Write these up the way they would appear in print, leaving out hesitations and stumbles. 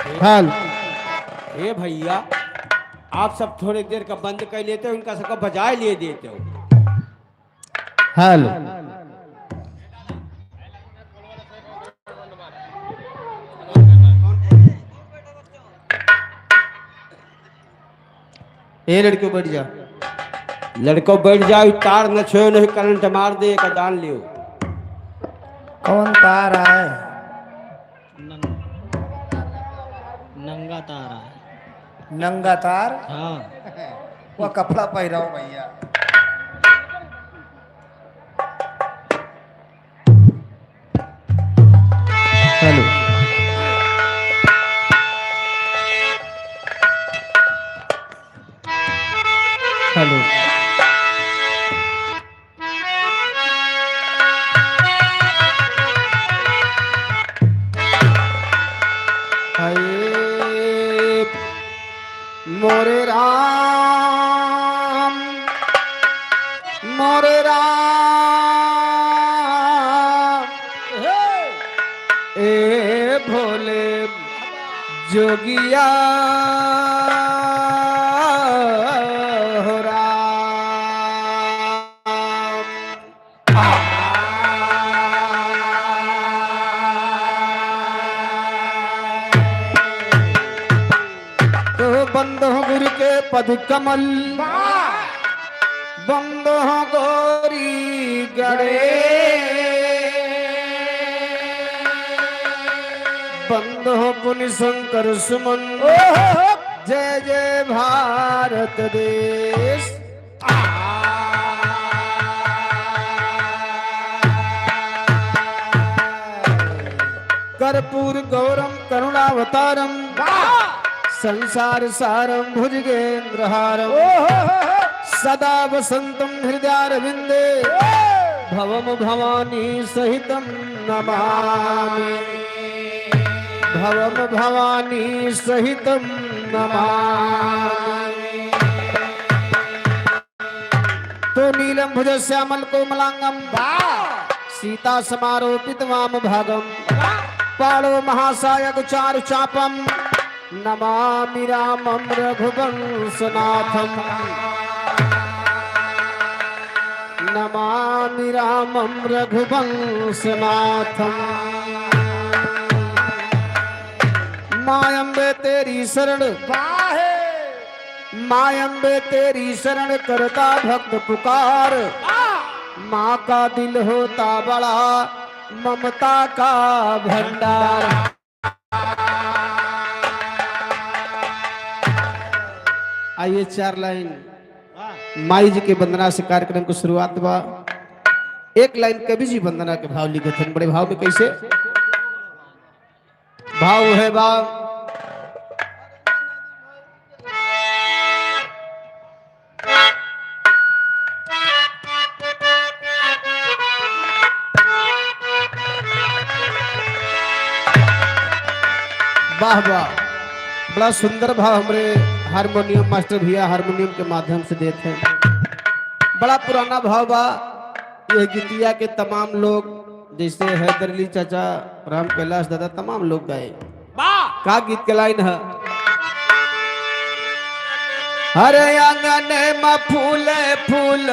हाल ए भैया, आप सब थोड़ी देर का बंद कर लेते हो, इनका सबका बजाय ले देते हो। हाल ए लड़के बैठ जा। लड़को बैठ जाओ, तार न छो नहीं करंट मार दे का जान लियो। कौन तार है? नंग, नंगा तारा है। नंगा तार? हाँ। वो कपड़ा पहराओ भैया। हेलो हेलो हाय मोरे राम मोरे राम ए भोले जोगिया हो राम। तो बंद हो गुरु के पद कमल, बंद हो गोरी गड़े, बंद हो पुनि शंकर सुमन, जय जय भारत देश। कर्पूर गौरम करुणावतारम, संसार सारम भुजगेन्द्रहारम, सदा वसंतम हृदयारविंदे, भवम भवानी सहितम नमामि, भवम भवानी सहितम नमामि। तो नीलम भुज श्यामल कोमलांगम, सीता समारोपित वाम भागम, पाणो महासायक चारु चापम, नमामि रामं रघुवंशनाथम, नमामि रामं रघुवंशनाथम। मायंबे तेरी शरण, मायंबे तेरी शरण करता भक्त पुकार, माँ का दिल होता बड़ा ममता का भंडार। आइए चार लाइन माई जी के वंदना से कार्यक्रम को शुरुआत बा। एक लाइन कवि जी वंदना के भाव लिखे थे, बड़े भाव में कैसे भाव है बा। वाह वाह, बड़ा सुंदर भाव हमारे हारमोनियम मास्टर भैया हारमोनियम के माध्यम से देते हैं। बड़ा पुराना भाव बा। यह गीतिया के तमाम लोग जैसे हैदरली चाचा, राम कैलाश दादा, तमाम लोग गाए। का गीत के लाइन है? हरे आंगन में फूल फूल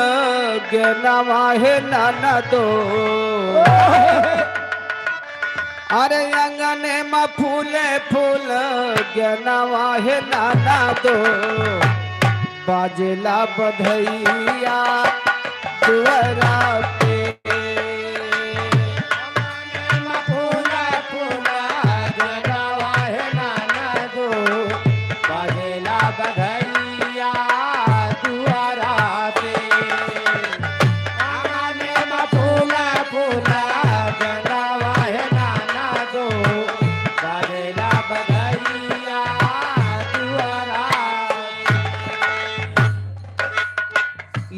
गनवा है नाना दो, अरे आंगन में फूल फूल गनवा है नाना दो, बाजेला बधैया दुआरा पे।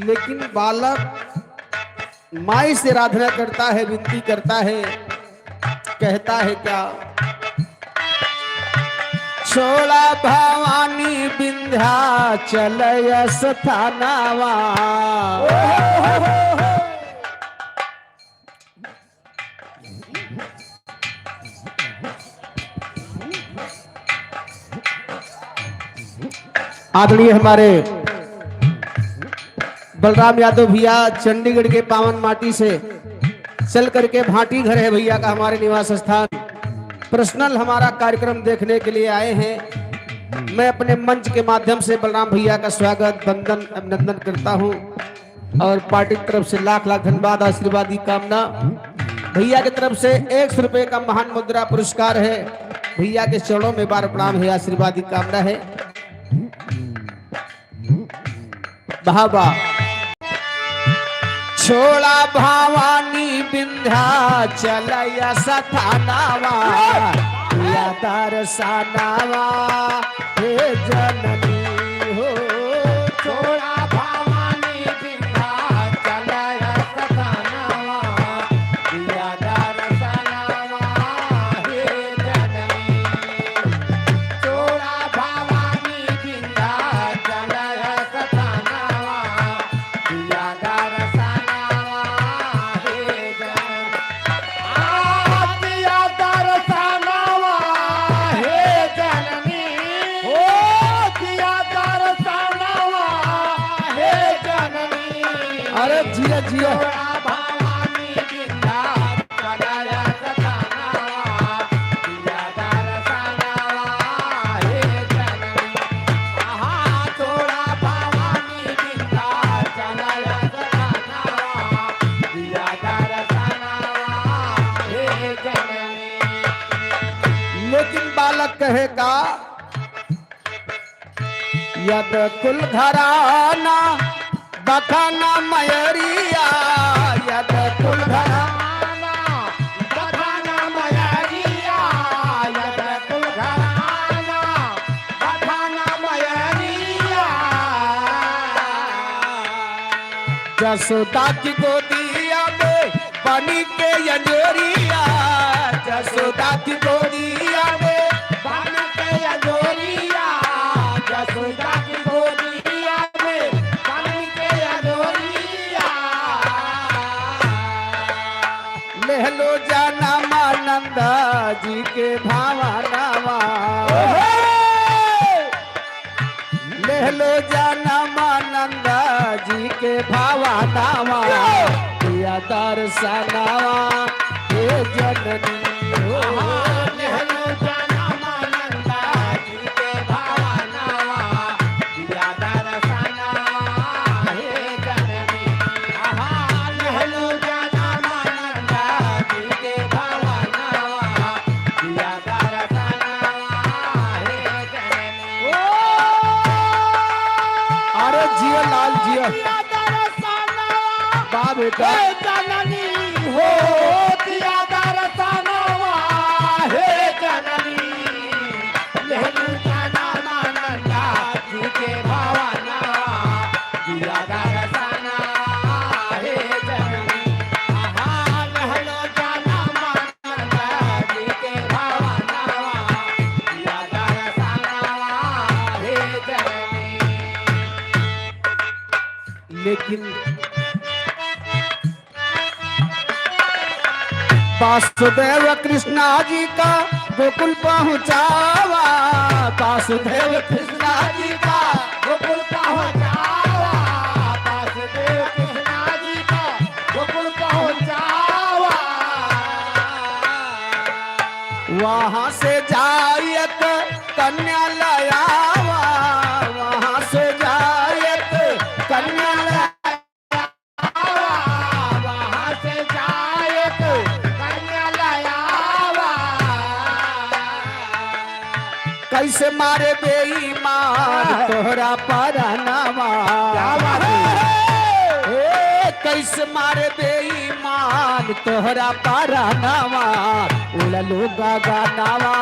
लेकिन बालक माई से आराधना करता है, विनती करता है, कहता है क्या? छोड़ा भवानी विंध्याचल स्थानवा, आदरणीय हमारे बलराम यादव भैया चंडीगढ़ के पावन माटी से चल करके भाटी घर है भैया का हमारे निवास स्थान पर्सनल हमारा कार्यक्रम देखने के लिए आए हैं। मैं अपने मंच के माध्यम से बलराम भैया का स्वागत वंदन अभिनंदन करता हूं और पार्टी की तरफ से लाख लाख धन्यवाद आशीर्वाद की कामना। भैया की तरफ से 100 रुपए का महान मुद्रा पुरस्कार है। भैया के चरणों में बार प्रणाम है, आशीर्वाद की कामना है। बाबा छोड़ा भवानी विंध्याचल सथानावा या दर्शनावा हे जननी हो। छोड़ा भवानी विंध्याचल सथानावा या दर्शनावा हे जननी। छोड़ा भवानी विंध्याचल सथानावा या अरे जिया जिया लेकिन बालक कहेगा यद कुल घराना बखाना मयरिया यद कुल घराना बखाना मयरिया यद कुल घराना बखाना मयरिया। जसोदा की गोदिया में बनी के यजोरिया जसोदा की गोदिया में बन के यजोरिया जसोदा की गोदिया में बन के यजोरिया। ले लो जाना मानंदा जी के भावनावा ले लो जाना मानंदा जी के भावनावा या दर्शनावा हे जननी हो। ले लो जाना मानंदा जी के भावनावा या दर्शनावा हे जननी। ले लो जाना मानंदा जी के भावनावा या दर्शनावा हे जननी। अरे जिया लाल जिया बाबे का जननी हो दिया दर्शनवा हे जननी। ले लो जाना मानंदा जी के भावनावा दिया दर्शनवा हे जननी। ले लो जाना मानंदा जी के भावनावा दिया दर्शनवा हे जननी। लेकिन वासुदेव कृष्णा जी का गोकुल पहुँचावा वासुदेव कृष्णा जी का गोकुल पहुँचावा वासुदेव कृष्णा जी का गोकुल पहुँचावा। वहाँ से जायक कन्या लायावा वहाँ से जायक कन्या कैसे मारे बेईमान तोहरा परनावा कैसे मारे बेईमान तोहरा परनावा उड़लो गानावा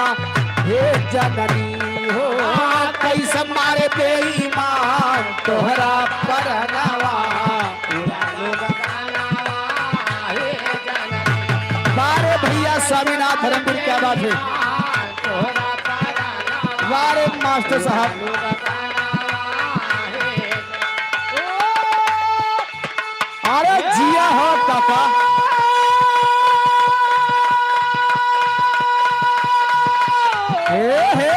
हे जननी हो। कैसे मारे बेईमान तोहरा परनावा उड़लो गानावा हे जननी। बारे भैया स्वामीनाथ धर्मपुर क्या बात है वारे मास्टर साहब। अरे जिया हो काका हे हे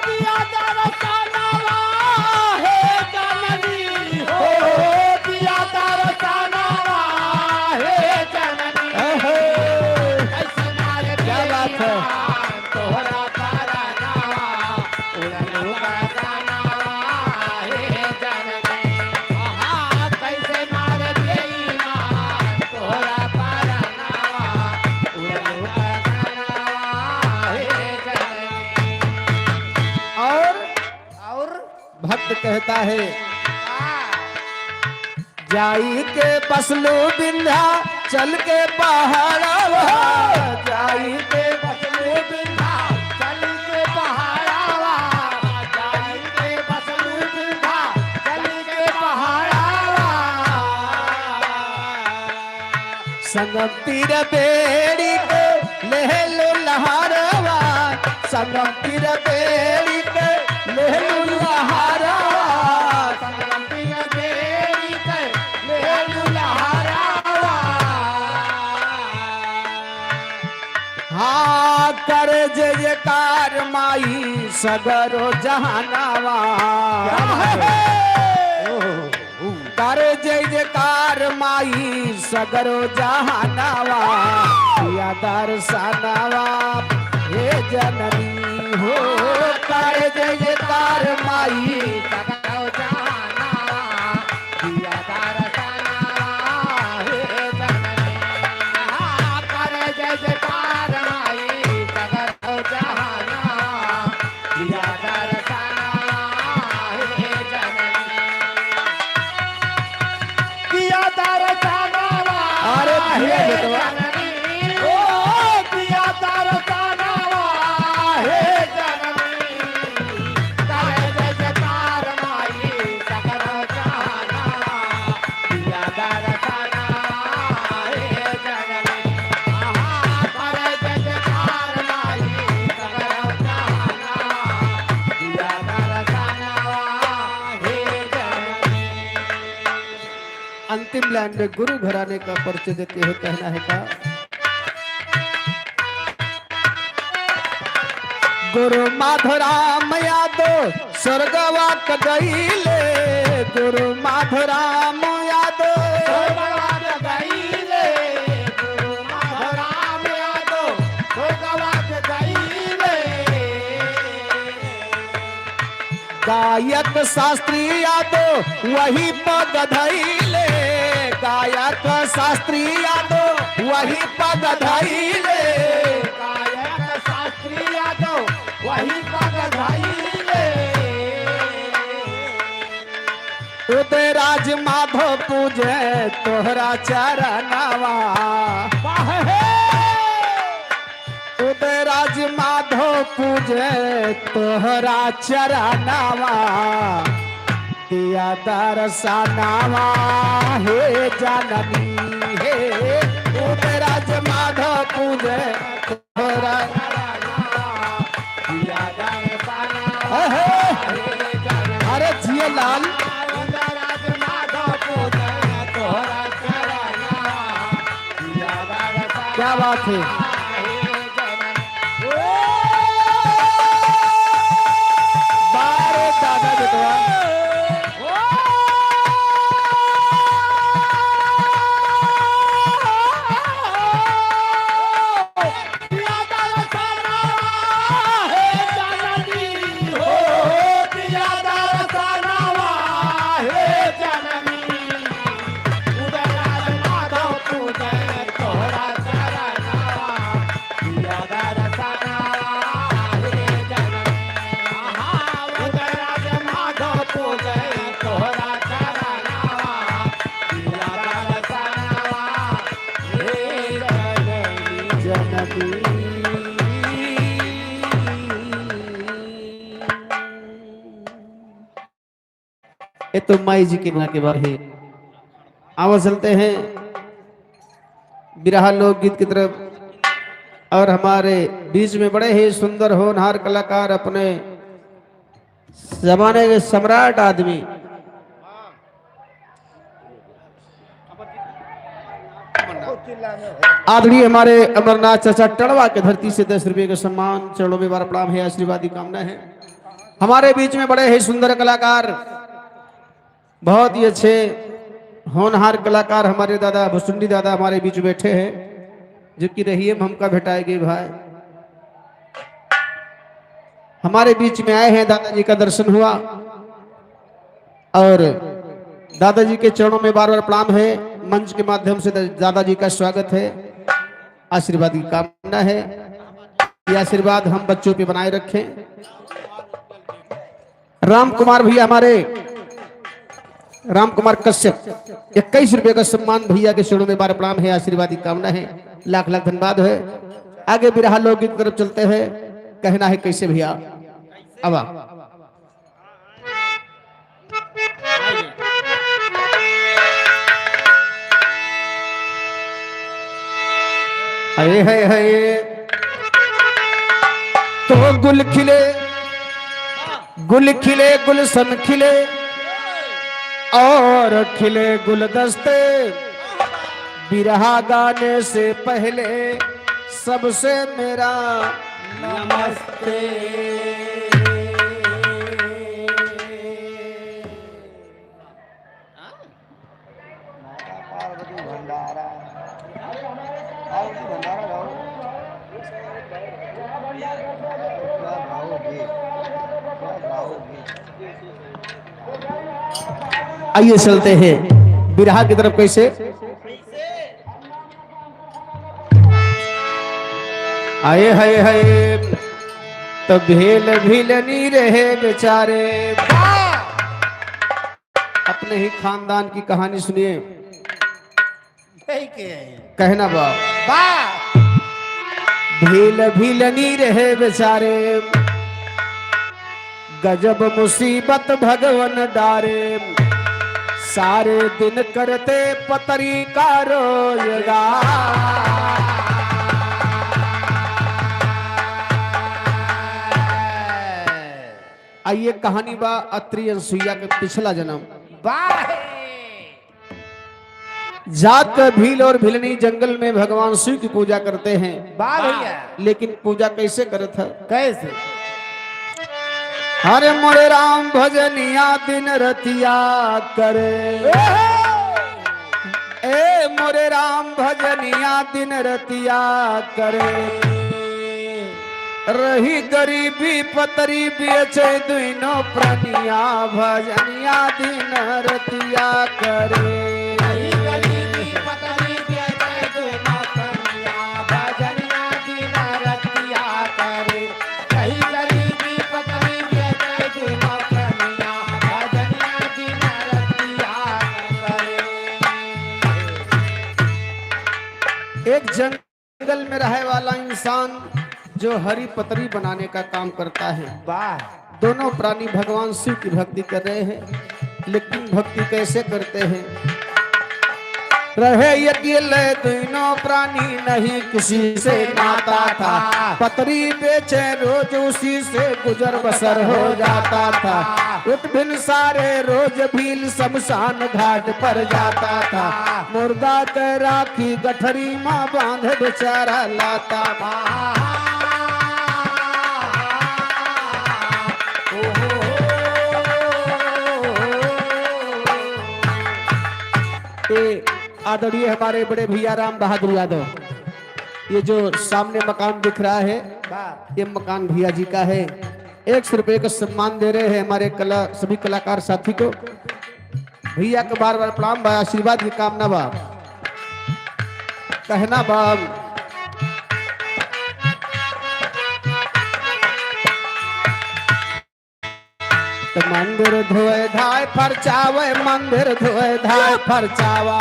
दिया तोहरा कारनावा उड़लू का गानावा हे जननी आहा कैसे मार देईना तोहरा कारनावा उड़लू का गानावा हे जननी। और भक्त कहता है जाई के बसलू बिंधा चल के पहाड़ावा जाई के बसलू बिंधा चल के पहाड़ावा जाई के बसलू बिंधा चल के पहाड़ावा संगम तीर बेड़ी के लहलो लहरवा संगम तीर बेड़ी के लहलो लहरवा संगम तीर बेड़ी के लहलो लहरवा हाँ कर जय जयकार माई सगरो जहानावा कर जय जयकार माई सगरो जहानावा या दर्शनावा हे जननी हो कर जय जयकार माई सगरो जहानावा दिया दर्शनावा हे जननी कर जय जयकार माई सगरो जहानावा दिया दर्शनावा हे जननी दिया दर्शनावा अरे भैया बेटवा ओ दिया दर्शनावा हे जननी कर जय जयकार माई सगरो जहानावा दिया दर्शनावा हे जननी आहा कर जय जयकार माई सगरो जहानावा दिया दर्शनावा हे जननी। अंतिम लाइन में गुरु घराने का परिचय देते हुए कहना है का गुरु माधुराम यादव स्वर्गवा कदईले गुरु माधुराम यादव भगवान गईले गुरु माधवराम यादव भगवान गईले गायक शास्त्री यादव वही पग धैले गायक शास्त्री यादव वही पग धैले गायक शास्त्री यादव वही पग धइले उदयराज माधव पूजे तोहरा चरणवा उदयराज माधव पूजे तोहरा चरणवा दिया दर्शनावा हे जननी हे उदयराज माधव पूजे तोहरा अरे जिया लाल क्या बात है बारे दादा बेटवा ये तो माई जी के के बाद है। आवा चलते हैं बिरहा लोकगीत की तरफ और हमारे बीच में बड़े ही सुंदर होनहार कलाकार अपने जमाने के सम्राट आदमी आदरणीय हमारे अमरनाथ चाचा टड़वा के धरती से 10 रुपये का सम्मान चरणों में बार प्रणाम है आशीर्वाद की कामना है। हमारे बीच में बड़े ही सुंदर कलाकार बहुत ही अच्छे होनहार कलाकार हमारे दादा भुसुंडी दादा हमारे बीच बैठे हैं जो कि रही हमका भेटाएगी भाई हमारे बीच में आए हैं, दादाजी का दर्शन हुआ और दादाजी के चरणों में बार बार प्रणाम है। मंच के माध्यम से दादाजी का स्वागत है, आशीर्वाद की कामना है। ये आशीर्वाद हम बच्चों पे बनाए रखें। राम कुमार भैया हमारे, राम कुमार कश्यप 21 रुपए का सम्मान भैया के चरणों में बार प्रणाम है, आशीर्वाद की कामना है। लाख लाख धन्यवाद है। आगे बिरहा लोकगीत की तरफ चलते हैं। कहना है कैसे भैया? अब अरे है तो गुल खिले गुलशन खिले और खिले गुलदस्ते, बिरहा गाने से पहले सबसे मेरा नमस्ते। आइए चलते हैं बिरहा की तरफ। कैसे? आए हाय तो भेल भीलनी रहे बेचारे। अपने ही खानदान की कहानी सुनिए। कहना बा भील भीलनी रहे बेचारे, गजब मुसीबत भगवन डारे। सारे दिन करते पतरी का रोजगार। आइए कहानी बा अत्रि अनसुईया के पिछला जन्म। जात भील और भिलनी जंगल में भगवान शिव की पूजा करते हैं। लेकिन पूजा कैसे करे था? कैसे? हरे मोरे राम भजनिया दिन रतिया करे। ए मोरे राम भजनिया दिन रतिया करे। रही गरीबी पतरी बेचे दुनो प्राणिया, भजनिया दिन रतिया करे। एक जंगल में रहने वाला इंसान जो हरी पतरी बनाने का काम करता है। दोनों प्राणी भगवान शिव की भक्ति कर रहे हैं। लेकिन भक्ति कैसे करते हैं? रहे अकेले दोनों प्राणी, नहीं किसी से नाता था। पतरी बेचे रोज उसी से गुजर बसर हो जाता था। उठ भिन सारे रोज भील शमशान घाट पर जाता था। मुर्दा के राखी गठरी माँ बांध बेचारा लाता। आदरणीय हमारे बड़े भैया राम बहादुर यादव, ये जो सामने मकान दिख रहा है ये मकान भैया जी का है। 100 रुपए का सम्मान दे रहे हैं हमारे सभी कलाकार साथी को। भैया को बार बार प्रणाम बा, आशीर्वाद की कामना बा। कहना बा तो मंदिर धोए धाय फरचावे, मंदिर धोए धाय फरचावा।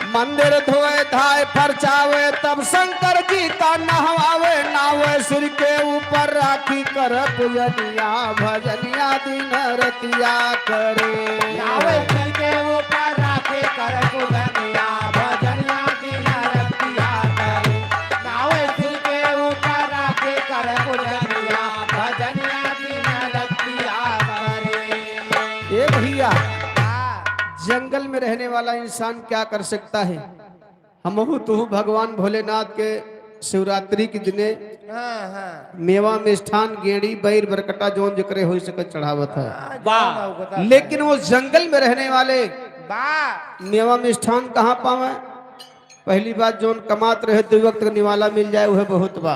मंदिर धोए धाय फरचावे, तब शंकर जी का नहवावे। नावे सिर के ऊपर राखी कर पूजनिया, भजनिया दिन रतिया करे। नावे सिर के ऊपर राखी कर पूजनिया, भजनिया दिन रतिया करे। नावे सिर के ऊपर राखी कर पूजनिया, भजनिया दिन रतिया करे। ए भैया, जंगल में रहने वाला इंसान क्या कर सकता है? हमहु तुहु भगवान भोलेनाथ के शिवरात्रि के दिने हाँ हाँ मेवा मिष्ठान गेड़ी बैर बरकटा जोन जकरे हो सके चढ़ावत है। वाह। लेकिन वो जंगल में रहने वाले वाह मेवा मिष्ठान कहाँ पावे? पहली बात जोन कमात रहे 2 वक्त का निवाला मिल जाए वह बहुत बा।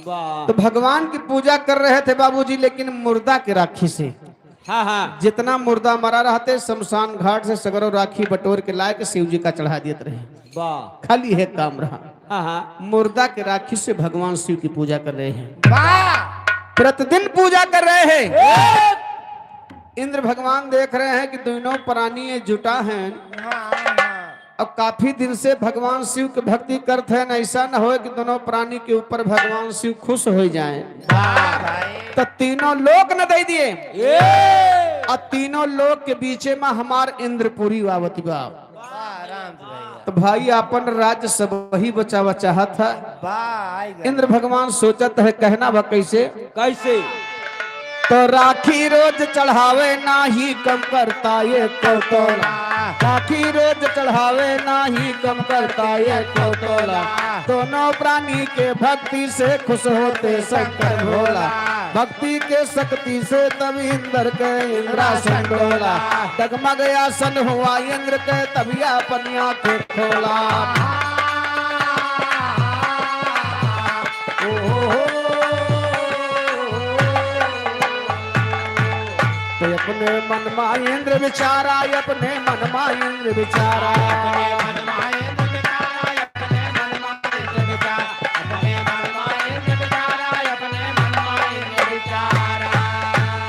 वाह। तो भगवान की पूजा कर रहे थे बाबूजी, लेकिन मुर्दा के राखी से हाँ हाँ। जितना मुर्दा मरा रहते शमशान घाट से सगरो राखी बटोर के लाए के शिव जी का चढ़ा देते रहे। वाह। खाली है काम रहा। हाँ हाँ। मुर्दा के राखी से भगवान शिव की पूजा कर रहे हैं, वाह प्रतिदिन पूजा कर रहे हैं। इंद्र भगवान देख रहे हैं कि दोनों प्राणी ये जुटा हैं। हाँ हाँ अब काफी दिन से भगवान शिव की भक्ति करते हैं, ऐसा न हो कि दोनों प्राणी के ऊपर भगवान शिव खुश हो जाएं। वाह भाई तो तीनों लोक न दे दिए ये और तीनों लोक के बीचे में हमार इंद्रपुरी वावती बाप। वाह राम जी भैया तो भाई अपन राज्य सब ही बचावा चाहत था। वाह आई गए इंद्र भगवान सोचत है कहना बा कैसे? कैसे? तो राखी रोज चढ़ावे ना ही कम करता ये कोतोला, राखी रोज चढ़ावे ना ही कम करता ये कोतोला। दोनों प्राणी के भक्ति से खुश होते शंकर भोला, भक्ति के शक्ति से तब इंद्र के इंद्रासन डोला। डगमग आसन हुआ इंद्र के तभी अपनी आंखें खोला। तो अपने मन मा इंद्र विचारा, अपने मन मा इंद्र विचारा, अपने मन मायेंद्र विचारा अपने मन मायेंद्र विचारा अपने मन मायेंद्र विचारा अपने मन मायेंद्र विचारा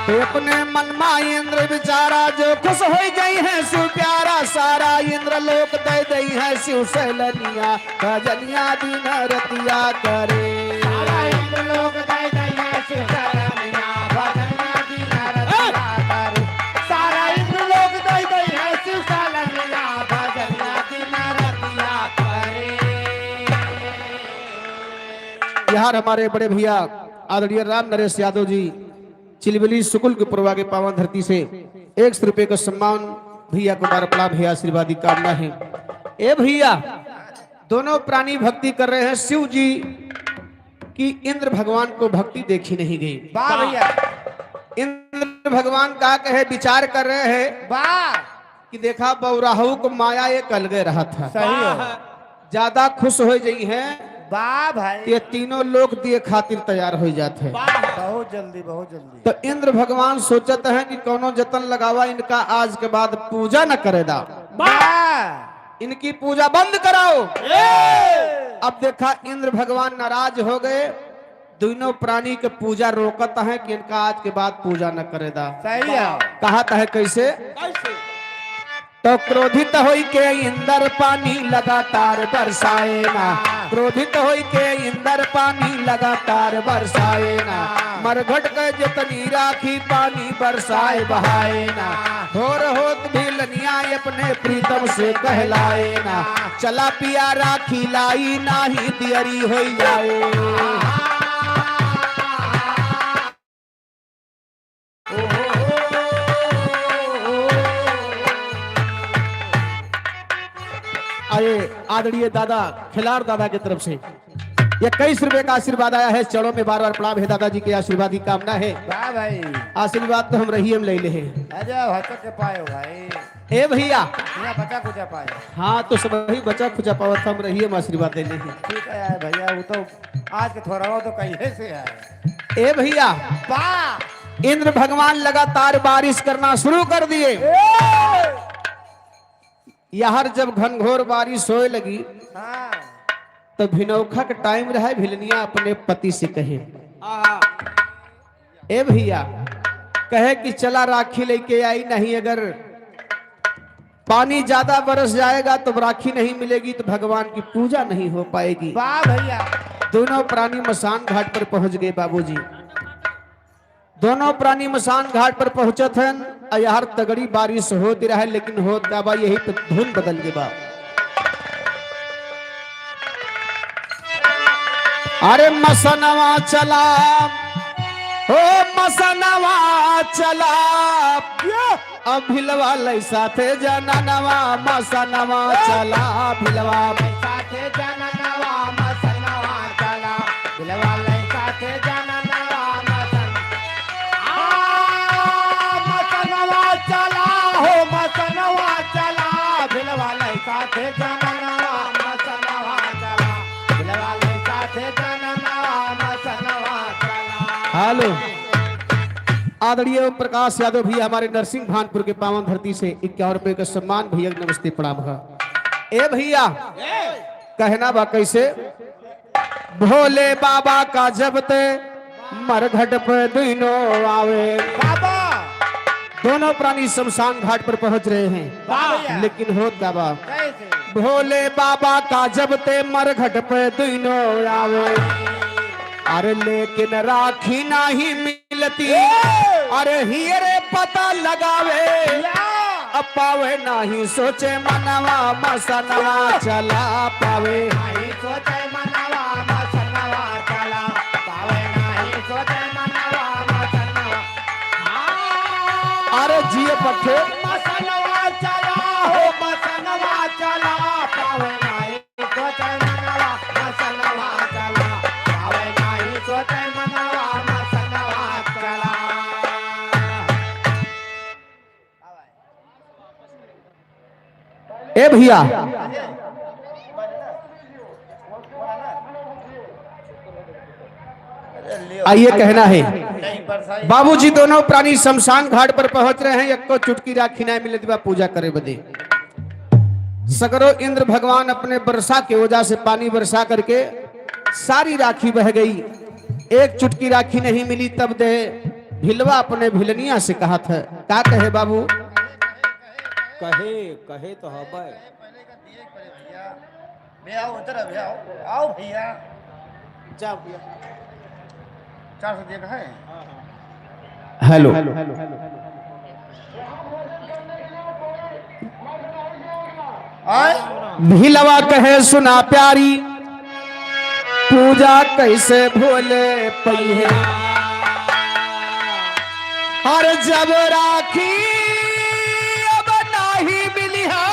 तो अपने मन मा इंद्र विचारा। जो खुश हो गई है शिव प्यारा सारा, इंद्र लोक दे दई है शिव सैलनिया, भजनिया दिन रतिया करे। सारा इंद्र लोक दे दई है शिव शरणिया, भजनिया दिन रतिया करे। सारा इंद्र लोक दे दई है शिव शरणिया, भजनिया दिन रतिया करे। बिहार हमारे बड़े भैया आदरणीय राम नरेश यादव जी चिलबली सुकुल के पूर्वा के पावन धरती से 100 रुपये का सम्मान भैया को बार पड़ा भैया आशीर्वादी कामना है। ए भैया दोनों प्राणी भक्ति कर रहे हैं शिव जी की, इंद्र भगवान को भक्ति देखी नहीं गई। वाह भैया इंद्र भगवान का कहे विचार कर रहे हैं वाह कि देखा बौराहू को माया ये कल गए रहा था, सही हो ज्यादा खुश हो गई हैं। वाह भाई ये तीनों लोग दिए खातिर तैयार हो जाते हैं। बहुत जल्दी बहुत जल्दी तो इंद्र भगवान सोचते हैं कि कोनो जतन लगावा इनका आज के बाद पूजा न करेदा, वाह इनकी पूजा बंद कराओ। अब देखा इंद्र भगवान नाराज हो गए, दोनों प्राणी के पूजा रोकता है कि इनका आज के बाद पूजा न करेदा। सही है कहा है कैसे? कैसे? तो क्रोधित होई के इंद्र पानी लगातार बरसाए ना, क्रोधित होई के इंद्र पानी लगातार बरसाए ना। मरघट के जितनी राखी पानी बरसाए बहाए ना, होर होत भी लनिया अपने प्रीतम से कहलाए ना। चला पिया राखी लाई नाही दियरी होई जाए। आए आदरणीय दादा खिलाड़ दादा की तरफ से 21 रुपए का आशीर्वाद आया है। चरणों में बार बार प्रणाम है, दादाजी की आशीर्वाद की कामना है। वाह भाई आशीर्वाद तो हम रही हम ले ले हैं। अजय हटक के पायो भाई ए भैया यहाँ बचा कुचा पायो हाँ तो सब ही बचा खुचा पावत हम रही हम आशीर्वाद ले ले हैं। ठीक है यार भैया वो तो आज के थोड़ा हो तो कहीं से है। ए भैया वाह इंद्र भगवान लगातार बारिश करना शुरू कर दिए। यार जब घनघोर बारिश होए लगी हाँ तो भिनौखा का टाइम रहा, भिलनिया अपने पति से कहे ए भैया कहे कि चला राखी लेके आई, नहीं अगर पानी ज्यादा बरस जाएगा तो राखी नहीं मिलेगी तो भगवान की पूजा नहीं हो पाएगी। वाह भैया दोनों प्राणी मसान घाट पर पहुंच गए बाबूजी। दोनों प्राणी मसान घाट पर पहुंचे थे। यार तगड़ी बारिश होती रहे लेकिन होता बा यही पे धुन बदल गई बा। अरे मसनवा चला हो मसनवा चला, अब भिलवा लई साथे जननवा मसनवा चला भिलवा साथे जननवा मसनवा चला भिलवा लई आदरणीय ओम प्रकाश यादव भैया हमारे नरसिंह भानपुर के पावन धरती से 51 रुपए का सम्मान भैया को नमस्ते प्रणाम है। ए भैया कहना बा कैसे, भोले बाबा का जब ते मरघट पे दोनों आवे, बाबा दोनों प्राणी शमशान घाट पर पहुंच रहे हैं, भैया। लेकिन होत का बा, कैसे भोले बाबा का जब ते मरघट पे दोनों आवे, अरे लेकिन राखी नहीं मिलती, अरे हियरे पता लगावे, अब पावे नहीं सोचे मनवा मसनवा चला पावे, नहीं सोचे मनवा मसनवा चला पावे, नहीं सोचे मनवा मसनवा अरे जिए पट्टे मसनवा चला हो, मसनवा चला पावे, नहीं सोचे मनवा मसनवा चला पावे, नहीं सोचे मनवा मसनवा चला। ए भैया आइए कहना है, बाबूजी दोनों प्राणी शमशान घाट पर पहुंच रहे हैं, एक को चुटकी राखी नहीं मिले बा पूजा करे बदे। सगरो इंद्र भगवान अपने वर्षा के वजह से पानी वर्षा करके सारी राखी बह गई, एक चुटकी राखी नहीं मिली। तब दे भिलवा अपने भिलनिया से कहा था, क्या कहे बाबू, कहे कहे तो हबै भैया आओ उधर भैया आओ भैया जा भैया 400 दिया है। हेलो आए भिलवा कहे सुना प्यारी, पूजा कैसे भोले पहिए, हर जब राखी अब नहीं मिली है,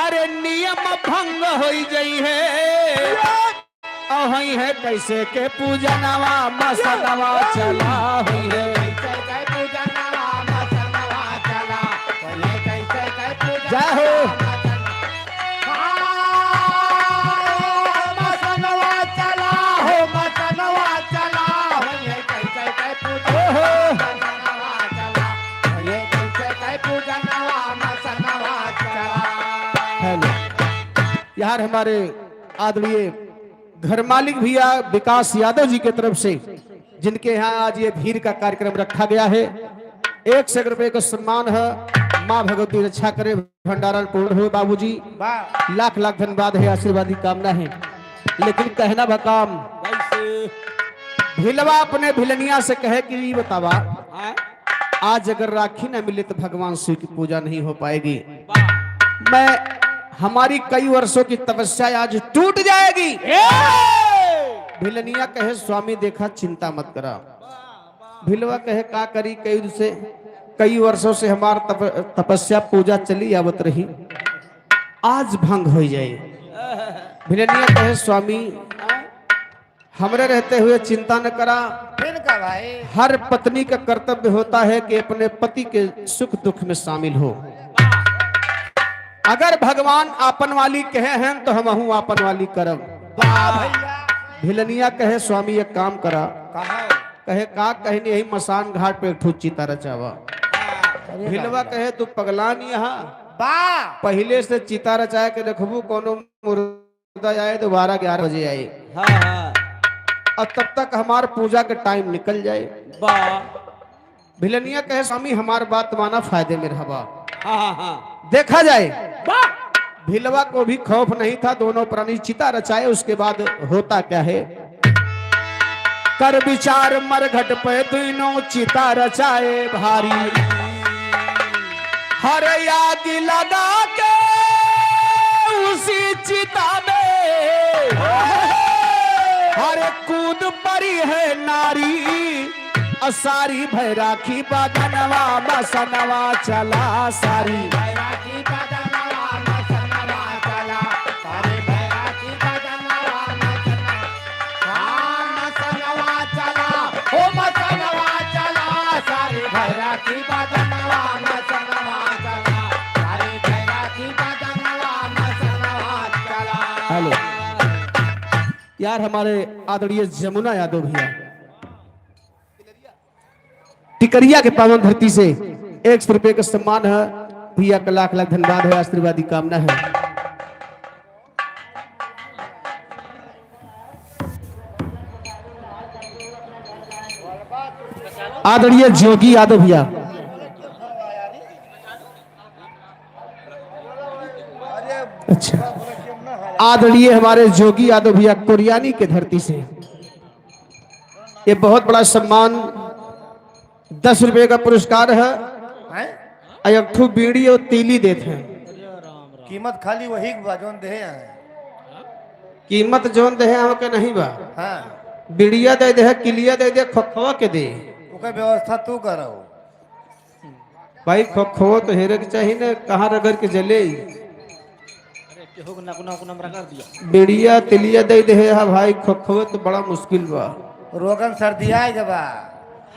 अरे नियम भंग हो गई है, अही है कैसे के पूजनवा मसनवा चला हुई है, जय हो हेलो यार, हमारे आदरणीय घर मालिक भैया विकास यादव जी की तरफ से जिनके यहाँ आज ये भीड़ का कार्यक्रम रखा गया है, 100 रुपए का सम्मान है। माँ भगवती रक्षा करे, भंडारण पूर्ण हो बाबूजी, लाख लाख धन्यवाद है, आशीर्वादी कामना है। लेकिन कहना बकाम कैसे भिलवा अपने भिलनिया से कहे कि ये बतावा, हाँ? आज अगर राखी न मिले तो भगवान शिव की पूजा नहीं हो पाएगी, मैं हमारी कई वर्षों की तपस्या आज टूट जाएगी। भिलनिया कहे स्वामी देखा चिंता मत करा, भिलवा कहे का करी, कई वर्षों से हमार तपस्या पूजा चली आवत रही, आज भंग हो जाए। भिलनिया कहे स्वामी हमरे रहते हुए चिंता न करा, फिर का भाई हर पत्नी का कर्तव्य होता है कि अपने पति के सुख दुख में शामिल हो। अगर भगवान आपन वाली कहे हैं तो हम हूं आपन वाली करब। भैया भिलनिया कहे स्वामी एक काम करा, कहा कहे का कहनी यही मसान घाट पे एक ठू चिता रचावा। भिलवा कहे तू पगलान यहाँ बा पहले से चिता रचाए के रखबू, कोनो मुर्दा आए तो 12-11 बजे आए, हाँ हाँ और तब तक हमार पूजा का टाइम निकल जाए। बा भिलनिया कहे स्वामी हमार बात माना, फायदे में रहबा, हाँ हाँ हाँ देखा जाए। बा भिलवा को भी खौफ नहीं था, दोनों प्राणी चिता रचाए। उसके बाद होता क्या है, कर विचार मरघट पे दोनों चिता रचाए भारी, हर आग लगा के उसी चिता में हर कूद पड़ी है नारी, सारी भैराखी बदनवा बसनवा चला सारी, बैरागी बदनवा मसनवा चला, सारे बैरागी बदनवा मसनवा, हाँ मसनवा चला, ओ मसनवा चला, सारे बैरागी बदनवा मसनवा चला, सारे बैरागी बदनवा मसनवा चला। हेलो यार, हमारे आदरणीय जमुना यादव भैया टिकरिया के पावन धरती से 100 रुपए का सम्मान है। भैया का लाख लाख धन्यवाद है, आशीर्वादी कामना है। आदरणीय जोगी यादव भैया, अच्छा, आदरणीय हमारे जोगी यादव भैया कोरियानी के धरती से ये बहुत बड़ा सम्मान 10 रुपए का पुरस्कार है। हैं? एक ठू बीड़ी और तीली देते हैं। कीमत खाली वही के बा जोन दे हैं। कीमत जोन दे हमके नहीं बा। हाँ बीड़िया दे दे, किलिया दे दे, खोखवा के दे। ओकर व्यवस्था तू करो। भाई खोखवा तो हेरे के चाहिए ना, कहाँ रगड़ के जले। बीड़िया तिलिया दे दे है भाई, खोखवा तो बड़ा मुश्किल बा। रोगन सर्दिया के बा।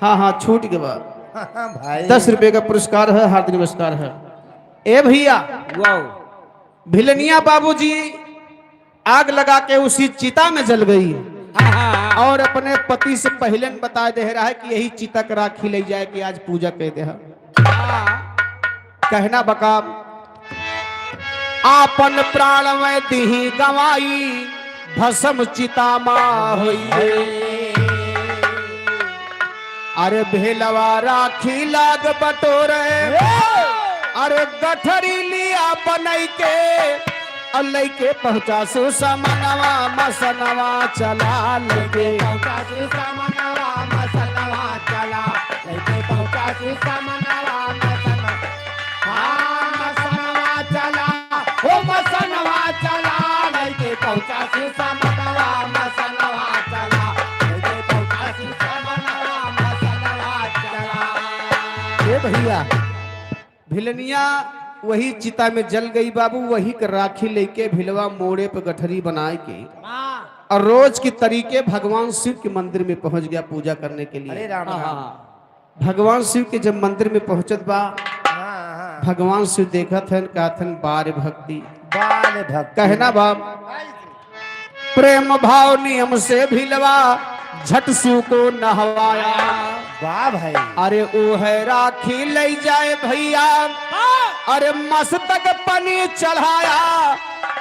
हाँ हाँ छूट के बा। भाई 10 रुपए का पुरस्कार है, हार्दिक नमस्कार है। ए भैया, वाओ, भिलनिया बाबूजी आग लगा के उसी चिता में जल गई और अपने पति से पहले बता दे रहा है कि यही चिता का राखी ले जाए कि आज पूजा कह दे। कहना बका आपन प्राण में दिही गवाई, भस्म चिता मां होई। अरे भेलवा राखी लाग बटोरे, अरे गठरी लिया बनई के अल्लाई के पहुंचा सु समनवा मसनवा चला लगे। पहुंचा से सामनवा मसनवा चला लेके पहुंचा से सामनवा मसनवा। हाँ मसनवा चला, ओ मसनवा चला लेके पहुंचा से सामनवा मसनवा चला लेके पहुंचा से सामनवा मसनवा चला। ए भैया, भिलनिया वही चिता में जल गई बाबू, वही का राखी लेके भिलवा मोड़े पे गठरी बनाए के और रोज की तरीके भगवान शिव के मंदिर में पहुंच गया पूजा करने के अरे लिए। राम राम। भगवान शिव के जब मंदिर में पहुंचत बा, हाँ हाँ भगवान शिव देखत हन, कहथन बार भक्ति। बाल भक्त कहना बाप प्रेम भाव नियम से भिलवा झट शिव को नहवाया। वाह भाई। अरे ओ है राखी ले जाए भैया, अरे मस्तक पनी चढ़ाया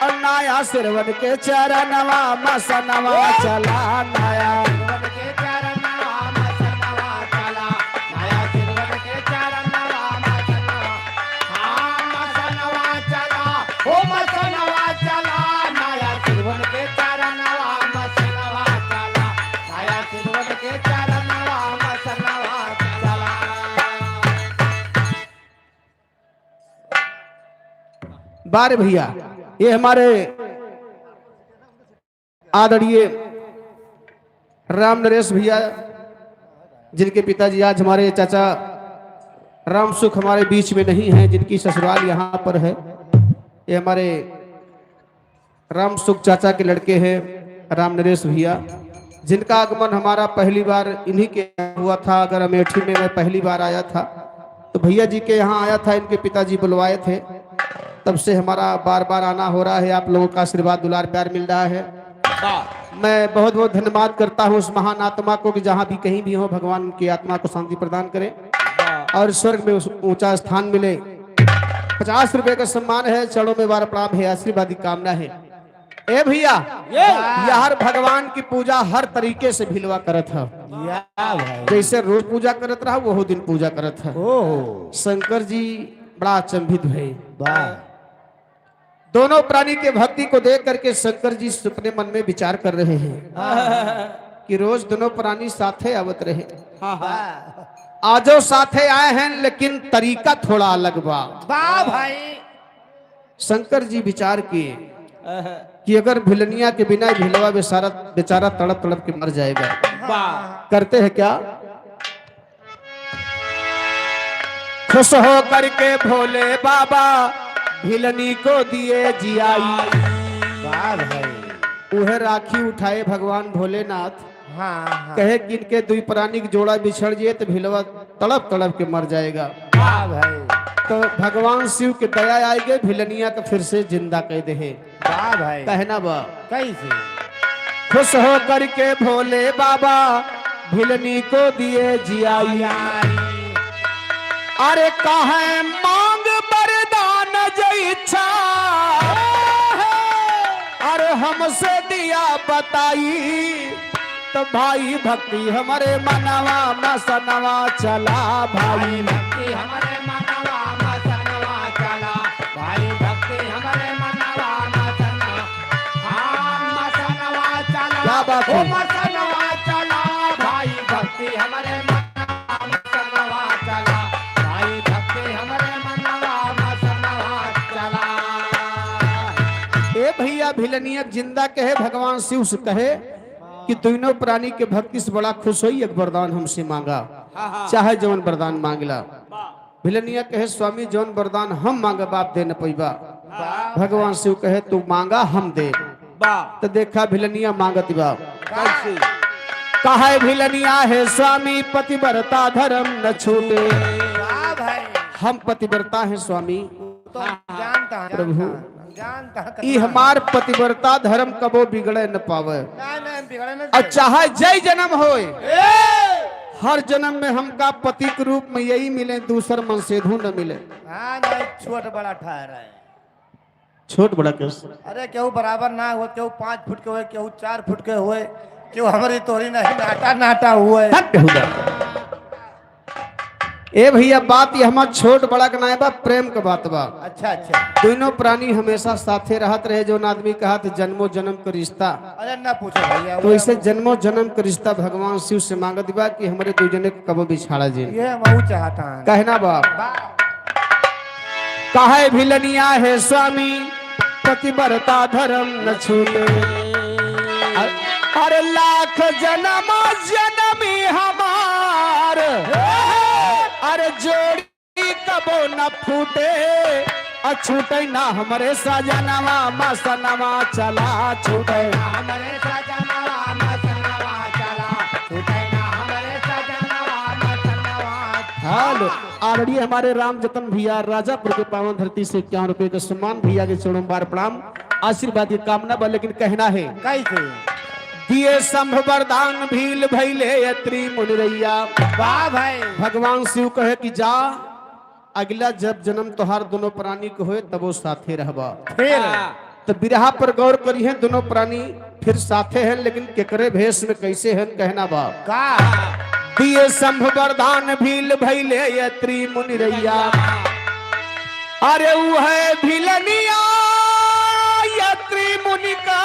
और नया सिरवन के चरणवा मसनवा चला नया। सिरवन के चरणवा मसनवा चला, नया सिरवन के चरणवा मसनवा। हाँ मसनवा चला, ओ मसनवा चला, नया सिरवन के चरणवा मसनवा चला, नया सिरवन के चरणवा मसनवा चला। बारे भैया, ये हमारे आदरणीय राम नरेश भैया, जिनके पिताजी आज हमारे चाचा राम सुख हमारे बीच में नहीं है, जिनकी ससुराल यहाँ पर है। ये हमारे राम सुख चाचा के लड़के हैं राम नरेश भैया, जिनका आगमन हमारा पहली बार इन्हीं के हुआ था। अगर अमेठी में मैं पहली बार आया था तो भैया जी के यहाँ आया था, इनके पिताजी बुलवाए थे, तब से हमारा बार बार आना हो रहा है। आप लोगों का आशीर्वाद दुलार प्यार मिल रहा है। मैं बहुत बहुत धन्यवाद करता हूँ उस महान आत्मा को कि जहाँ भी कहीं भी हो भगवान उनकी आत्मा को शांति प्रदान करे और स्वर्ग में ऊंचा स्थान मिले। 50 रुपए का सम्मान है, चरणों में बार प्रणाम है, आशीर्वादी कामना है। ए भैया, यार भगवान की पूजा हर तरीके से भिलवा करत है। या भाई। जैसे रोज पूजा करत रहा वो दिन पूजा करत है। ओह शंकर जी बड़ा अचंभित है। वाह। दोनों प्राणी के भक्ति को देख करके शंकर जी अपने मन में विचार कर रहे हैं कि रोज दोनों प्राणी साथे आवत रहे। आजो साथे आए हैं लेकिन तरीका थोड़ा अलग बा। वाह भाई। शंकर जी विचार किए कि अगर भिलनिया के बिना भिलवा बेचारा तड़प तड़प के मर जाएगा। करते हैं क्या, खुश हो करके भोले बाबा भिलनी को दिए जियाई। वाह भाई। उहे राखी उठाए भगवान भोलेनाथ, हाँ हाँ। कहे कि इनके दुई प्राणी की जोड़ा बिछड़ जाए तो भिलवा तड़प तड़प के मर जाएगा। वाह भाई। तो भगवान शिव के दया आई गए, भिलनिया का फिर से जिंदा कह दे। वाह भाई। कहना बा कैसे? खुश हो करके भोले बाबा भिलनी को दिए जियाई। अरे कहे मांग वरदान जय इच्छा, अरे हमसे दिया बताई तो भाई भक्ति हमारे मनवा मसनवा चला भाई भक्ति हमारे मनवा मसनवा चला, भाई भक्ति हमारे मनवा मसनवा, हाँ मसनवा चला, क्या बात है? ओ मसनवा चला, भाई भक्ति हमारे मनवा मसनवा चला, भाई भक्ति हमारे मनवा मसनवा चला। ए भैया भिलनिया जिंदा कहे भगवान शिव से कहे कि दोनों प्राणी के भक्ति से बड़ा खुश हुई, एक वरदान हमसे मांगा, चाहे जौन वरदान मांगला। भिलनिया कहे स्वामी जौन वरदान हम मांगे बाप दे न पैबा। भगवान शिव कहे तू मांगा हम दे। तो देखा भिलनिया मांगत बा कैसे? कहे भिलनिया है स्वामी पतिव्रता धर्म न छूटे। वाह भाई, हम पतिव्रता है स्वामी, तो जानता है प्रभु। जानता है ई हमार पतिव्रता धर्म कबो बिगड़े न पावे, नहीं बिगड़े न और चाहे जय जन्म होए हर जन्म में हमका पति के रूप में यही मिले, दूसर मन से न मिले। हाँ नहीं छोट बड़ा ठहरा है। छोट बड़ा कैसे? अरे केहू बराबर ना हो, केहू 5 फुट के हुए, केहू 4 फुट के हुए, केहू हमारी तोरी नहीं नाटा नाटा हुए। ए भैया बात ये हमार छोट बड़ा के ना बा, प्रेम का बात बा। अच्छा अच्छा, दोनों प्राणी हमेशा साथे रहत रहे, जो आदमी कहा तो जन्मों जन्म का रिश्ता। अरे ना पूछो भैया, तो इसे जन्मों जन्म का रिश्ता भगवान शिव से मांगत बा कि हमारे दो जने को कबो बिछाड़ा जे। ये मैं चाहता हूँ। कहना बा काहे भिलनिया है स्वामी पतिव्रता धर्म न छूटे। अरे लाख जन्म जन्मी हमार, अरे जोड़ी कबो न फूटे, अछूटे ना हमारे सजनवा मसनवा चला छूटे। हमारे सजनवा मसनवा चला, छूटे ना हमारे सजनवा मसनवा। हाल ऑलरेडी हमारे राम जतन भैया राजापुर के पावन धरती से 51 रुपए का सम्मान भैया के चरणों बार प्रणाम आशीर्वाद की कामना बा। लेकिन कहना है कैसे दिए संभ वरदान भील भैले यत्री मुनिरैया। वाह भाई, भगवान शिव कहे कि जा अगला जब जन्म तोहार दोनों प्राणी को होए तब वो साथे रहबा। फिर तो बिरहा पर गौर करी है, दोनों प्राणी फिर साथे हैं, लेकिन केकरे भेष में कैसे हैं कहना बा। का दिए संभ वरदान भील भैले यत्री मुनिरैया। अरे वो है भिलनिया यत्री मुनि का,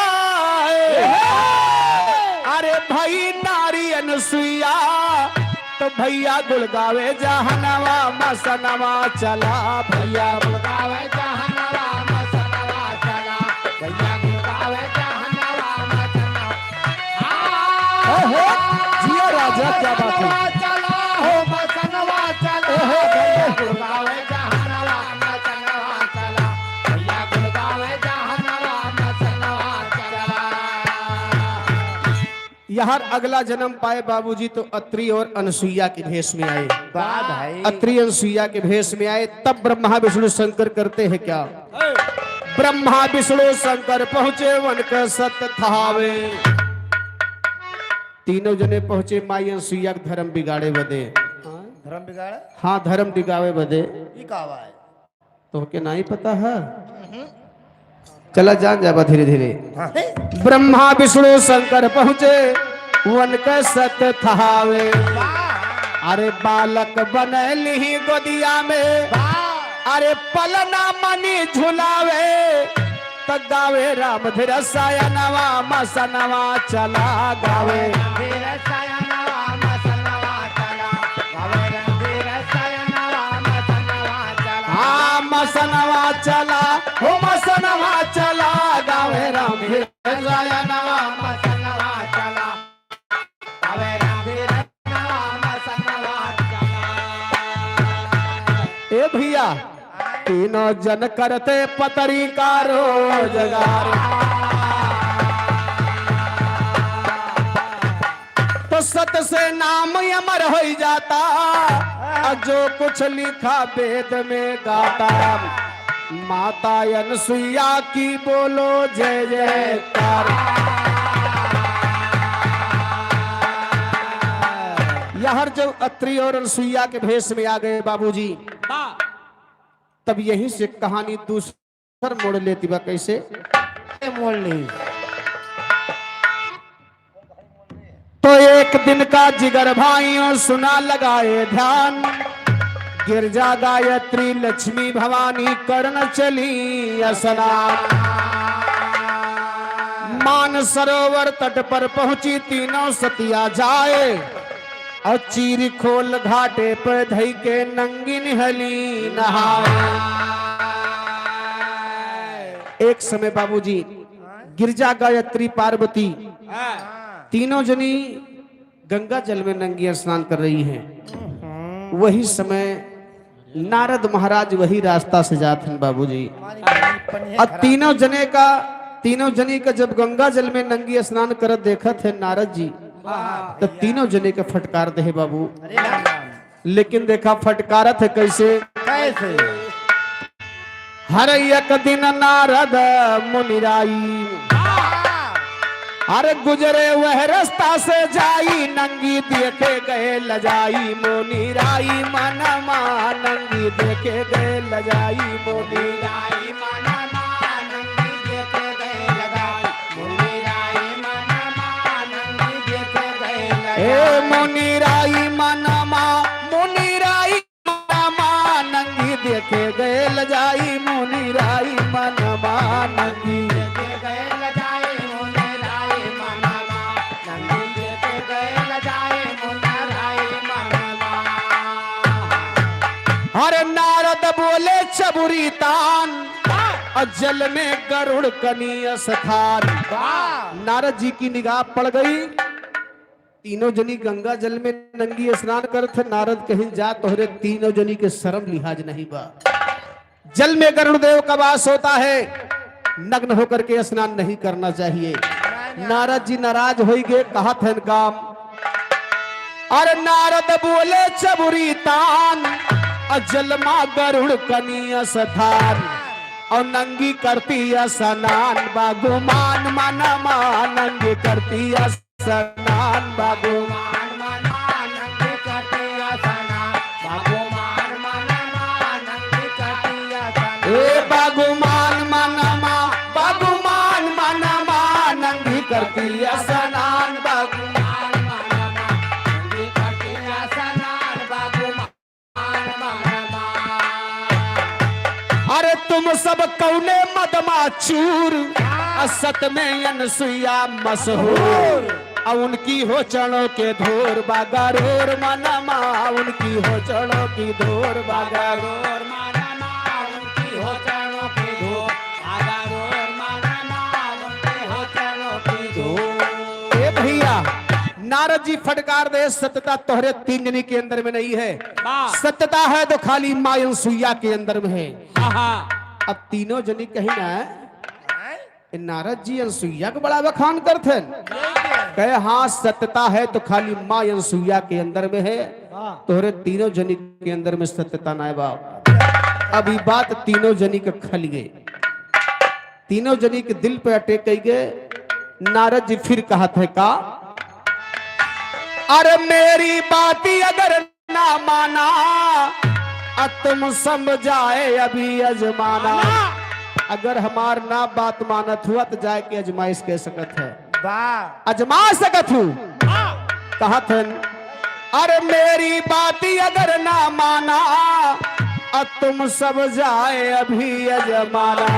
अरे भाई नारी अनुसुईया। तो भैया गुड़गावे जहनवा मसनवा चला, भैया गुड़गावे जहनवा मसनवा चला, भैया गुड़गावे जहनवा मसनवा। जिया राजा क्या बात है। चला हो मसनवा चला, भैया गुड़गावे जहनवा मसनवा चला, भैया गुड़गावे जहनवा मसनवा चला। यहाँ अगला जन्म पाए बाबूजी तो अत्रि और अनसुईया के भेष में आए। वाह भाई, अत्रि अनसुईया के भेष में आए। तब ब्रह्मा विष्णु शंकर करते हैं क्या? ब्रह्मा विष्णु शंकर पहुंचे वन का सत्य थावे। तीनों जने पहुंचे माई अनसुईया के धर्म बिगाड़े बदे। धर्म बिगाड़े हाँ धर्म बिगाड़े बदे। ये का है? तो के नहीं पता है, चला जान जाबा धीरे धीरे। हाँ? ब्रह्मा विष्णु शंकर पहुंचे वन के सत्य थावे। अरे बालक बनली गोदिया में, अरे पलना मनी झुलावे। तो गावे राम धीर सायनवा मसनवा चला गावे। धीर सायनवा मसनवा चला, गावे राम धीर सायनवा मसनवा चला। हाँ मसनवा चला हो मसनवा चला, गावे राम धीर सायनवा मसनवा चला, गावे राम धीर सायनवा मसनवा चला। ए भैया तीनों जन करते पतरी का रोजगार। तो सत से नाम अमर हो जाता, जो कुछ लिखा वेद में गाता। माता अनसुईया की बोलो जय जयकार। यहर जब अत्रि और अनसुईया के भेष में आ गए बाबूजी, वाह तब यहीं से कहानी दूसर मोड़ लेती बा। कैसे? मोड़ ली। तो एक दिन का जिगर भाइयों सुना लगाए ध्यान, गिरजा गायत्री लक्ष्मी भवानी कर्ण चली स्नान। मान सरोवर तट पर पहुंची तीनों सतिया जाए, और चीर खोल घाटे पर धई के नंगी निहली नहाए। एक समय बाबूजी गिरजा गायत्री पार्वती तीनों जनी गंगा जल में नंगी स्नान कर रही हैं। वही समय नारद महाराज वही रास्ता से जाते हैं बाबूजी। और तीनों जनी का जब गंगा जल में नंगी स्नान कर देखा थे नारद जी, तो तीनों जने के फटकार दे बाबू। लेकिन देखा फटकारत है कैसे? कैसे? हर एक दिन नारद मुनिराई, हर गुजरे वह रास्ता से जाई, नंगी देखे गए लजाई मुनिराई मनमा, नंगी देखे गए लजाई मुनिराई मनमा, नंगी देखे गए लजाई मुनिराई मनमा, नंगी देखे गए लजाई। ए मुनिराई मनमा, मुनिराई मनमा, नंगी देखे गए लजाई मुनिराई मनमा, नंगी देखे गए लजाई मुनिराई मनमा, नंगी देखे गए लजाई मुनिराई मनमा। हर नारद बोले चबुरी तान, और जल में गरुड़ कनीय स्थान। नारद जी की निगाह पड़ गई, तीनों जनी गंगा जल में नंगी स्नान करते। नारद कहीं जा तोहरे तीनों जनी के शर्म लिहाज नहीं बा। जल में गरुड़ देव का वास होता है, नग्न होकर के स्नान नहीं करना चाहिए। नारद जी नाराज हो गए, कहा था काम। अरे नारद बोले चबुरी तान, जल मा गरुड़ कनीय स्थान, और नंगी करती स्नान बागुमान मनमा, नंगी करती स्नान बागुमान मनमा, नंगी करती स्नान बागुमान मनमा, नंगी करती स्नान। ए बागुमान मनमा, बागुमान मनमा, नंगी करती स्नान बागुमान मनमा, नंगी करती स्नान बागुमान मनमा। अरे तुम सब कौने मदमा चूर, असत में अनसुईया मशहूर, और उनकी हो चढ़ो के धोर बागारोर मनमा, उनकी हो चढ़ो की धोर बागारोर मनमा, उनकी हो चढ़ो की धोर बागारोर मनमा, उनकी हो चढ़ो की धोर। ए भैया नारद जी फटकार दे, सत्यता तोहरे तीन जनी के अंदर में नहीं है, सत्यता है तो खाली मां अनसुईया के अंदर में है। अब तीनों जनी कहीं ना नारद जी अनसुईया को बड़ा बखान करते, कहे हाँ सत्यता है तो खाली मां अनसुईया के अंदर में है, तोहरे तीनों जनी के अंदर में सत्यता ना है बाप। अभी बात तीनों जनी के खल गए, तीनों जनी के दिल पे अटैक गए। नारद जी फिर कहा थे का, अरे मेरी बात अगर ना माना, तुम समझाए अभी अजमाना। अगर हमार ना बात मानत हुआ तो जाए के अजमाइश कह सकत है, अजमा सकत हूँ। कहा थे अरे मेरी बात अगर ना माना, तुम सब जाए अभी अजमाना।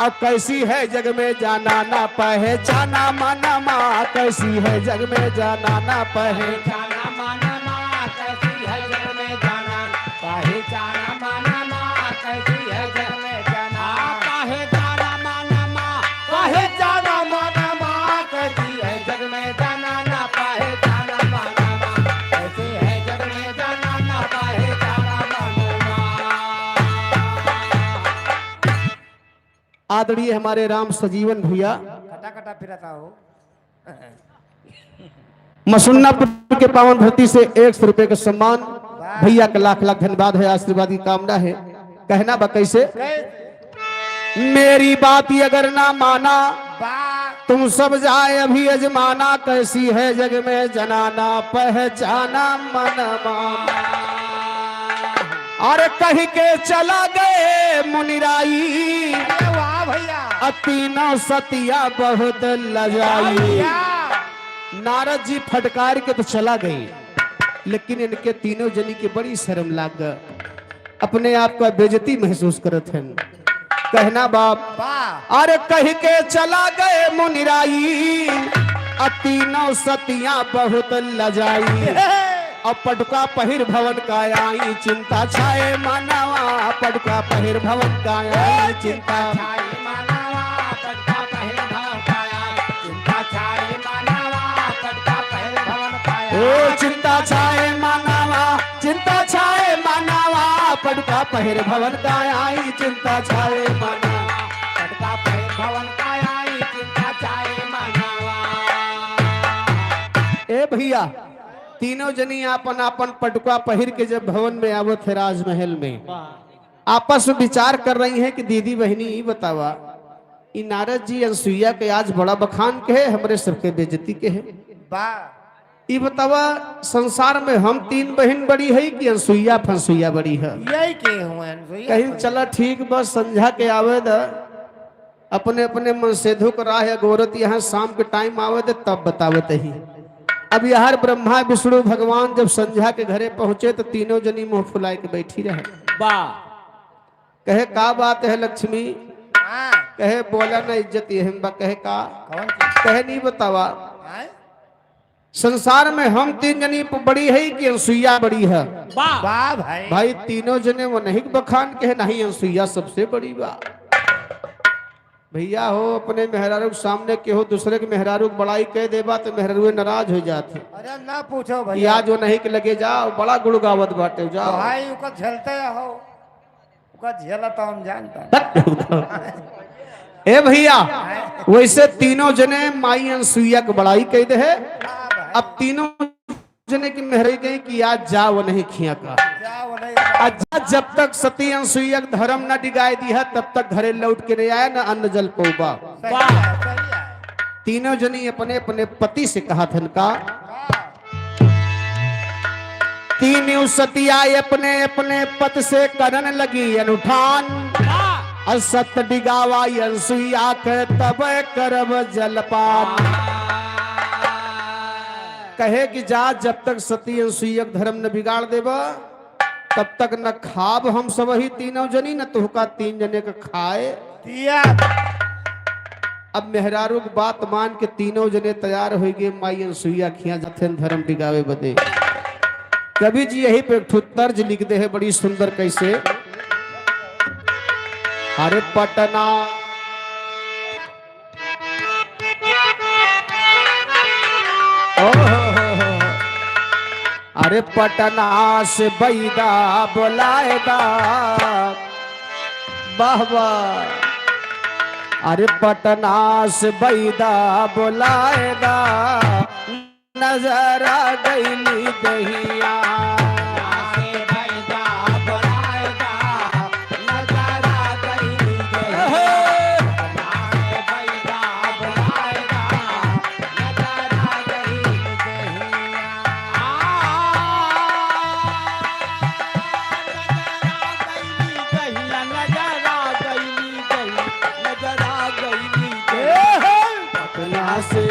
अब कैसी है जग में जाना ना पहचाना मनमा, कैसी है जग में जाना ना पहचाना मनमा, कैसी है जग में जाना पहचाना मनमा, कैसी है जग में जाना पहचाना मनमा, पहचाना मनमा, कैसी है जग में जाना ना पहचाना मनमा, कैसी है जग में जाना ना पहचाना मनमा। आदरणीय हमारे राम सजीवन भैया कटा कटा फिरता हो। मसुन्नापुर के पावन धरती से 100 रुपए का सम्मान, भैया का लाख लाख धन्यवाद है, आशीर्वाद की कामना है। कहना बा कैसे, मेरी बात अगर ना माना, तुम सब जाए अभी अजमाना, कैसी है जग में जनाना, पहचाना मनमा। और कह के चला गए मुनिराई, वाह भैया, तीनों सतिया बहुत लजाई। भैया नारद जी फटकार के तो चला गई, लेकिन इनके तीनों जनी की बड़ी शर्म लाग, अपने आप का बेइज्जती महसूस करत हैं। कहना बाप, वाह, अरे कह के चला गए मुनिराई, तीनों सतिया बहुत लजाई। अब पटका पहिर भवन का आई, चिंता छाए मानवा, पटका पहिर भवन का आई, चिंता छाई मानवा, पटका पहिर भवन काया, चिंता छाई मानवा, पटका पहिर भवन काया। ओ चिंता छाए मानवा, चिंता छाए मानवा, पटका पहिर भवन का आई, चिंता छाए मानवा। पटका पहिर भवन काया, चिंता छाई मानवा। ए भैया, तीनों जनी आपन आपन पटुका पहिर के जब भवन में आवत है राजमहल में, आपस में विचार कर रही हैं कि दीदी बहनी ये बतावा, ई नारद जी अनसुईया के आज बड़ा बखान के है, हमरे सबके बेइज्जती के है। वाह, ये बतावा संसार में हम तीन बहन बड़ी है कि अनसुईया फनसुईया बड़ी है? यही के हुए कहीं चला ठीक बस संझा के आवे द, अपने अपने मन सेधु को राह गोरत यहाँ शाम के टाइम आवे दे तब बतावत ही। अब यार ब्रह्मा विष्णु भगवान जब संध्या के घरे पहुंचे तो तीनों जनी मुंह फुलाए के बैठी रहे। वाह, कहे का बात है लक्ष्मी? हाँ, कहे बोला ना इज्जत ये हम कहे का? कौन सी? कहे नहीं बतावा, हाँ? संसार में हम तीन जनी बड़ी है कि अनसुईया बड़ी है? वाह, वाह भाई, भाई तीनों जने वो नहीं बखान के है, नहीं अनसुईया सबसे बड़ी बा। भैया हो अपने मेहरारू के सामने के हो दूसरे के मेहरारू की बड़ाई कह देबा तो मेहरारू नाराज हो जाते। अरे ना पूछो या भैया, जो नहीं के लगे जाओ बड़ा गुड़गावत बाटे जाओ। भाई उका झेलते हो, उका झेला तो हम जानता। ए भैया, वैसे तीनों जने माई अनसुईया की बड़ाई कह दे है। हाँ भाई, अब तीनों जने की मेहराई कही कि आज जा वो नहीं खिया का, जाओ नहीं, आज जब तक सती अनसुईया का धर्म न डिगाई दी है तब तक घरे लौट के नहीं आया न अन्न जल पौबा। सही है, सही है। तीनों जनी अपने अपने पति से कहा था का, हाँ, तीनों सतिया अपने अपने पति से करन लगी अनुठान, असत डिगावा अनसुईया के तब करब जलपान। कहे कि जा जब तक सती अनसुईया धर्म न बिगाड़ देबा तब तक न खाब हम सब ही तीनों जनी न तुहका तीन जने का खाए। दिया, अब मेहरारू की बात मान के तीनों जने तैयार हो गए, माई अनसुईया खिया जाते धर्म डिगावे बदे। कवि जी यही पे एक ठो तर्ज लिख दे है बड़ी सुंदर कैसे, अरे पटना अरे पटना से बैदा बुलाएगा, वाह वाह, अरे पटना से बैदा बुलाएगा, नजर आ गईली दहिया। पटना से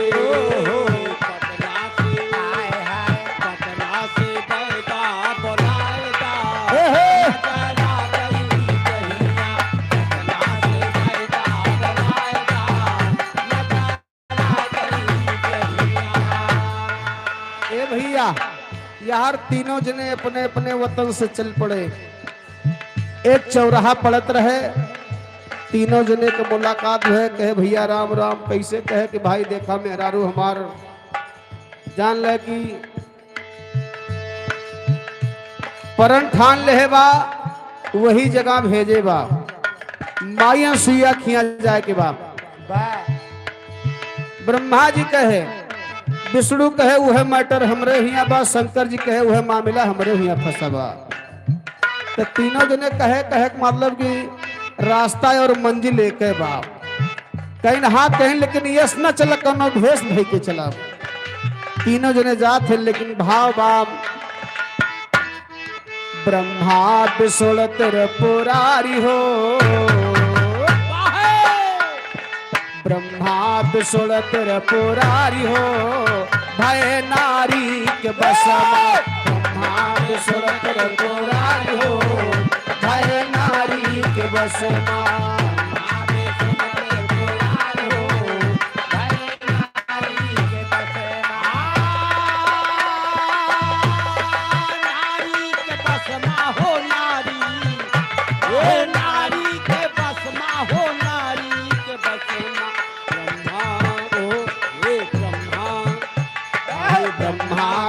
ए भैया, यार तीनों जने अपने अपने वतन से चल पड़े। एक चौराहा पड़त रहे, तीनों जने के मुलाकात है, कहे भैया राम राम। कैसे? कहे कि भाई देखा मेहरारू हमार जान ले कि परन ठान ले बा वही जगह भेजे बा, माइया सुइया खिया जाए के बा। ब्रह्मा जी कहे, विष्णु कहे वह मैटर हमरे हिया बा, शंकर जी कहे वह मामला हमरे हिया फंसा बा। तो तीनों जने कहे कहे मतलब कि रास्ता और मंजिल एक है बा। कहीं नहा कहीं लेकिन यश न चल कौनो भेष भई के चला। तीनों जने जात है लेकिन भाव बाम ब्रह्मा विष्णु त्रिपुरारी हो, ब्रह्मा विष्णु त्रिपुरारी हो, भय नारी के बसमा। ब्रह्मा विष्णु त्रिपुरारी हो, भय नारी के बसमा।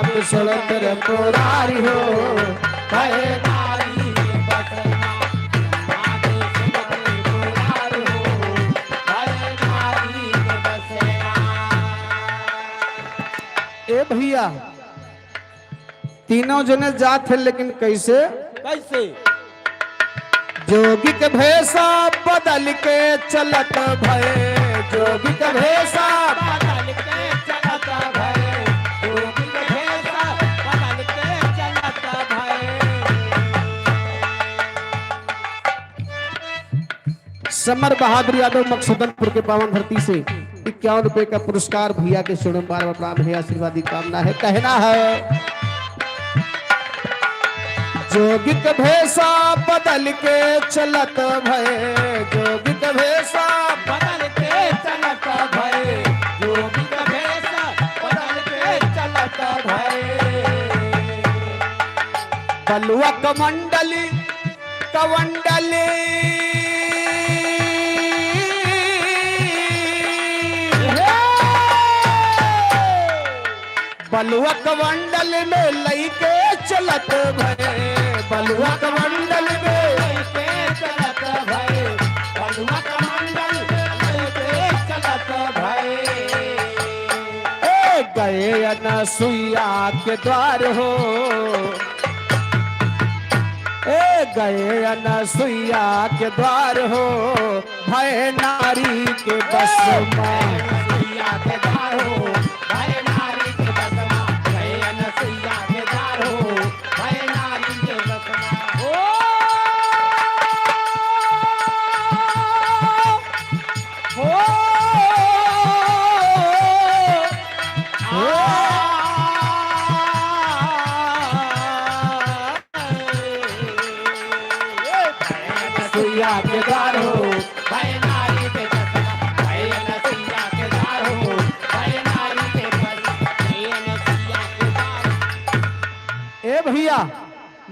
विष्णु त्रिपुरारी हो, भय नारी के बसमा। ए भैया तीनों जने जात है लेकिन कैसे कैसे? जोगी के भेषा बदल के चलत भय, जोगी के भेषा बदल के चलत भय, जोगी के भेषा बदल के चलत भय। समर बहादुर यादव मकसूदनपुर के पावन धरती से 51 रुपए का पुरस्कार भैया के चरणों में बार बार प्रणाम है, आशीर्वाद की कामना है। कहना है जोगी के भेषा बदल के चलत भय, जोगी के भेषा बदल के चलत भय, जोगी के भेषा बदल के चलत भय। बलुआ कमंडली कवंडली बलुआ कमंडल में लई के चलत भय, बलुआ कमंडल में के चलत भय, बलुआ कमंडल के चलत भय। ए गए अनसुईया के द्वार हो, ए गए अनसुईया के द्वार हो, भय नारी के बसमा। नसैया के द्वार हो, भय नारी के बसमा, भय नसैया के द्वार हो, भय नारी के बसमा। ओ हो सुइया के द्वार हो, भय नारी के बसमा, भय नसैया के द्वार हो, भय नारी के बसमा, भय नसैया के द्वार। ए भैया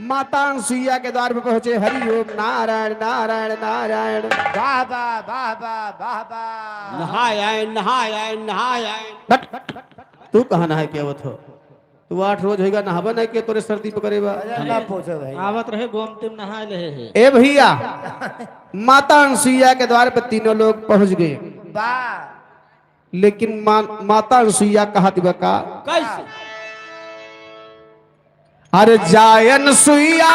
माता सुइया के द्वार पे पहुंचे। हरि ओम नारायण नारायण नारायण। वाह वाह वाह वाह वाह वाह। नहाय नहाय नहाय। हट, तू कहाँ नहाय के आवत हो? तू 8 रोज होगा नहाबा नहीं के तोरे सर्दी पकड़ेबा। अरे ना पूछो भाई। आवत रहे गोमती में नहा ले है। ए भैया माता सुइया के द्वार पे तीनों लोग पहुंच गए, वाह लेकिन माता सुइया कहा दिबा का कैसे? अरे जायन सुइया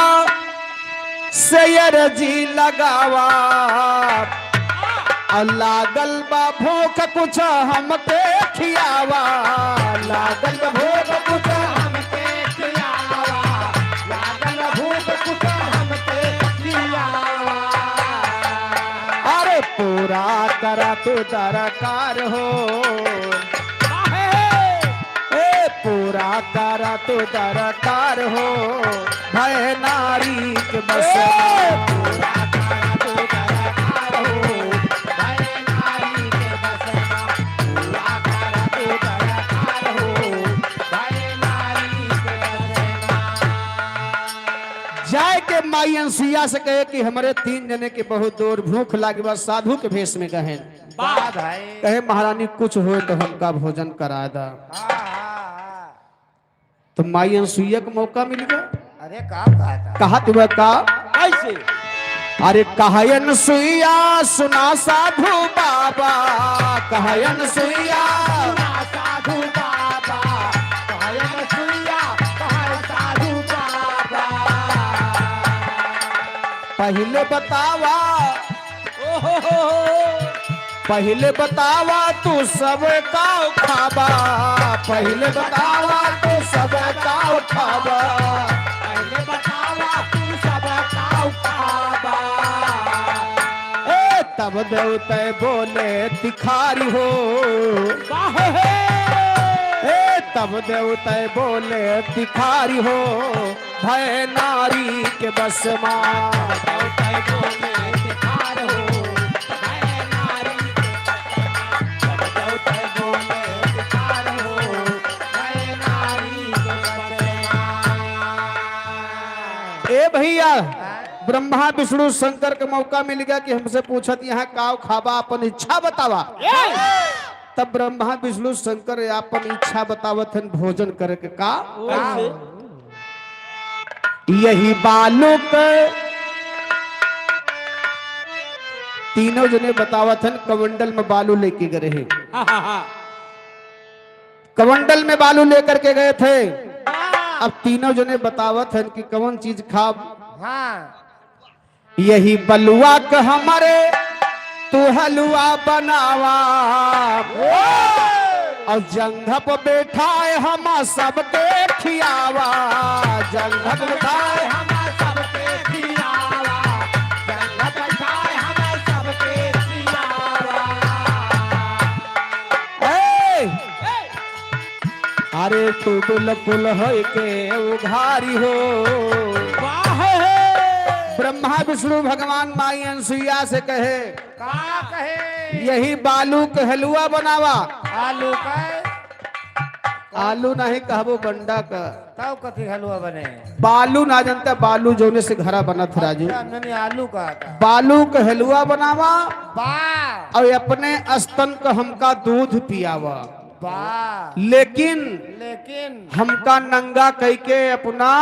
सैर जी लगावा, लागल बा भूख कुछ हमके खियावा, लागल बा भूख कुछ हमके खियावा, लागल भूख कुछ हमके खियावा। अरे पूरा करा तू दरकार हो, ए पूरा करा तू दरकार हो, भय नारी के बसमा। पूरा करा तू दरकार हो, भय नारी के बसमा, पूरा करा तू दरकार हो, भय नारी के बसमा। जाए के माई अनसुईया से कहे कि हमारे 3 जने के बहुत दूर भूख लागे बा, साधु के भेष में कहे। वाह भाई। कहे महारानी कुछ हो तो हमका भोजन करा दा। हाँ हाँ। तो माई अनसुईया को मौका मिल गया। अरे का कहा था? कहा तुम्हें का कैसे? अरे कहयन सुइया सुना साधु बाबा, कहयन सुइया सुना साधु बाबा, कहयन सुइया कह साधु बाबा। पहले बतावा पहले बतावा तू सब का खाबा, पहले बतावा तू सब का खाबा। पहले बतावा तू सब काऊ खाबा। ए तब देवते बोले तिखारी हो, बाहे हे ए तब देवते बोले तिखारी हो, भय नारी के बस मां। देवते बोले तिखार हो, भय नारी के बस मां। देवते बोले तिखार हो, भय नारी के बस मां। ए भैया ब्रह्मा विष्णु शंकर के मौका मिल गया कि हमसे पूछत यहाँ काव खाबा, अपन इच्छा बतावा। तब ब्रह्मा विष्णु शंकर अपन इच्छा बतावत हन भोजन करे के का। यही बालुक तीनों जने बतावत हन कमंडल में बालू लेके गए हैं। कमंडल में बालू लेकर के गए थे। अब तीनों जने बतावत हन कि कौन चीज खाब। हाँ यही बलुआ के हमारे तू हलवा बनावा, और जंघप बैठाए हम सबके खियावा, जंघप बैठाए हम सबके खियावा, जंगल बैठाए हम सबके खियावा। ए! अरे तू बिल्कुल है के उघारी हो। ब्रह्मा विष्णु भगवान माई अनसुईया से कहे का कहे यही बालू के हलवा बनावा। आलू का आलू नहीं कहबो बंडा का, तब कथी हलवा बने। बालू ना जानता, बालू जोने से घरा बना था राजू। नहीं आलू का था। बालू के हलवा बनावा बा और अपने स्तन का हमका दूध पियावा, बा लेकिन लेकिन हमका नंगा कह के अपना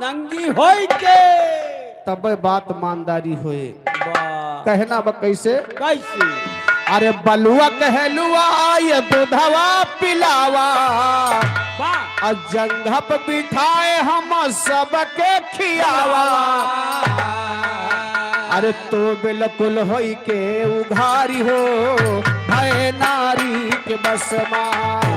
नंगी होई के तब बात ईमानदारी होए। कहना बा कैसे। कैसे अरे बलुआ कहलुआ ये दूधवा पिलावा, और जंघप बिठाए हम सबके खियावा। अरे तो बिल्कुल होई के उघारी हो, भय नारी के बस मां।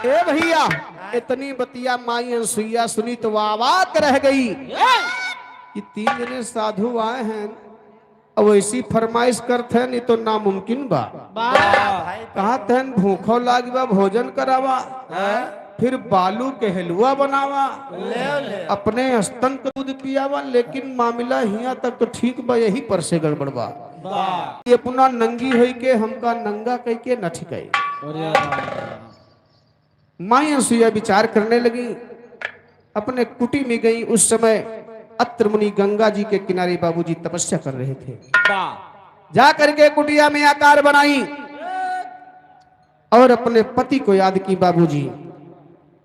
ए भैया इतनी बतिया माई अनसुईया सुनी तो वावाक रह गई कि तीन जने साधु आए हैं, अब ऐसी फरमाइश करते हैं, नहीं तो नामुमकिन बा। कहा तहन भूखो लागबा भोजन करावा, फिर बालू के हलवा बनावा, अपने स्तन का दूध पियावा, लेकिन मामला हिया तक तो ठीक बा, यही पर से गड़बड़ बा। ये अपना नंगी होई के हमका नंगा कह के न ठिकाई। माई अनसुईया विचार करने लगी, अपने कुटी में गई। उस समय अत्र मुनि गंगा जी के किनारे बाबूजी तपस्या कर रहे थे। जा करके कुटिया में आकार बनाई और अपने पति को याद की। बाबूजी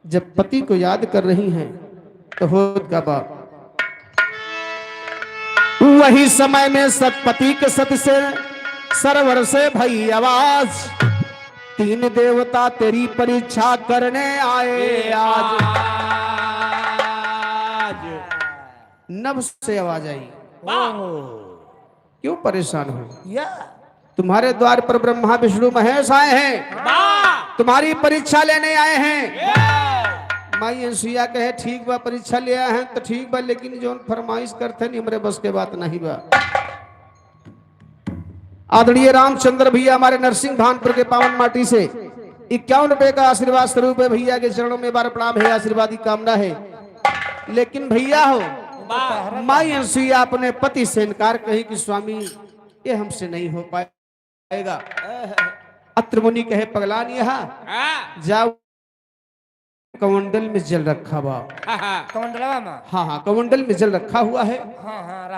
जब पति को याद कर रही हैं तो होत का बा। वही समय में सतपति के सत से सरवर से भई आवाज, तीन देवता तेरी परीक्षा करने आए आज। नभ से आवाज आई, क्यों परेशान हो। या तुम्हारे द्वार पर ब्रह्मा विष्णु महेश आए हैं, तुम्हारी परीक्षा लेने आए हैं। माई अनसुईया कहे ठीक बा, परीक्षा ले आए हैं तो ठीक बा, लेकिन जो फरमाइश करते नहीं हमरे बस के बात नहीं बा। आदरणीय रामचंद्र भैया हमारे नरसिंह भानपुर के पावन माटी से 51 रुपए का आशीर्वाद स्वरूप है। भैया के चरणों में बार प्रणाम है, आशीर्वाद की कामना है। लेकिन भैया हो माई अनसुईया अपने पति से इनकार कही कि स्वामी ये हमसे नहीं हो पाएगा। अत्र मुनि कहे पगलान यहाँ जाओ, कमंडल में जल रखा हुआ। कमंडलवा में हाँ कमंडल में जल रखा हुआ है,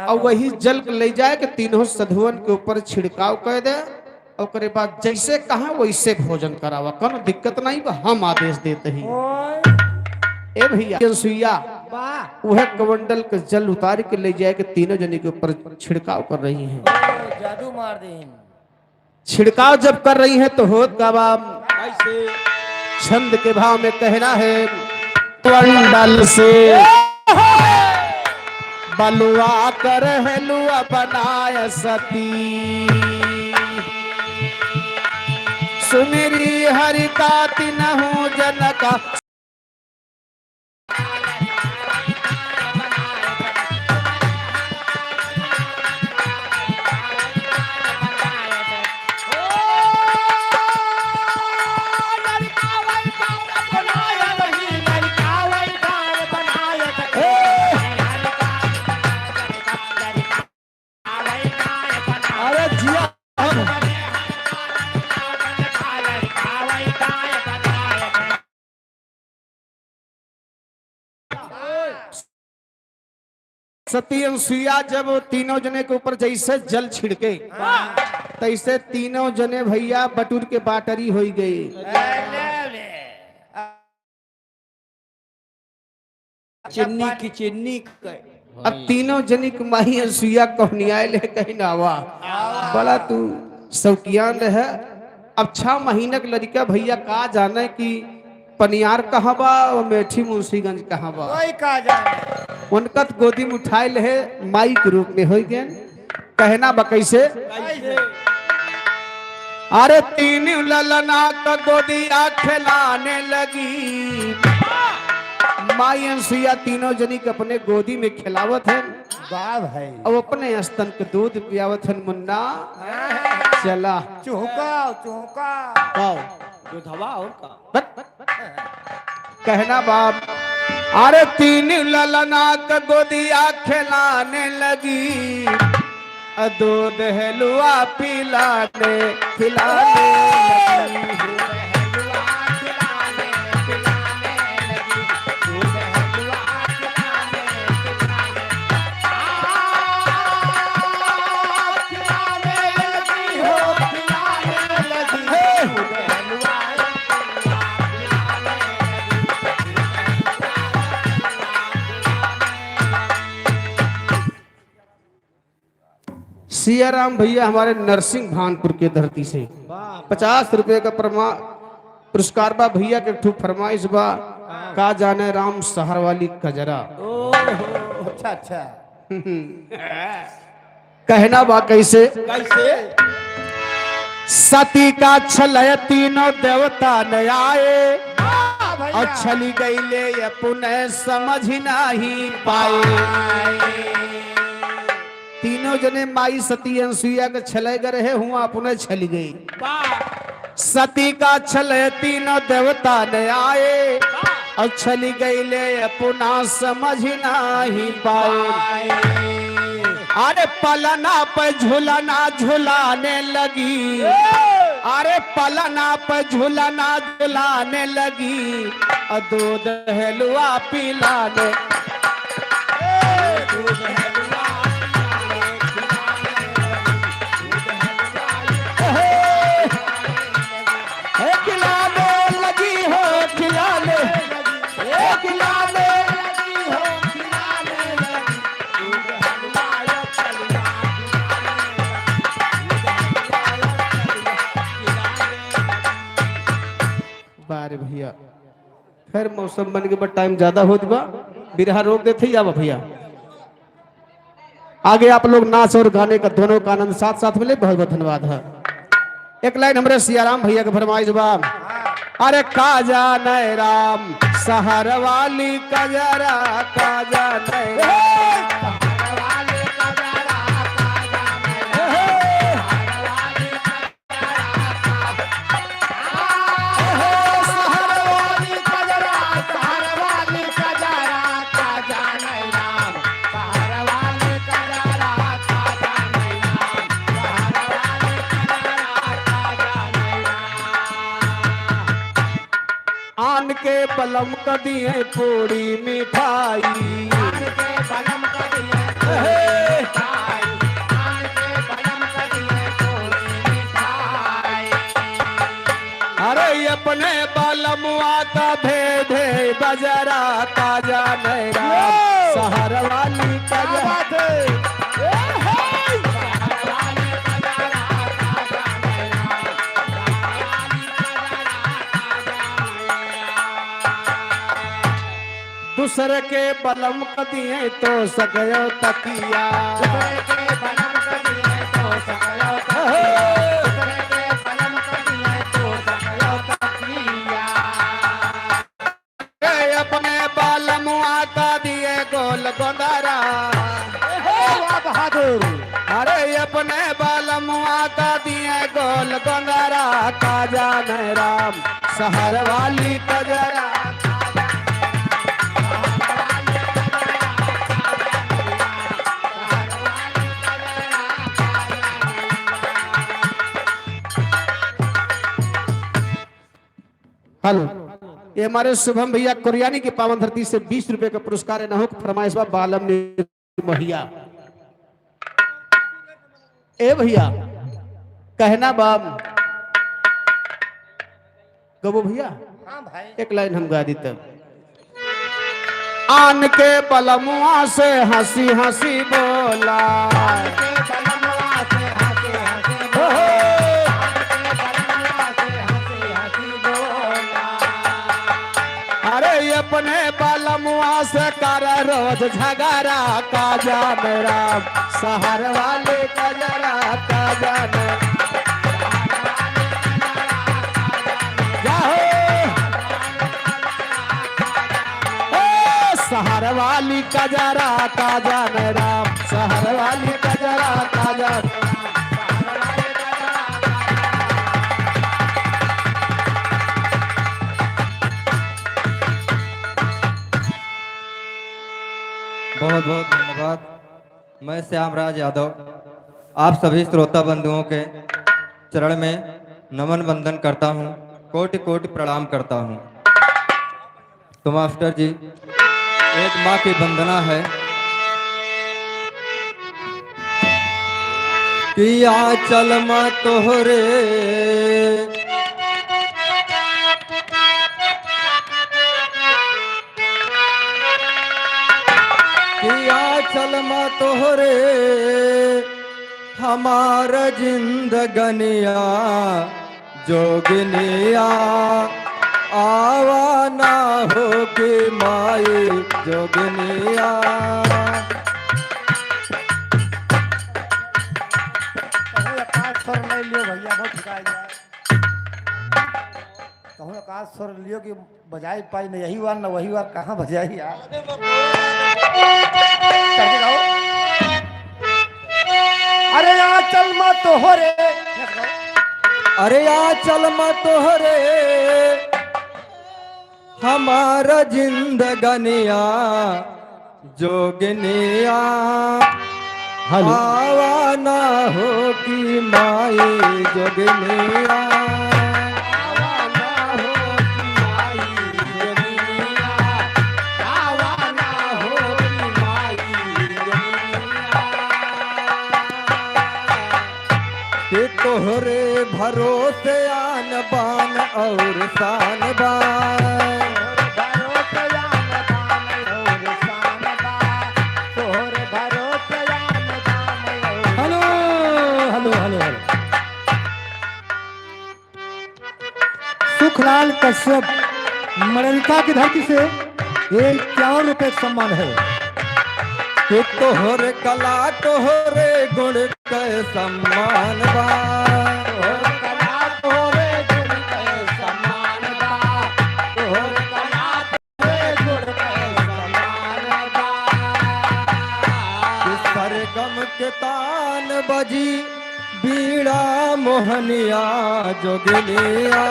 और वही जल ले जाए कि तीनों साधुओं के ऊपर छिड़काव कर दे, और बाद जैसे कहा वैसे भोजन करावा, कोनो दिक्कत नहीं बा, हम आदेश देते हैं। ए भैया अनसुईया वह कमंडल के जल उतार के ले जाए कि तीनों जने के ऊपर छिड़काव कर रही हैं। जादू मार दे। छिड़काव जब कर रही है तो होत का बाप छंद के भाव में कहना है त्वंडल से बलुआ कर हेलुआ बनाय सती सुमेरी हरि का तिनहु जनका सती अनुसुईया जब तीनों जने के ऊपर जैसे जल छिड़के तैसे तीनों जने भैया बटुर के बाटरी हो गई। चिन्नी की चिन्नी अब तीनों जनी के माही अनुसुईया कहनिया ले कहीं ना आवा बड़ा तू शौकियान है। अब 6 महीने के लड़का भैया का जाने कि पनियार कहाँ बा और मेठी मुंशीगंज कहाँ बा कोई का जाने उनका तो गोदी में उठाए ले माई के रूप में हो गए। कहना बा कैसे अरे तीन ललना का गोदिया खिलाने लगी माई अनुसुईया तीनों जनी के अपने गोदी में खिलावत है वाह भाई अब अपने स्तन के दूध पियावत है। मुन्ना चला चूका चूका जो धवा और का कहना बाप अरे तीन ललना का गोदिया खिलाने लगी दूध हलवा पिलाने खिलाने लगी। सियाराम भैया हमारे नरसिंह भानपुर के धरती से 50 रुपए का पुरस्कार बा भैया के ठूक फरमाइश बा का जाने राम सहर वाली कजरा। अच्छा अच्छा कहना बा कैसे कैसे सती का छलय तीनों देवता न आए और छली गई ले पुनः समझ नहीं पाए। तीनों जने माई सती अनुसुईया के छले गए रहे हुआ पुनः छली गई। सती का छले तीनों देवता ने आए और छली गई ले पुनः समझ नहीं पाए। अरे पलना पे झूलना झुलाने लगी अरे पलना पे झूलना झुलाने लगी और दूध हलवा पिलाने बारे भैया फिर मौसम बन के बाद टाइम ज्यादा हो दिबा बिरहा रोक देते ही आवा भैया आगे आप लोग नाच और गाने का दोनों का आनंद साथ साथ मिले। बहुत बहुत धन्यवाद है। एक लाइन हमारे सियाराम भैया के फरमाइश बा अरे काजा नय राम सहर वाली कजरा काजा नय राम आन के बलम कदिए पूरी मिठाई आन के बलम कदिए अरे अपने बलमुआ का भेदे बजरा का जाने राम सहर वाली कजरा दूसरे के बलम कदिए तो सकयो तकिया दूसरे के बलम कदिए तो सकयो तकिया दूसरे के बलम कदिए तो सकयो तकिया अपने बालम आता दिए गोल गोदारा वाह बहादुर अरे अपने बालम आता दिए गोल गोदारा काजा न राम शहर वाली कजरा हेलो ये हमारे शुभम भैया कुरियानी की पावन धरती से 20 रुपए का पुरस्कार है। नहुक फरमाइश बा बालम ने महिया ए भैया कहना बाब गबो भैया हाँ भाई एक लाइन हम गा दी तब आन के बलमुआ से हंसी हंसी बोला के बलमवा से हंसे हंसे के बलमवा से हंसे हंसी बोला अरे अपने बलमुआ से कर रोज झगड़ा काजा मेरा शहर वाले कजरा काजा शहर वाली कजरा काजा राम शहर वाली कजरा काजा बहुत बहुत धन्यवाद। मैं श्यामराज यादव आप सभी श्रोता बंधुओं के चरण में नमन वंदन करता हूँ, कोटि कोटि प्रणाम करता हूँ। तो मास्टर जी एक माँ की वंदना है कि आंचल माँ तोहरे चल माँ तोहरे हमार जिंदगनिया जोगनिया आवा ना हो के माई जोगनिया कहूँ एकाध स्वर ले लियो भैया बहुत ठुकाई जाए कहूँ एकाध स्वर लियो कि बजाई पाई न यही वार न वही वार कहाँ बजाई यार करके गाओ अरे यहाँ चल मत तोहरे अरे आ चल माँ तोहरे हमारा जिंदगनिया जोगनिया आवा ना हो कि माई जोगनिया तोहरे भरोसे आन बान और शान बान hello hello hello hello Sukhlal Kashyap Marlika की धरती से ये 51 रुपए का सम्मान है कि तोहरे कला तोहरे गुण के सम्मान बा सरगम के तान बजी बीड़ा मोहनिया जोगनिया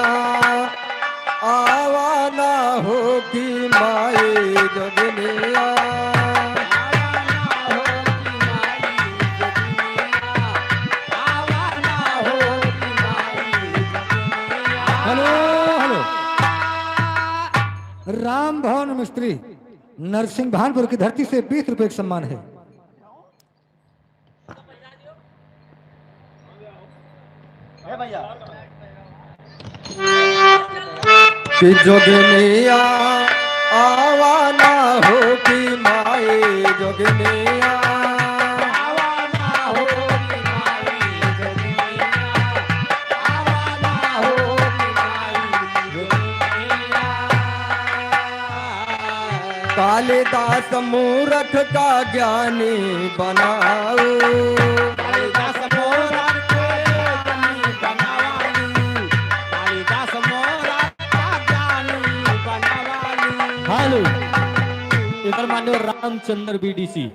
आवा ना हो कि माई जोगनिया हेलो हेलो राम भवन मिस्त्री नरसिंह भानपुर की धरती से 20 रुपए का सम्मान है कि जोगनिया आवा ना हो कि माई जोगनिया काल कालिदास मूरख का ज्ञानी बनाओ। कालिदास मूरख का ज्ञानी बनावालू, कालिदास मूरख का ज्ञानी बनावालू। हेलो, इधर मान्यवर रामचंद्र बीडीसी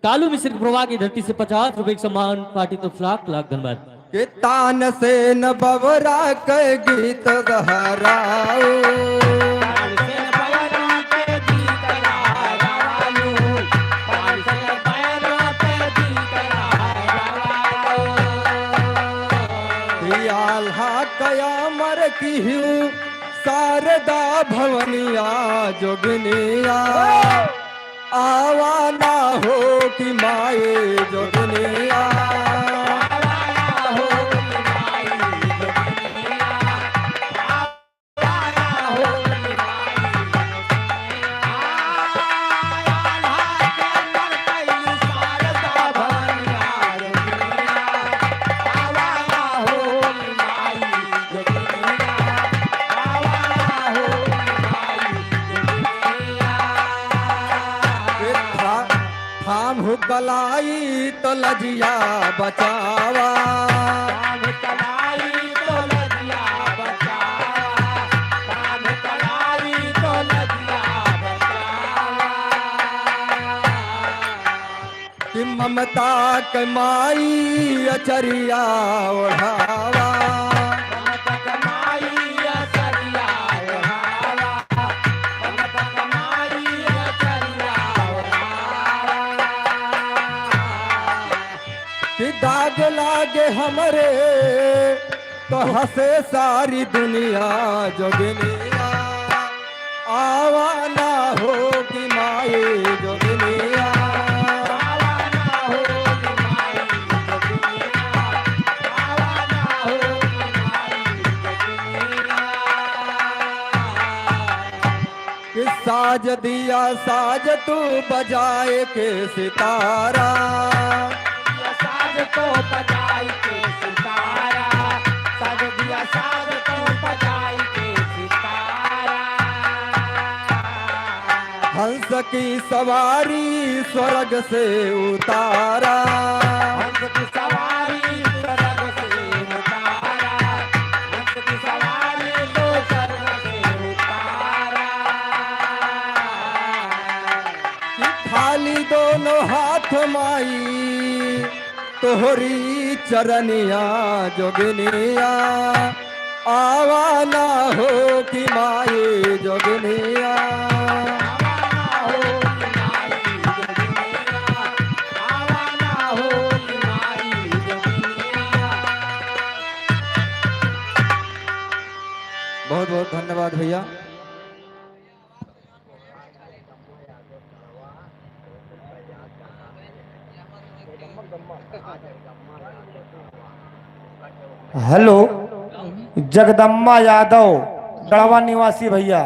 कालू मिश्र की प्रवाह की धरती से 50 रुपए का सम्मान पार्टी तो लाख लाख धन्यवाद। कि तान से न बवरा के गीत दोहराओ। तानसेन बवरा के गीत दोहरावालू, तानसेन बवरा के गीत दोहरावालू। आल्हा कयामर की हूँ शारदा भवनिया जोगनिया, आवा ना हो कि माए जोगनिया। थाम कलाई तो लजिया बचावा, काम कलाई तो लजिया बचावा, काम कलाई तो लजिया बचावा। कि ममता के माई अचरिया ओढ़ावा। ममता कमाई असरिया ओढ़ावा, ममता कमाई असरिया ओढ़ावा। कि दाग लागे हमरे तो हंसे सारी दुनिया जोगनिया, आवा ना हो कि माए जोगनिया। कि साज दिया साज तू बजाए के सितारा, साज तो बजाई के सितारा, साज दिया साज तो बजाई के सितारा। हंस की सवारी स्वर्ग से उतारा, हंस की सवारी स्वर्ग से उतारा, हंस की सवारी तो स्वर्ग से उतारा। कि खाली दोनों हाथ माई तोहरी चरनिया जोगनिया, आवा ना हो कि माए जोगनिया। बहुत बहुत धन्यवाद भैया। हेलो, जगदम्बा यादव गढ़वा निवासी भैया,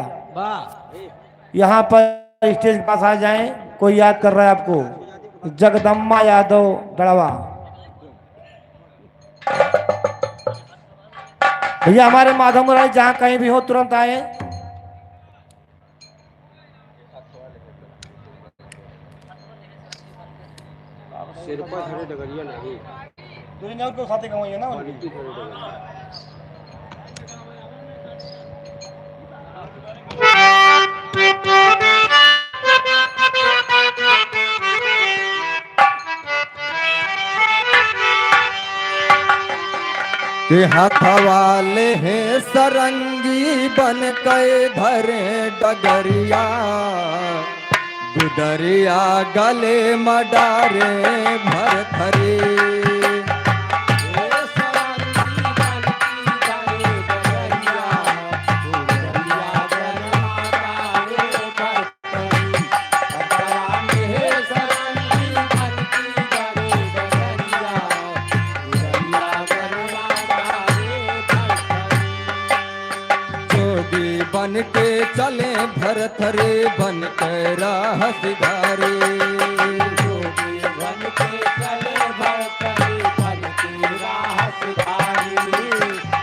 यहाँ पर स्टेज के पास आ जाएं। कोई याद कर रहा है आपको? जगदम्बा यादव गढ़वा भैया, हमारे माधव मुरारी जहाँ कहीं भी हो तुरंत आए। साथी है ना के हथवाले हैं सरंगी बन के धरे डगरिया, गुदरिया गले मडारे भरथरी। बन के चले भरथरे बन के राह सिधारे, बन के चले भरथरी बन की राह सिधारी,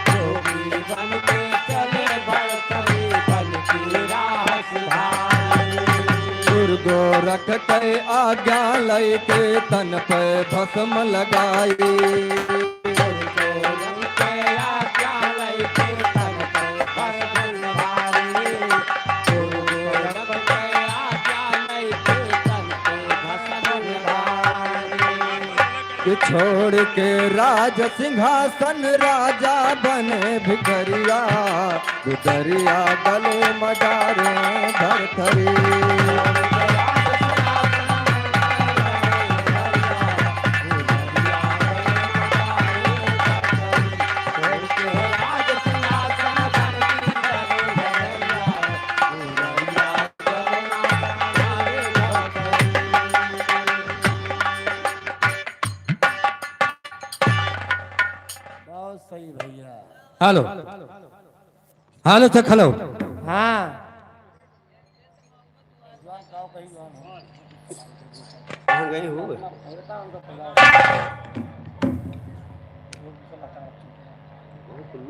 जोगी बन के चले भरथरी बन की राह सिधारी। दुर्गो के आज्ञा लय के तन पे भस्म लगाई। कि छोड़ के राज सिंहासन राजा बने भिखरिया, भिखरिया गले मडारे धरथरी। बहुत सही भैया। हेलो हेलो तक हेलो हाँ कहाँ गए हो?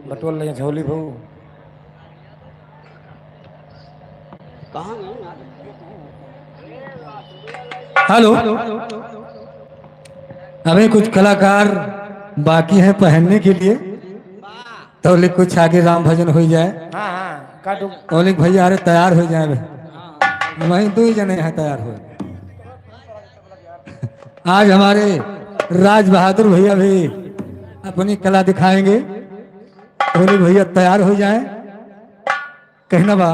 बटोल ले झोली बहु कहाँ गए यार? हेलो हमें कुछ कलाकार बाकी हैं पहनने के लिए, तो लिख कुछ आगे राम भजन हो जाए। हाँ हाँ काटू तो लिख भैया अरे तैयार हो जाए भाई, वहीं 2 ही जने यहाँ तैयार हो। आज हमारे राज बहादुर भैया भी अपनी कला दिखाएंगे, तो लिख भैया तैयार हो जाए। कहना बा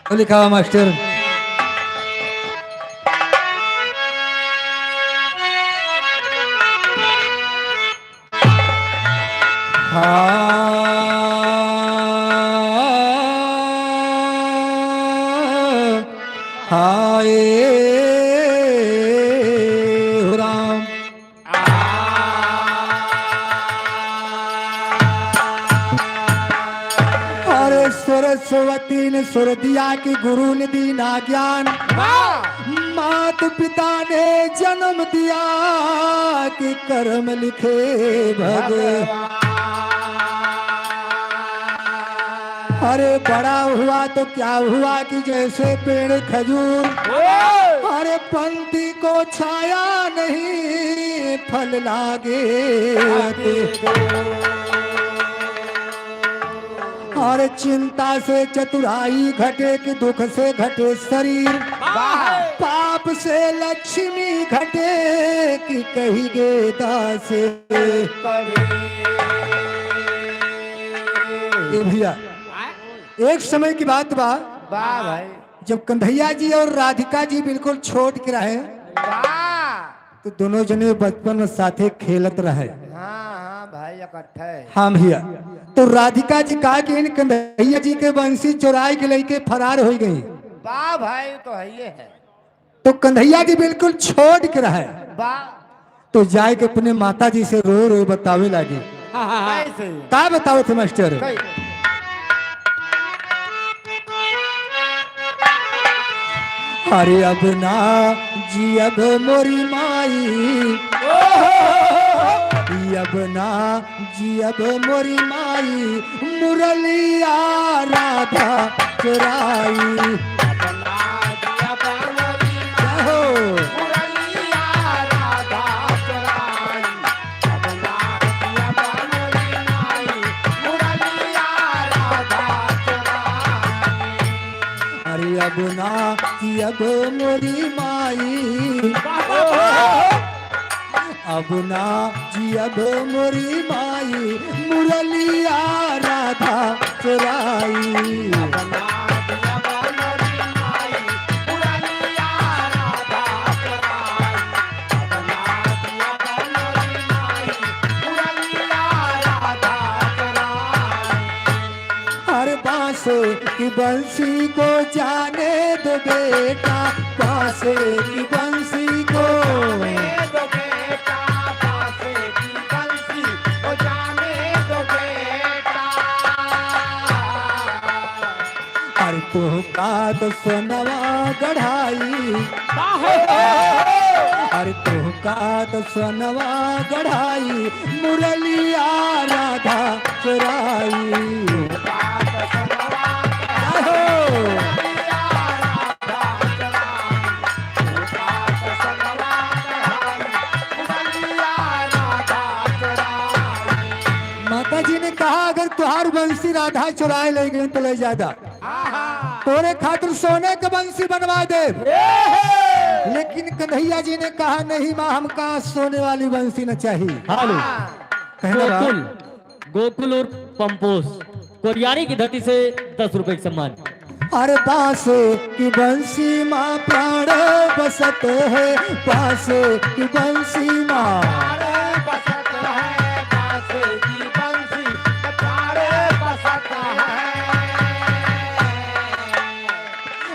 तो लिखा हुआ मास्टर। हाय राम अरे सरस्वती ने सुर दिया कि गुरु ने दीना ज्ञान, मात पिता ने जन्म दिया कि कर्म लिखे भगवान। अरे बड़ा हुआ तो क्या हुआ कि जैसे पेड़ खजूर, अरे पंक्ति को छाया नहीं फल लागे। अरे चिंता से चतुराई घटे कि दुख से घटे शरीर, पाप से लक्ष्मी घटे कि कही गेदा से। ए भैया एक समय की बात बा, वाह भाई जब कन्हैया जी और राधिका जी बिल्कुल छोट के रहे, वाह तो दोनों जने बचपन में साथे खेलत रहे। हाँ हाँ भाई इकट्ठे हाँ भैया, तो राधिका जी कहा कि इन कन्हैया जी के बंसी चुराई के लेके फरार हो गई। वाह भाई तो है ये है। तो कन्हैया जी बिल्कुल छोड़ के रहे, वाह तो जाए के अपने माता जी से रो रो बतावे लगे। कैसे का बताओ थे मास्टर? कैसे? अरे अब ना जी अब मोरी माई, अब ना जी अब मोरी माई, मुरलिया राधा चुराई। हो अरे अब ना जी अब मोरी माई, अब ना जी अब मोरी माई, मुरलिया राधा चुराई। हर बांसुर की बंसी को जाने दो बेटा, बांसुर की बंसी को हर का तो सोनवा गढ़ाई, हर का तो सोनवा गढ़ाई, मुरलिया राधा चुराई। कहा अगर तुहार बंसी राधा चुराए ले गई तो ले जादा तोरे खातिर सोने के बंसी बनवा दे। लेकिन कन्हैया जी ने कहा नहीं माँ हमका सोने वाली बंसी न चाहिए। हालो कहने बा, गोकुल गोकुल और पंपोस कोरियारी की धरती से 10 रुपए का सम्मान। अरे बांसे की बंसी माँ प्राण बसत है, बांसे की बंसी माँ बसत है बांसे की बंसी तारे बसत है।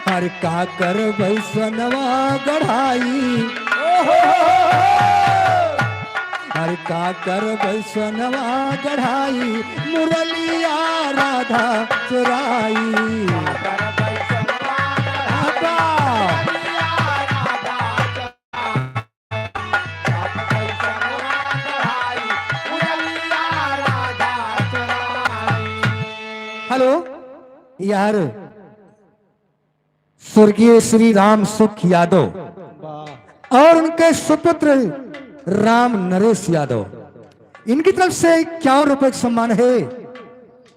हर का कर वैष्णवा गढ़ाई, हर का कर वैष्णवा गढ़ाई मुरलिया राधा चुराई। हेलो यार, स्वर्गीय श्री राम सुख यादव और उनके सुपुत्र राम नरेश यादव, इनकी तरफ से 51 रुपए का सम्मान है।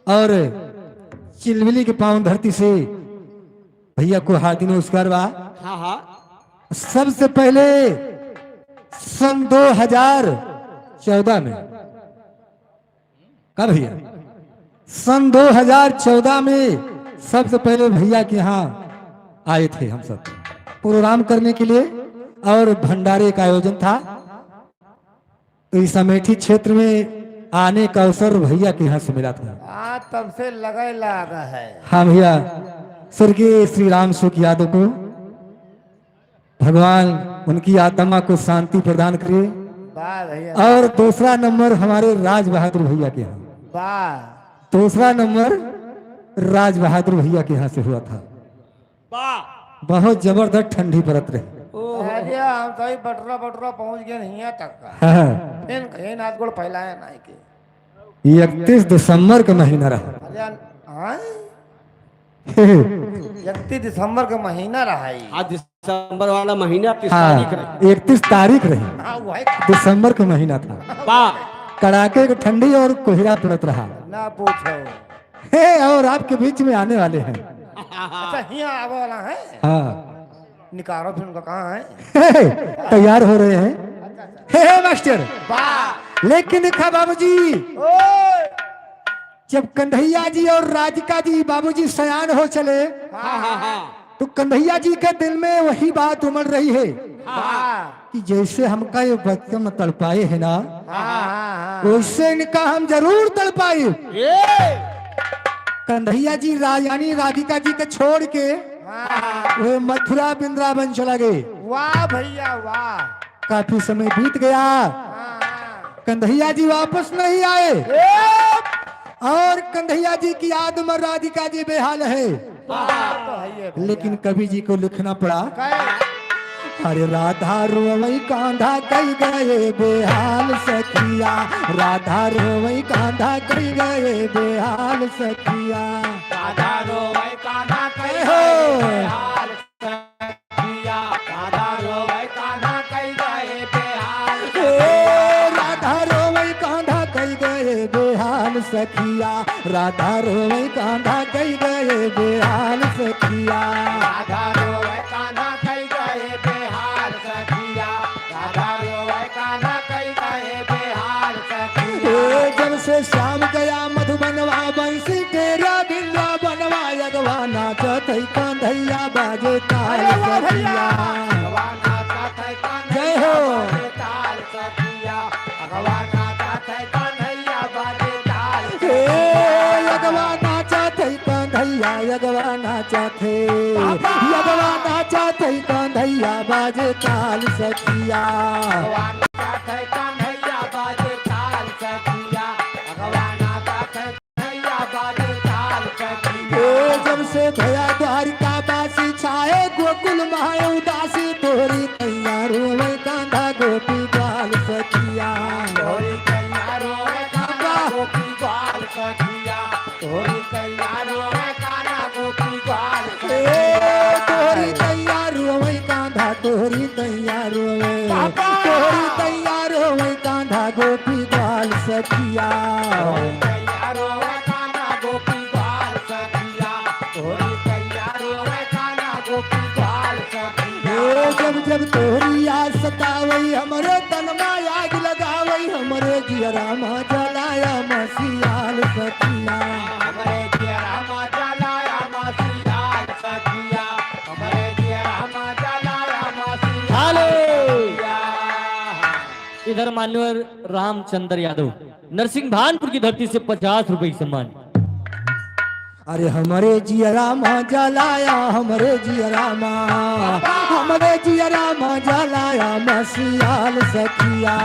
और चिलविली के पांव धरती से भैया को हार्दिक नमस्कार बा। हाँ हाँ सबसे पहले सन 2014 में कब भैया सन 2014 में सबसे पहले भैया के यहाँ आए थे हम सब प्रोग्राम करने के लिए और भंडारे का आयोजन था। तो इस अमेठी क्षेत्र में आने का अवसर भैया के यहाँ से मिला था। हाँ तब से लगा लगा है। हाँ भैया, स्वर्गीय श्री राम सुख यादव को भगवान उनकी आत्मा को शांति प्रदान करे। वाह भैया और दूसरा नंबर हमारे राज बहादुर भैया के यहाँ, वाह। दूसरा नंबर राज बहादुर भैया के यहाँ से हुआ था। वाह बहुत जबरदस्त ठंडी पड़त रही। अरे हम तो ही बटरा बटरा पहुंच गए नहीं तक का। हाँ, फिर कहीं नाथ गोड़ फैलाया नहीं के। 31 दिसंबर का महीना रहा। अरे हाँ 31 दिसंबर का महीना रहा है। आज दिसंबर वाला महीना 30 हाँ, तारीख रहे। 31 तारीख रही, हाँ वही दिसंबर का महीना था। वाह कड़ाके की ठंडी और कोहरा पड़त रहा। ना पूछो। हे, और आपके बीच में आने वाले हैं। अच्छा यहाँ आवे वाला है। हाँ, निकारो फिर उनका कहाँ है। हे, तैयार हो रहे हैं। हे मास्टर, वाह। लेकिन देखा बाबूजी, ओए जब कन्हैया जी और राधिका जी बाबूजी सयान हो चले हाँ हाँ हाँ तो कन्हैया जी के दिल में वही बात उमड़ रही है वाह। कि जैसे हमका ये बच्चन तड़पाए है ना, हाँ वैसे इनका हम जरूर तड़पाए। कन्हैया जी यानी राधिका जी के छोड़ के हाँ। वो मथुरा वृंदावन चला गए। वाह भैया वाह। काफी समय बीत गया, हाँ। कन्हैया जी वापस नहीं आए और कन्हैया जी की याद में राधिका जी बेहाल है। तो है ये भैया। लेकिन कवि जी को लिखना पड़ा, कहे अरे राधा रोवई कांधा कई गए बेहाल सखिया, राधा रोवई कांधा कई गए बेहाल सखिया। राधा रोवे कान्हा कई हो। गए बेहाल सखिया। राधा रोवे कान्हा कई गए बेहाल ए, राधा रोवई कांधा कई गए बेहाल सखिया, राधा रोवई कांधा कई गए बेहाल सखिया। राधा रोवे कान्हा कई गए बेहाल सखिया। राधा रोवे कान्हा कई गए बेहाल सखिया। ए, जब से श्याम गया मधुबनवा बंसी तेरा बिल्ला बनवा यगवा नाचत है कांधैया बाजे ताल सखिया। भगवान नाथा थे कान्हैया जय हो। बाजे ताल सखिया। भगवान नाथा थे कान्हैया बाजे ताल ए, यगवा नाचत है कांधैया, यगवा नाचत है, यगवा नाचत है कांधैया बाजे ताल सखिया। भगवान नाथा थे कान्हैया बाजे ताल सखिया। भगवान नाथा थे कान्हैया बाजे ताल सखिया। ए, जब से भया द्वारिका बासी छाए गोकुल माए उदासी तोरी तैयार होवे कांधा गोपी ग्वाल सखिया। तोरी तैयारो में कान्हा गोपी ग्वाल सखिया। तोरी तैयारो में कान्हा गोपी ग्वाल ए, सखिया। तोरी तैयार होवे कांधा, तोरी तैयार होवे, तोरी तैयार होवे कांधा गोपी ग्वाल लाल सखिया तैयारो है कान्हा गोपी बाल सखिया तोरी तैयारो है कान्हा गोपी बाल सखिया हे जब जब तोहरी याद सतावई हमरे तनमा आग लगावई हमरे जियरा मा जलाया मसीहाल सखिया हमारे जिया मा जलाया मसीहाल सखिया हमारे जिया मा जलाया मसीहाल सखिया इधर मान्यवर रामचंद्र यादव नरसिंह भानपुर की धरती से 50 रुपए की सम्मान। अरे हमरे जियरा मा जलाया हमरे जियरा मा जलाया मसीहाल सखिया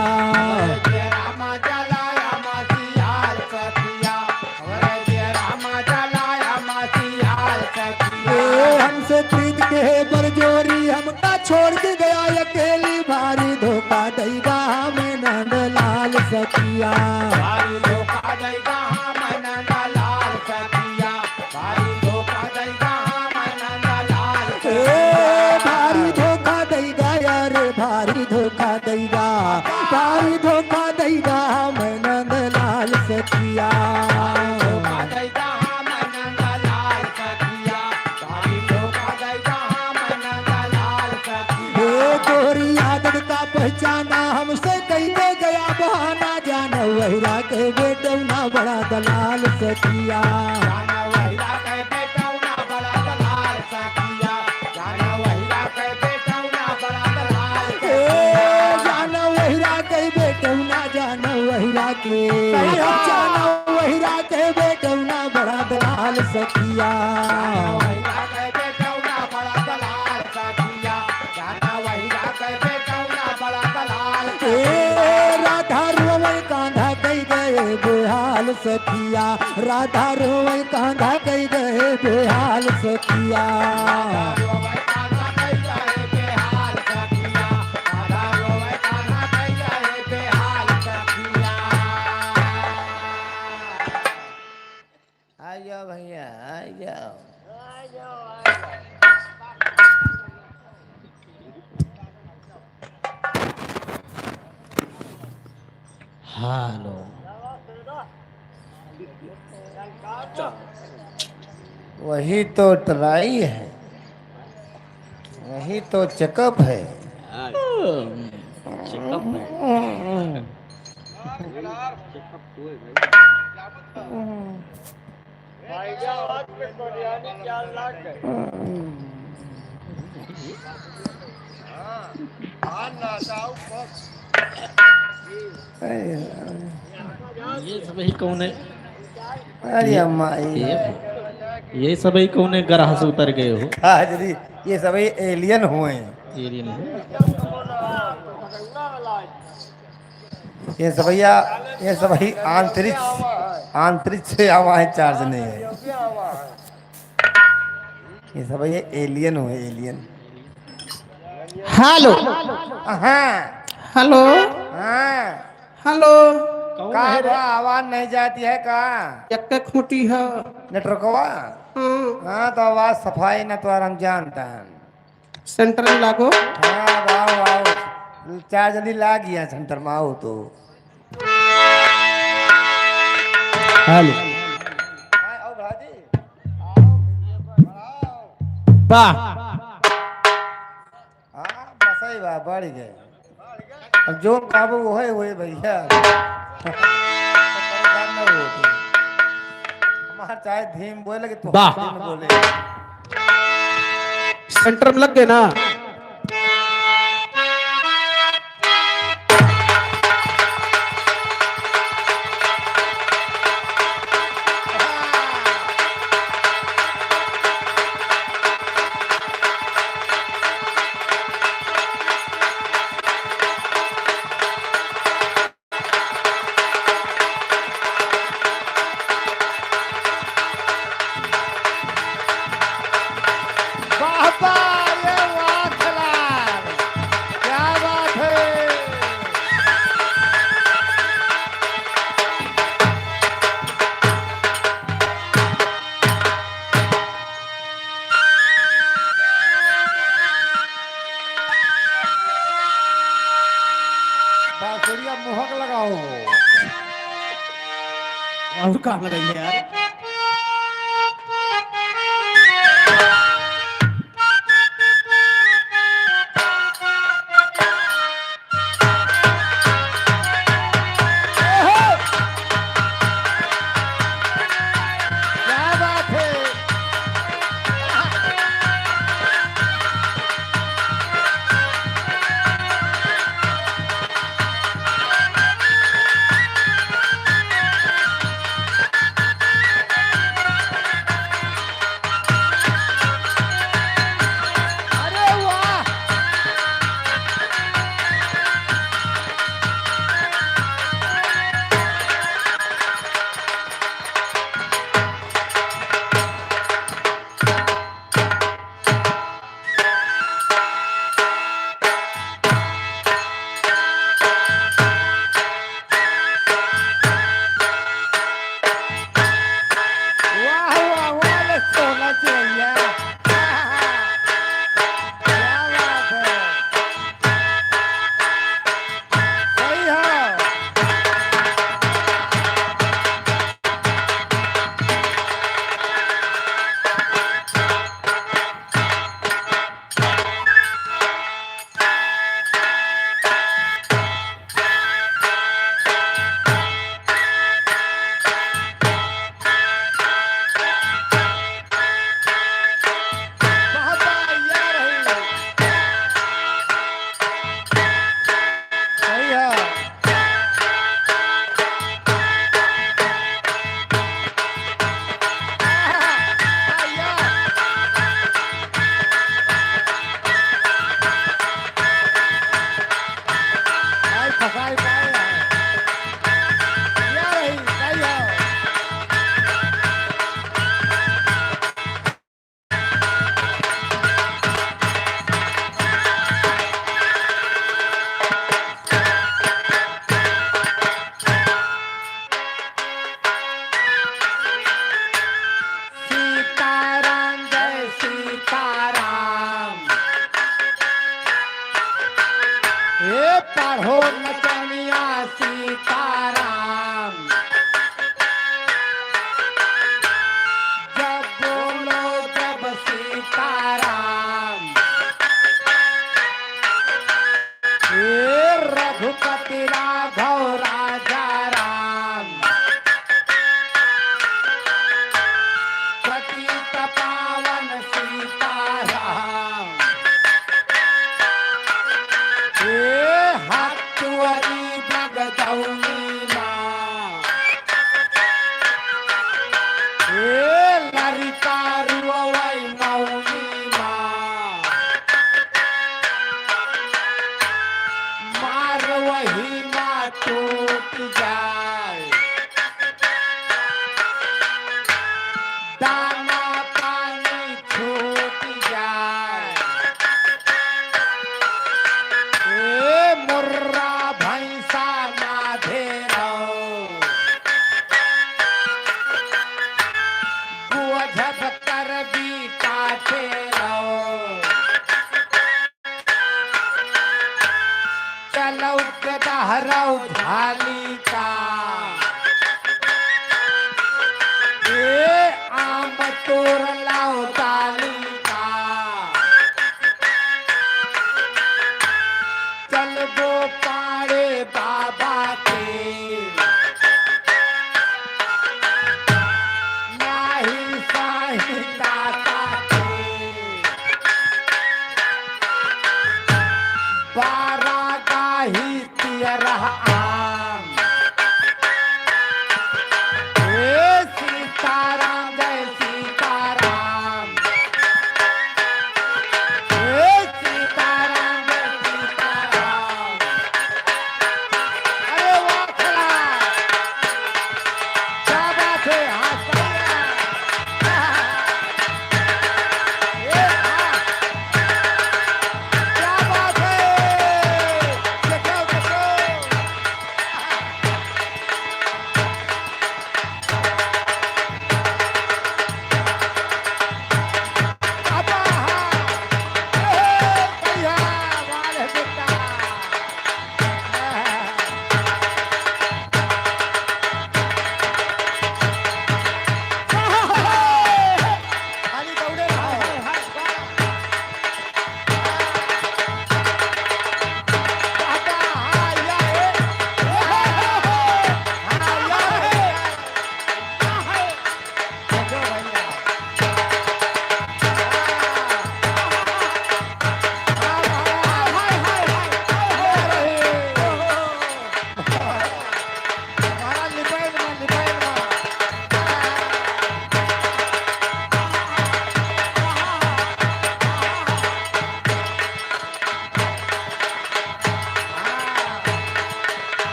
जिया मा जलाया मसीहाल सखिया हमारे जिया मा जलाया मसीहाल सखिया ए हमसे प्रीत के बरजोरी हमका छोड़ के गया अकेली भारी धोखा दैगा हमें नंदलाल सखिया भारी धोखा देगा हम नंदलाल सखिया भारी धोखा देगा हम नंदलाल ए भारी धोखा दैगा यारे भारी धोखा दैगा हमें नंदलाल सखिया धोखा देगा हम नंदलाल सखिया भारी धोखा देगा हम नंदलाल सखिया हे तोरी आदत का पहचाना हमसे कहते गया बहाना जाना वहीरा के बेटौना बड़ा दलाल सखिया जाना वहीरा के बेटौना बड़ा दलाल सखिया जाना वहीरा के बेटौना बड़ा दलाल ए जाना वहीरा के बेटौना जाना वहीरा के बेटौना बड़ा दलाल सखिया वहीरा के बेटौना बड़ा दलाल सखिया जाना वहीरा के बेटौना बड़ा दलाल ए राधा रोवै कांधा कई गए बेहाल सखिया राधा रोवै कांधा कई गए बेहाल सखिया आ जाओ भैया आ जाओ हेलो वही तो ट्राई है वही तो चेकअप है ये सभी कौन है? अरे अम्मा ये सभी कौन है? ग्रह से उतर गए हो? हाजरी ये सभी एलियन हुए हैं एलियन हो? ये सभी आंतरिक से आवा है चार्ज नहीं है ये सभी एलियन हुए एलियन हेलो हाँ हेलो हाँ हेलो कहाँ बा आवाज नहीं जाती है कहाँ एक खूंटी है। नेटवर्कवा हाँ, हाँ तो आवाज सफाई न तो हम जानता है सेंटर में लागो। हाँ वाओ वाओ चार जल्दी लाग गया सेंटर में आओ तो हेलो आओ भाजी वाह हाँ बस ही बा बढ़ गए अब जो काबू वो है भैया हमारा चाहे धीम बोले तो वाह। धीम बोले सेंटर में लग गए ना। बाबा ये वाह और कहाँ लगाई है यार? क्या बात है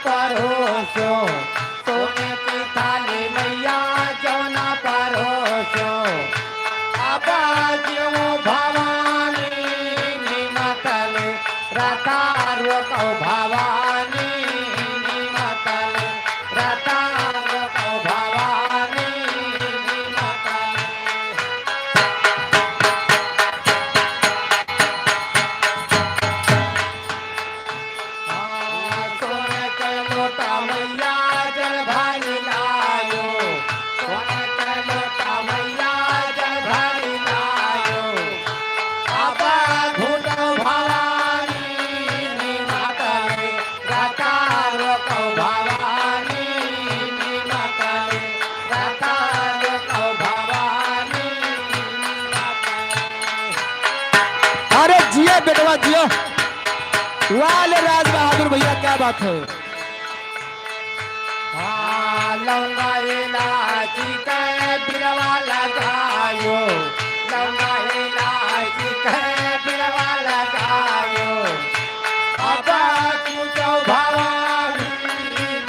परोसो सोने की थाली मैया जौना परोसो अबाजियो भवानी निमतल रतार को भवानी निमतल रतार को भवानी निमतल सोने के लोटा मैया जल भरी लायो सोने के लोटा मैया जल भरी लायो अबा घुटो भवानी निमतल रतार को भवानी निमतल रतार को भवानी निमतल अरे जियो बेटवा जियो, वाले राज बहादुर भैया, क्या बात है। लौंगा इलायची के बिरवा लगायो लौंगा इलायची के बिरवा लगायो अब पूजो भवानी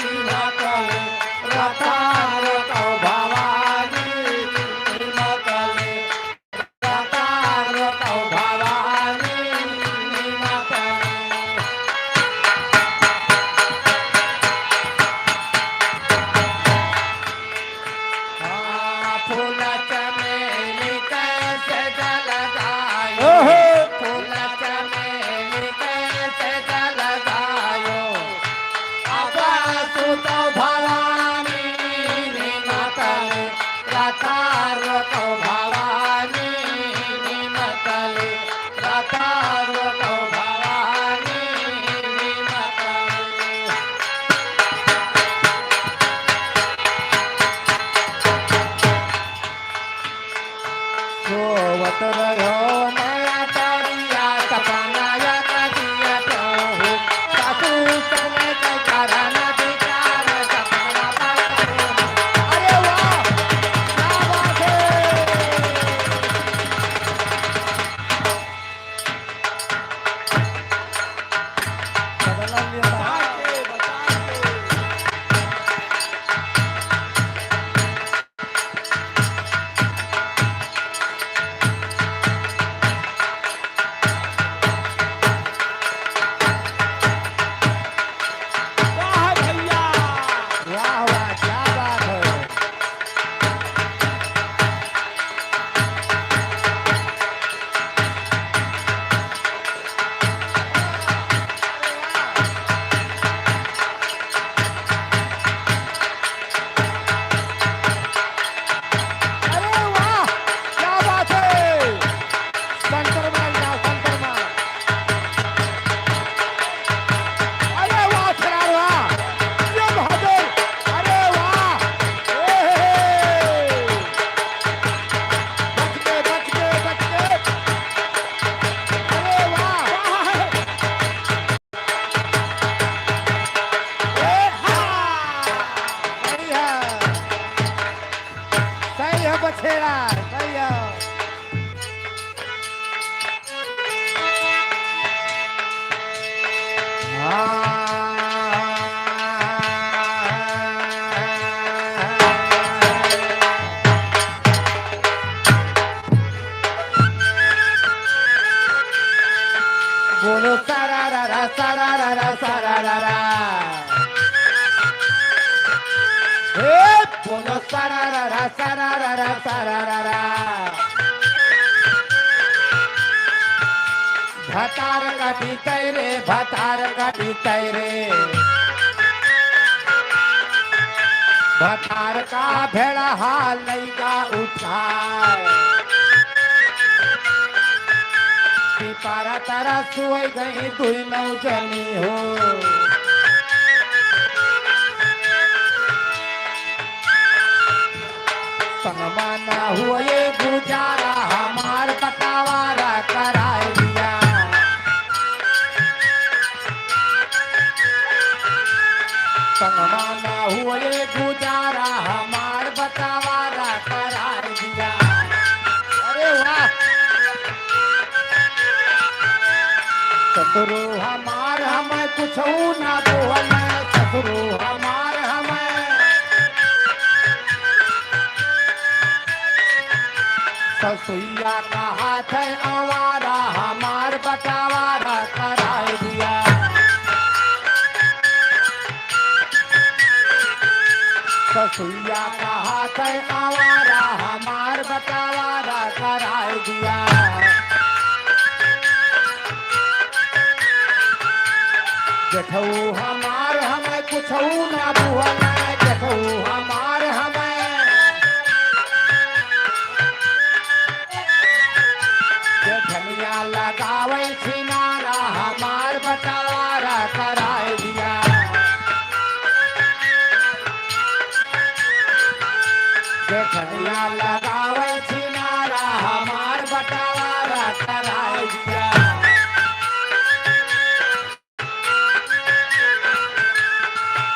निमतल रतार को भवानी निमतल रतार को भवानी निमतल फूल चमेली कैसे जलगायो फूल चमेली कैसे जलगायो अब सुतो भवानी निमतल रतार को भवानी निमतल रतार को भवानी निमतल सोवत रहो नया तरिया सपना या नदिया प्रभु सासू सपने के कारण अधिकार सपना पाए अरे वाह क्या बात है वाह वाह क्या बात है अरे वाह क्या बात है शंकर माल जाओ शंकर माल अरे वाह खरार वाह ये बहादुर अरे वाह बच के अरे वाह सही है बछेड़ा सही है बोलो सारा रा रा सारा रा रा सारा रा रा बोलो सारा रा रा सारा रा रा सारा रा रा भतार काटी तैरे भतार काटी तैरे भतार का भेड़ा हाल नहीं का उठाए पारा तारा सुई गई दुई नौजनी हो संगमा ना हुआ ये गुजारा हमार बटावारा कराए दिया संगमा ना हुआ ये गुजारा हमार बटावारा कराए दिया अरे वाह सतरो हमार हमें कुछ ना बोल ससुरो हमार हमें ससुइया का हाथ है आवारा हमार बटावारा कराए दिया ससुइया का हाथ है आवारा हमार बटावारा कराए दिया देखऊ हमार हमें कुछ ना बुहल देखऊ हमार हमें देखनिया लगावे छिनारा हमार बटावारा कराए दिया देखनिया लगावे छिनारा हमार बटावारा कराए दिया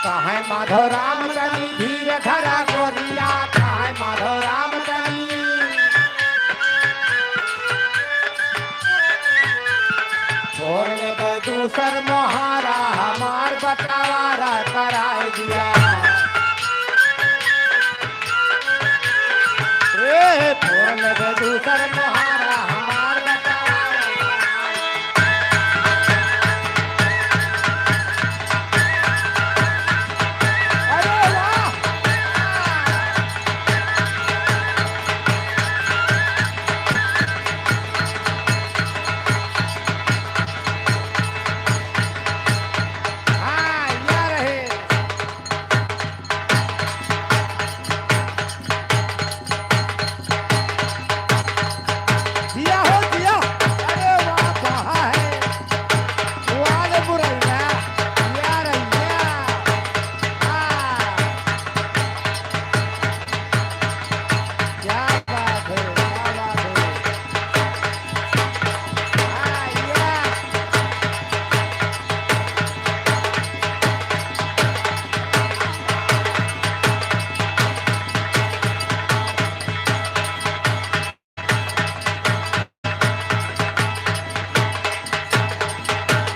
कहे माधव राम तनी धीरे धरा गोरिया कहे माधव राम तनी छोड़ ले दूसर मोहारा हमार बटावारा कराए दिया छोड़ ले दूसर मोहारा हमार बटावारा अरे वाह हाँ या रहे दिया हो दिया अरे वाह कहाँ है वाले बुरैया या रैया हाँ क्या बात है हाँ या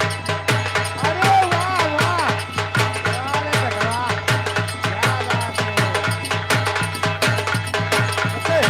अरे वाह वाह अरे बेटवा क्या बात है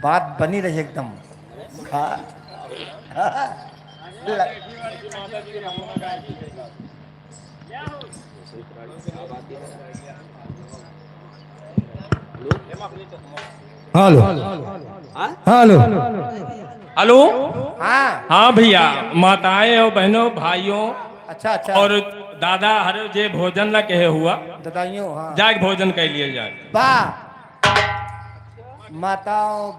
बात बनी रही एकदम हाँ हेलो हेलो हेलो हाँ हाँ भैया माताएं और बहनों भाइयों अच्छा अच्छा और दादा हर जे भोजन ला कहे हुआ ददाइयों हाँ जाके भोजन कर लिए जाए बा माताओं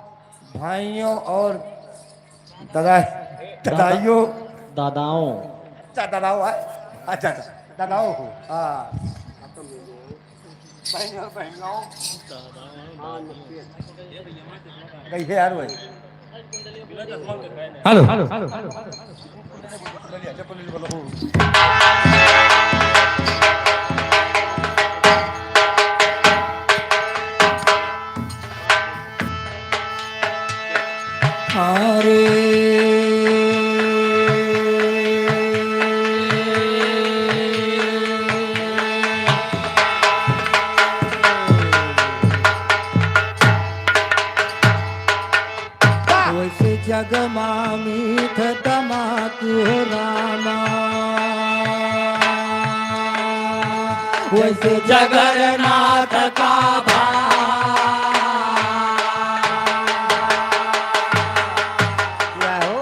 भाइयों और दादा ददाइयों दादाओं अच्छा दादाओ है अच्छा अच्छा दादाओ हो हाँ बहनों बहनों कैसे यार भाई हेलो वैसे जग मीठ तमाकू रामा वैसे जगन्नाथ का क्या हो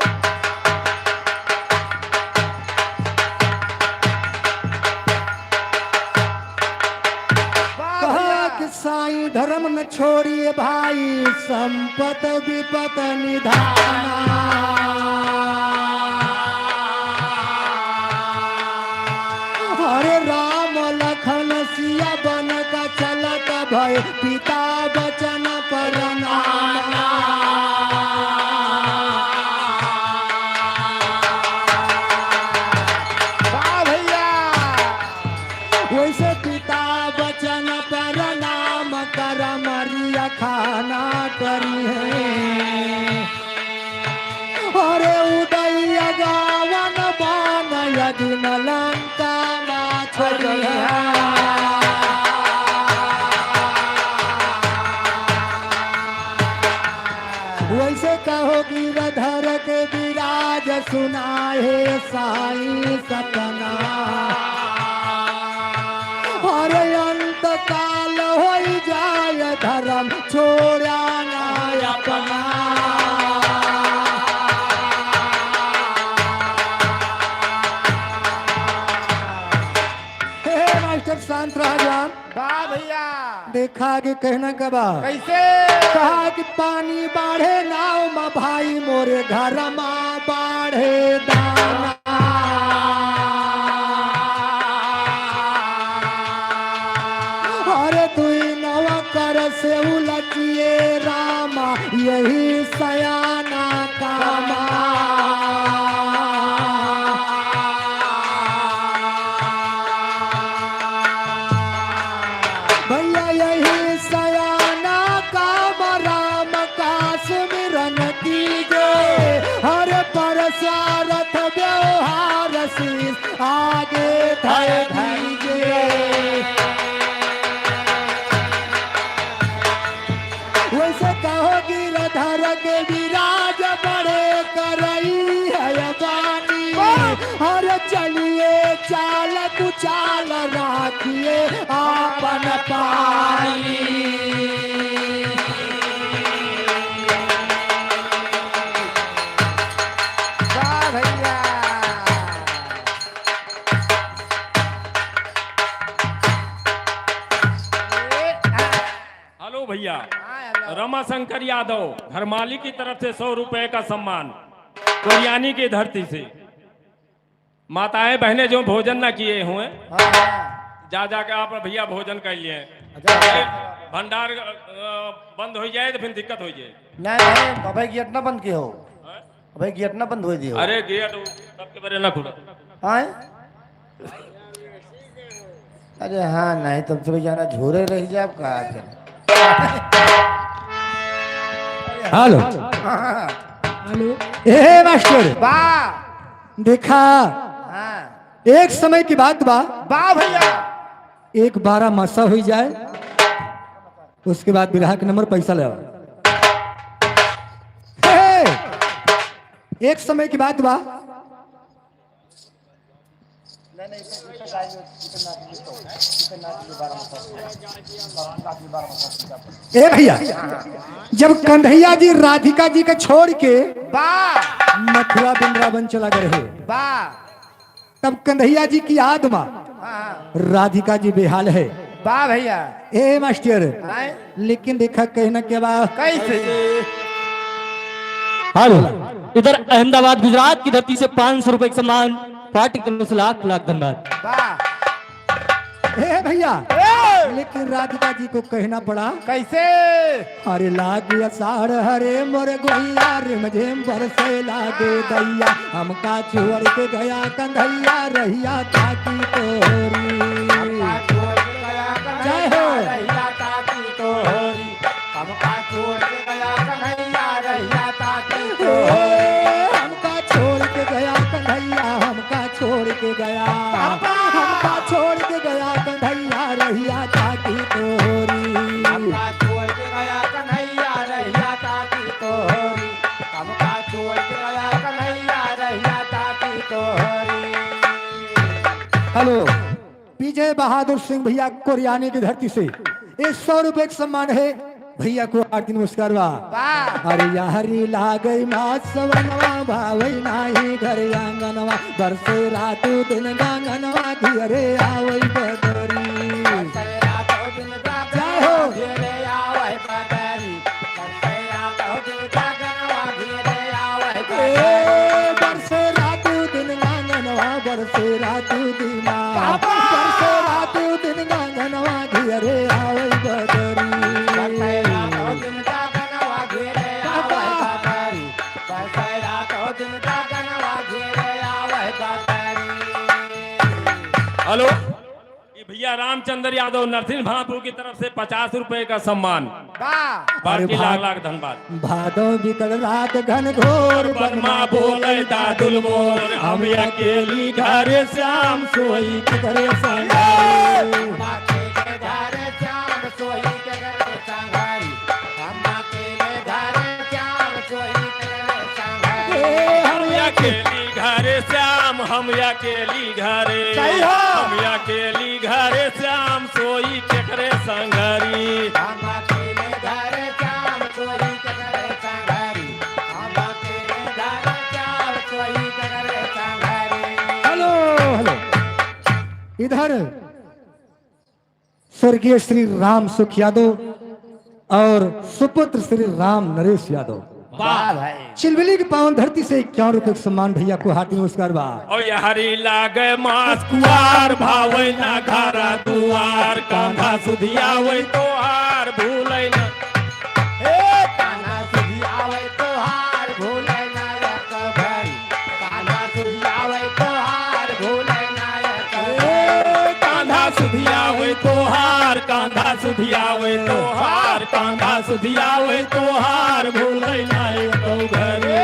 कहा कि साईं धर्म न छोड़िए भाई, संपत विपत निधाना। अरे राम लखन सिया बन का चलत भय, पिता बचन पर नाना। वाह भैया वैसे पिता बचन पर नाम कर मरिया खाना करी है। अरे उदय गावन बान यदि न लंका ना छोड़ी वैसे कहो गिरधर के विराज सुनाए साई सपना। अरे अंत काल हो जाय धर्म छोड़ा ना अपना। हे मास्टर शांत रह जान। वाह भैया देखा कि कहना कबा कैसे कहा कि पानी बाढ़े नाव में भाई मोरे घर में बाढ़े दाना। अरे दुई नव कर से उलटिए रामा, यही सयाना कामा। भैया यही सयाना काम राम का सुमिरन कीजे। हर परसारथ व्यवहार शीस आगे धर दीजे। वैसे कहो गिरधर के विराज बड़े करई है बानी। हर चलिए चाल कुचाल राखिए आपन पानी। वाह भैया हेलो भैया, रमाशंकर यादव घरमाली की तरफ से 100 रुपए का सम्मान कोरियानी की धरती से। माताएं बहनें जो भोजन ना किए हुए जा जाके आप भैया भोजन कर लिए। भंडार बंद हो जाए तो फिर दिक्कत हो जाए। नहीं अबे गेट ना बंद किए हो, अबे गेट ना बंद हो दियो। अरे गेट सबके बारे ना खुला। आए अरे हाँ नहीं तब तो जाना झोरे रह जाए आप कहा कर। हेलो हेलो ए मास्टर वाह देखा हाँ एक समय की बात बा। वाह भैया एक 12 मासा हो जाए, उसके बाद विराह के नंबर पैसा ले। एक समय की बात बा। ए भैया जब कन्हैया जी राधिका जी के छोड़ के वाह मथुरा वृंदावन चला गए हैं, वाह तब कन्हैया जी की याद में हाँ राधिका जी बेहाल है। वाह भैया ए मास्टर आए लेकिन देखा कहना के बाद कैसे हेलो इधर अहमदाबाद गुजरात की धरती से 500 रुपए का सम्मान पार्टी करने से लाख लाख धन्यवाद। वाह ए भैया ए, लेकिन राधिका जी को कहना पड़ा कैसे अरे लागे असार हरे मोर गोइया रे मुझे बरसे लागे दैया हमका छोड़ के गया कन्हैया रहिया ताकी तोरी। जय हो रहिया ताकी तोहरी, हमका छोड़ के गया कन्हैया रहिया ताकी तोहरी। हमका छोड़ के गया कन्हैया हमका छोड़ के गया हमका छोड़ के गया कन्हैया रहिया ताकी तोरी। हमका छोड़ के गया कन्हैया रहिया ताकी तोहरी, हमका छोड़ के गया कन्हैया रहिया ताकी तोहरी। हेलो विजय बहादुर सिंह भैया कोरियाने की धरती से 100 रुपए का सम्मान है भैया को आरती नमस्कार बा। वाह अरे यारी लागई मात सवनवा भावई नाही घर आंगनवा बरसे रातू दिन गांगनवा घिरे आवई बदरी। तेरा तो दिन जय हो। घेरे हेलो, ये भैया रामचंद्र यादव नरसिंह भानपुर की तरफ से 50 रुपए का सम्मान। बाकी लाख लाख धन्यवाद। भादो बिकल रात घन घोर बनमा बोले दादुल मोर, हम अकेली घरे श्याम सोई करे संगारी हम अकेली घरे श्याम, हम अकेली घरे, हम अकेली घरे श्याम सोई केकरे संगरी। हेलो हेलो इधर स्वर्गीय श्री राम सुख यादव और सुपुत्र श्री राम नरेश यादव चिलबिली की पावन धरती से 51 रुपए सम्मान भैया को हाथी नमस्कार बा। और हरी लागे मास कुआर भावे ना घरा दुआर, कांधा सुधिया वही तो हार भूले ना। कांधा सुधिया वही तो हार, कांधा सुधिया वही तो हार, कांधा सुधिया वही तो हार भूले ना तो घरे।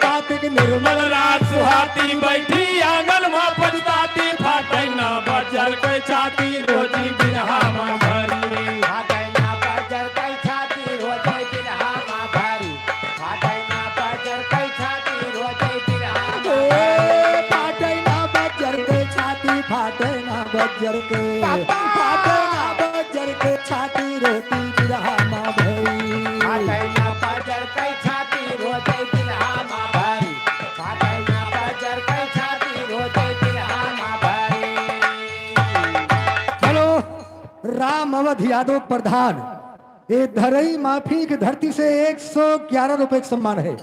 कार्तिक निर्मल रात सुहाती बैठी आंगन में पछताती, फाटे ना बजल के छाती रोजी बिरहा में भरी। फाटे ना बज्जर के छाती रोटी बिरहा माँ भई। हेलो राम अवध यादव प्रधान, ये धरई माफी की धरती से 111 रुपए का सम्मान है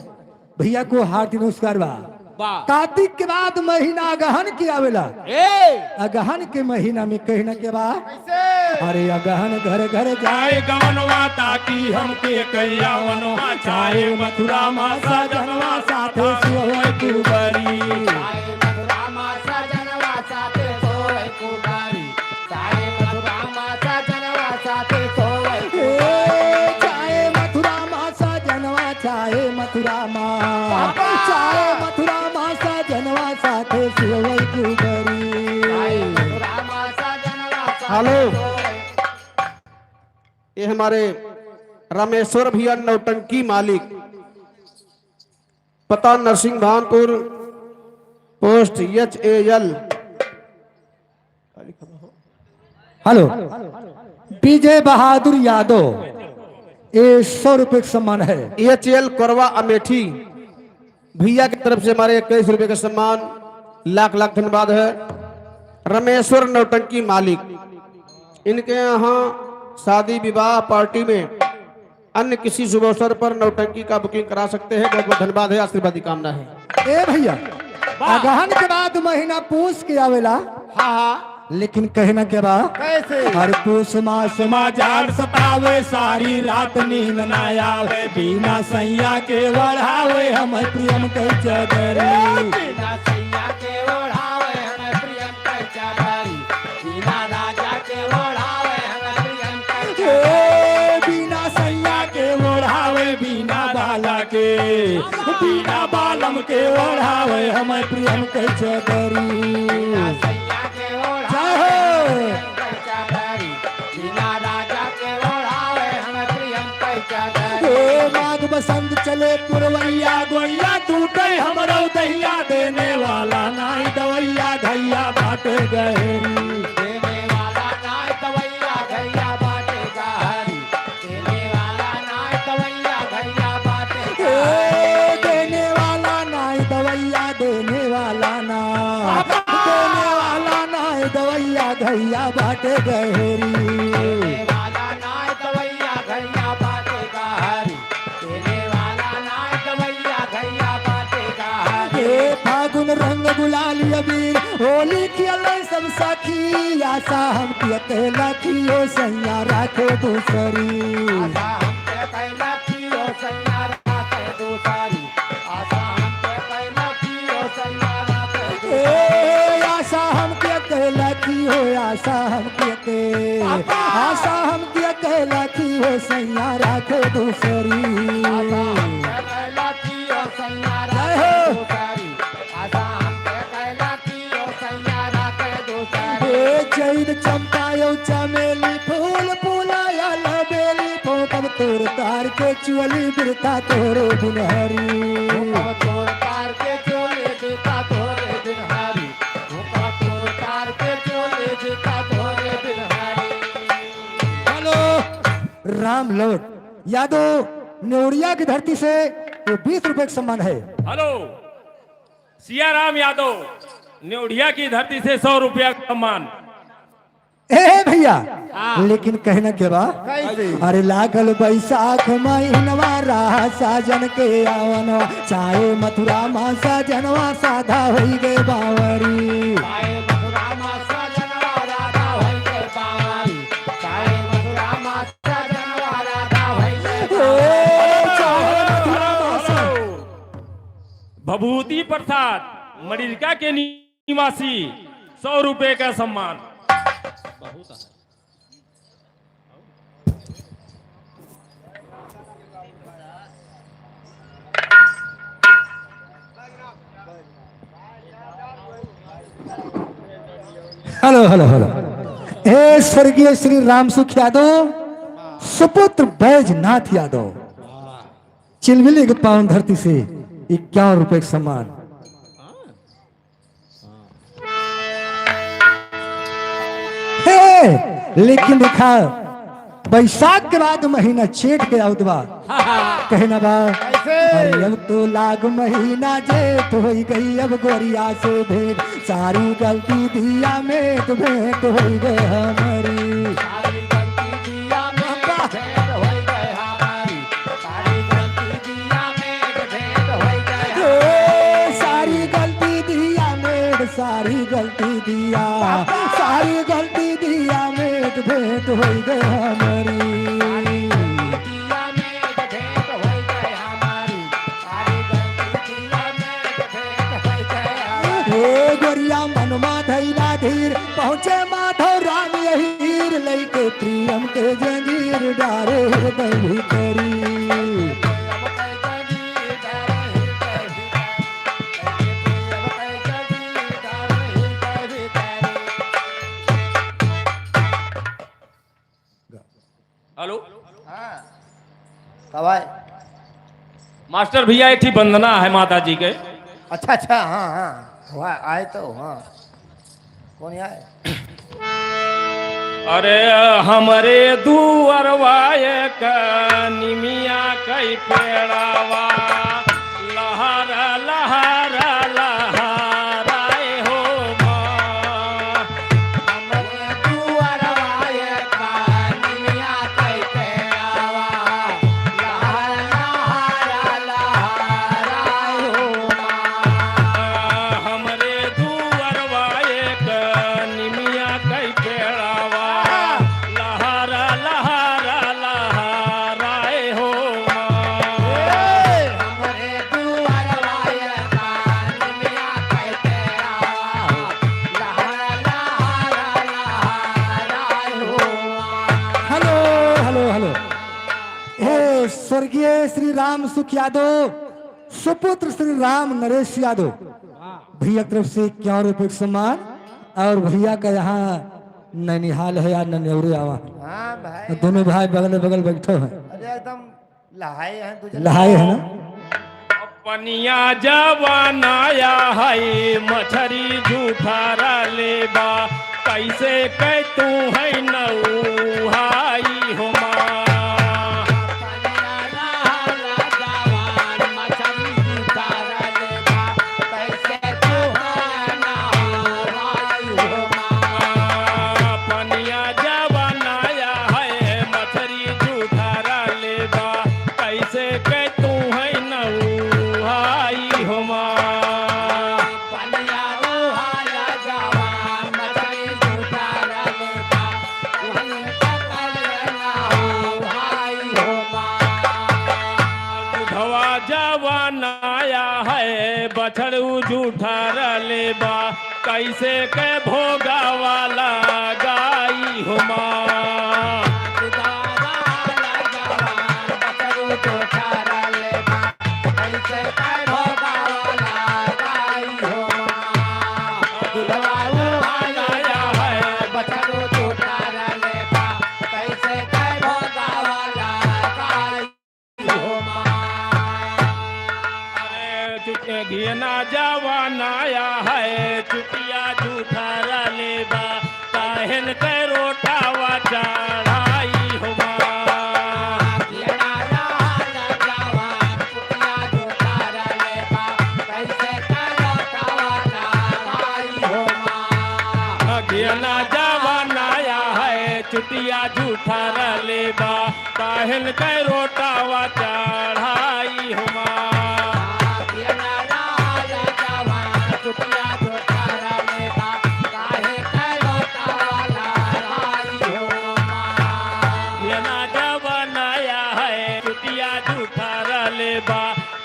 भैया को हार्दिक नमस्कार बा। कार्तिक के बाद महीना अगहन की आवेला, अगहन के महीना में कहना के बाद अरे अगहन घर घर जाए गवनवा ताकि हमके कैया वनवा चाहे मथुरा मासा जनवा साथे सोए कुबरी। चाहे मथुरा मासा जनवा साथे सोए कुबरी। हेलो, ये हमारे रामेश्वर भैया नौटंकी मालिक, पता Narsingh Bhanpur, post HAL। Hello Vijay Bahadur Yadav, ये 100 रुपए का सम्मान है। HAL कोरवा अमेठी भैया की तरफ से हमारे 21 रुपए का सम्मान, लाख लाख धन्यवाद है। रामेश्वर नौटंकी मालिक, इनके यहाँ शादी विवाह पार्टी में अन्य किसी शुभ अवसर पर नौटंकी का बुकिंग करा सकते हैं। बहुत बहुत धन्यवाद है, आशीर्वाद की कामना है। ए भैया अगहन के बाद महीना पूस के आवेला, लेकिन कहना के बाद कैसे हर पूस मास समाचार सतावे सारी रात नींद न आवे, बिना सैया के बढ़ावे हम प्रियम के चदरी। बिना सैया के बढ़ावे हम प्रियम के चदरी, बिना राजा के बढ़ावे हम प्रियम के, बिना सैया के बढ़ावे बिना बाला के, बिना बालम के बढ़ावे हम प्रियम के चदरी। माघ बसंत चले पुरवैया गोइया टूटे हमरो दहिया, देने वाला नाई दवैया घैया बाटे गहरी। देने वाला नाई दवैया घैया बाटे गहरी, देने वाला नाई दवैया घैया बाटे गहरी। देने वाला नाई दवैया, देने वाला ना, देने वाला नाई दवैया घैया बाटे गहरी। फागुन रंग गुलाल अबीर होली की अलग सब साखी, आशा हम के लखियो सैया राखो दूसरी। दूसरी आशा हमके कैला की हो सैया राखे ए आशा हमके कहला की हो आशा हमके के आशा हमके कहला की हो सैया राखे दूसरी कैला की हो सैया राखे दूसरी आशा हमके कैला की हो सैया राखे दूसरी ए जैन चंपायो चमेली फूल फूलाया लबेली फोकब तोर तार के चुअली बिरता तोरो बिनहरी तोर तार के चोले देता तोरे बिनहारी तोर तार के चोले देता तोरे बिनहारी हेलो राम लौट यादव नेवरिया की धरती से ये 20 रुपए का सम्मान है। हेलो सियाराम यादव न्योढ़िया की धरती से 100 रुपया का सम्मान। ए भैया लेकिन कहना के बा अरे लागल बैसाख महीनवा रहा साजन के आवनवा चाहे मथुरा माँ साजनवा साधा होई गे बावरी चाहे मथुरा मासा जनवा राधा होई गए बावरी चाहे मथुरा मासा जनवा राधा होई गए चाहे मथुरा माँ भभूति प्रसाद मरिरका के निवासी 100 रुपए का सम्मान। हेलो हेलो हेलो हे स्वर्गीय श्री राम सुख यादव सुपुत्र बैजनाथ यादव चिलमिली के पावन धरती से 51 रुपए का सम्मान। हे लेकिन देखा बैसाख के बाद महीना चेठ के आउत बा कहना बा अरे अब तो लाग महीना जेठ हो गई अब गोरिया से भेंट सारी गलती दिया में तो भेंट हो गए हमारी सारी गलती दिया में भेंट होई गए हमारी सारी गलती दिया में भेंट होई गए ए, सारी गलती दिया में सारी गलती दिया सारी गलती दिया में तो भेंट हो गए हमारी दिया में भेंट होई गए हमारी सारी गलती दिया में भेंट होई गए हे गोरिया मनमा धैला धीर पहुँचे माधव राम यहीर लैके प्रियम के जंजीर डारे हृदय भीतरी हेलो कब आए? मास्टर भैया एक ही वंदना है माता जी के। अच्छा अच्छा हाँ हाँ हुआ आए तो हाँ कौन आए? अरे हमरे दुअरवाए का निमिया कई पेड़ावा लहर लहर लहराए हो माँ। हमरे दुअरवाए का निमिया कई पेड़ावा लहर लहर लहराए हो माँ। हमरे दुअरवाए का निमिया कई पेड़ावा लहर लहर लहराए हो माँ। हमरे दुअरवाए का निमिया कई पेड़ावा लहर लहर लहराए हो माँ। हेलो हेलो हेलो हे स्वर्गीय श्री राम सुख यादव सुपुत्र श्री राम नरेश यादव भैया की तरफ से 51 रुपए का सम्मान और भैया का यहाँ नैनिहाल है या ननेवरे आवा हाँ भाई दोनों भाई बगल बगल बैठे हैं अरे एकदम लहाए हैं तुझे लहाए है ना पनिया जवानाया है मछरी झूठारा लेबा कैसे कह तू है नौहाई हो माँ। पनिया जवानाया है मछरी झूठारा लेबा कैसे कह तू है नौहाई हो माँ। जवान मछली झूठा लेता फुलवा जवान आया है बछड़ू जूठा रलेबा कैसे के भोगा वाला गाई हो माँ घिना जवान आया है चुटिया जूठा रलेबा काहन के रोटावा चढ़ाई हो घिना जवान आया है चुटिया जूठा रलेबा काहन के रोटावा चढ़ाई हो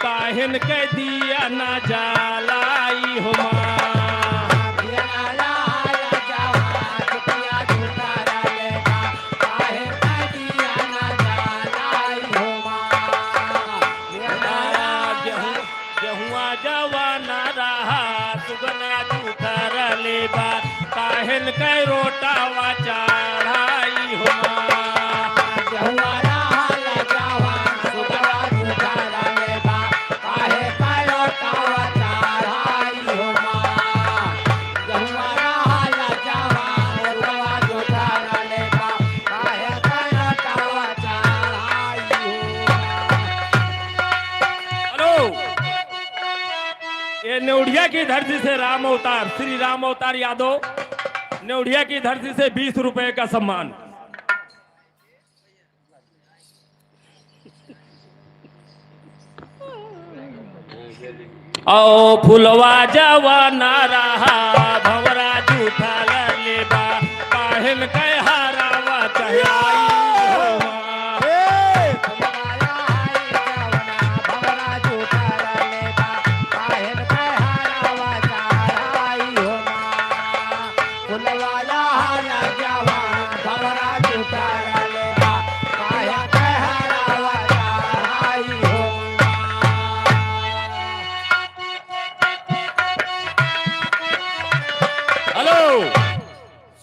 काहन के दिया न जलाई हो गेहुआ जवान रहा सुगना जूठा रलेबा काहन के रोटावा चढ़ाई हो नेउढ़िया की धरती से राम अवतार श्री राम अवतार यादव नेउढ़िया की धरती से 20 रुपए का सम्मान। ओ फुलवा जवान रहा भवरा जूठा लेबा काहन के हारावा चढ़ाई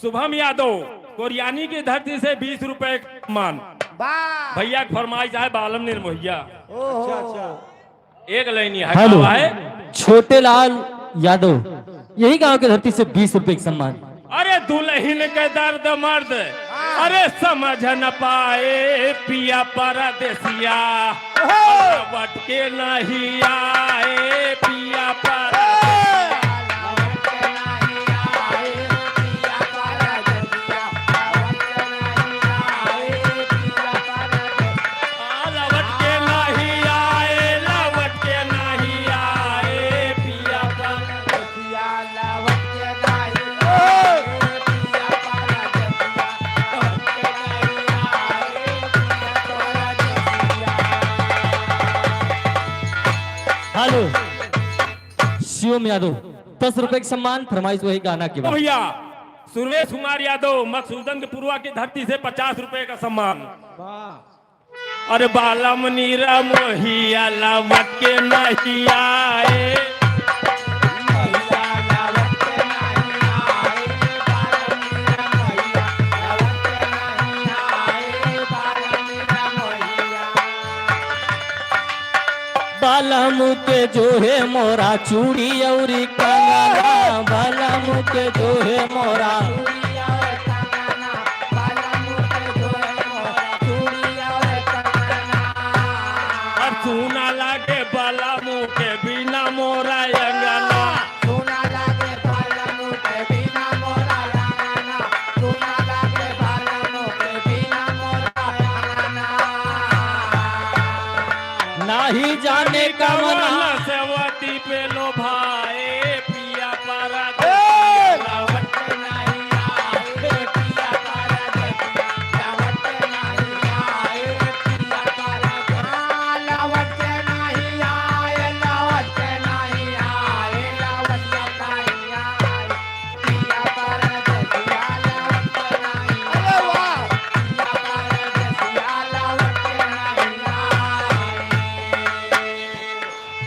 शुभम यादव कोरियानी की धरती से 20 रुपए मान भैया की फरमाइश है बालम निर्मोहिया। एक लाइन है हेलो है छोटे लाल यादव यही गांव की धरती से 20 रुपए का सम्मान। अरे दुल्हन के दर्द मर्द अरे समझ न पाए पिया परदेसिया वट के नहीं आए पिया पर हेलो शिवम यादव 10 रुपए का सम्मान फरमाइश वही गाना के बाद। भैया सुरेश कुमार यादव मकसूदन के पुरवा की धरती से 50 रुपए का सम्मान। अरे बालम नीरा मोहिया लावट के नहीं आए बालम के जो है मोरा चूड़ी औरी कंगना बालम के जो है मोरा सुना लागे बालम के बिना मोरा अंगना नहीं जाने का मना सेवती पे लो भाई पिया पारा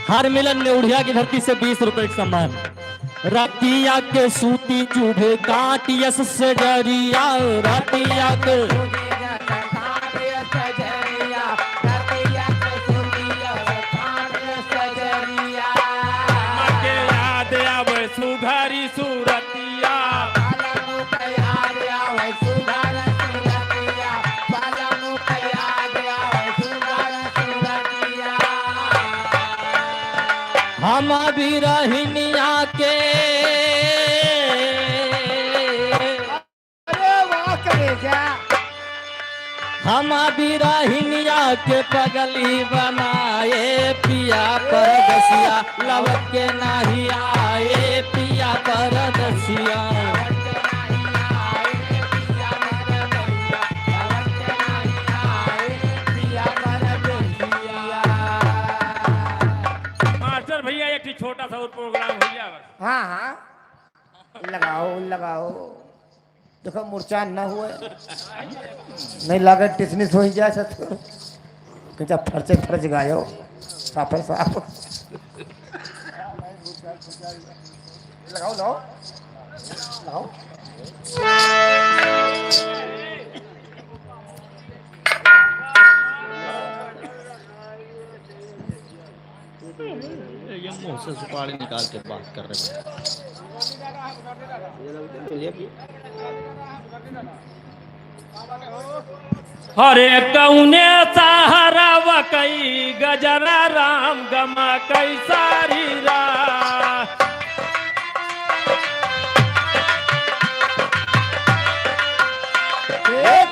हर मिलन ने उड़िया की धरती से 20 रुपए का सम्मान। रतिया के सूती चूभे काट यस से जरिया, रतिया के के याद आवे सुघरी सूरतिया हम भी रहनिया के अरे वाह करे जा हम भी रहनिया के पगली बनाए, पिया परदसिया लव के नहीं आए, पिया परदसिया। मास्टर भैया एक छोटा सा और प्रोग्राम हो गया बस। हाँ हाँ लगाओ लगाओ देखो मूर्छा न हुए नहीं लगे टिसनिस हो जाए तो कहीं फर्चे फर्ज गायो साफे साफ लगाओ लो लगाओ ये मुंह से सुपारी निकाल के बात कर रहे हैं। हरे कौने सहारा वकई गजरा राम गमा कई सारी रा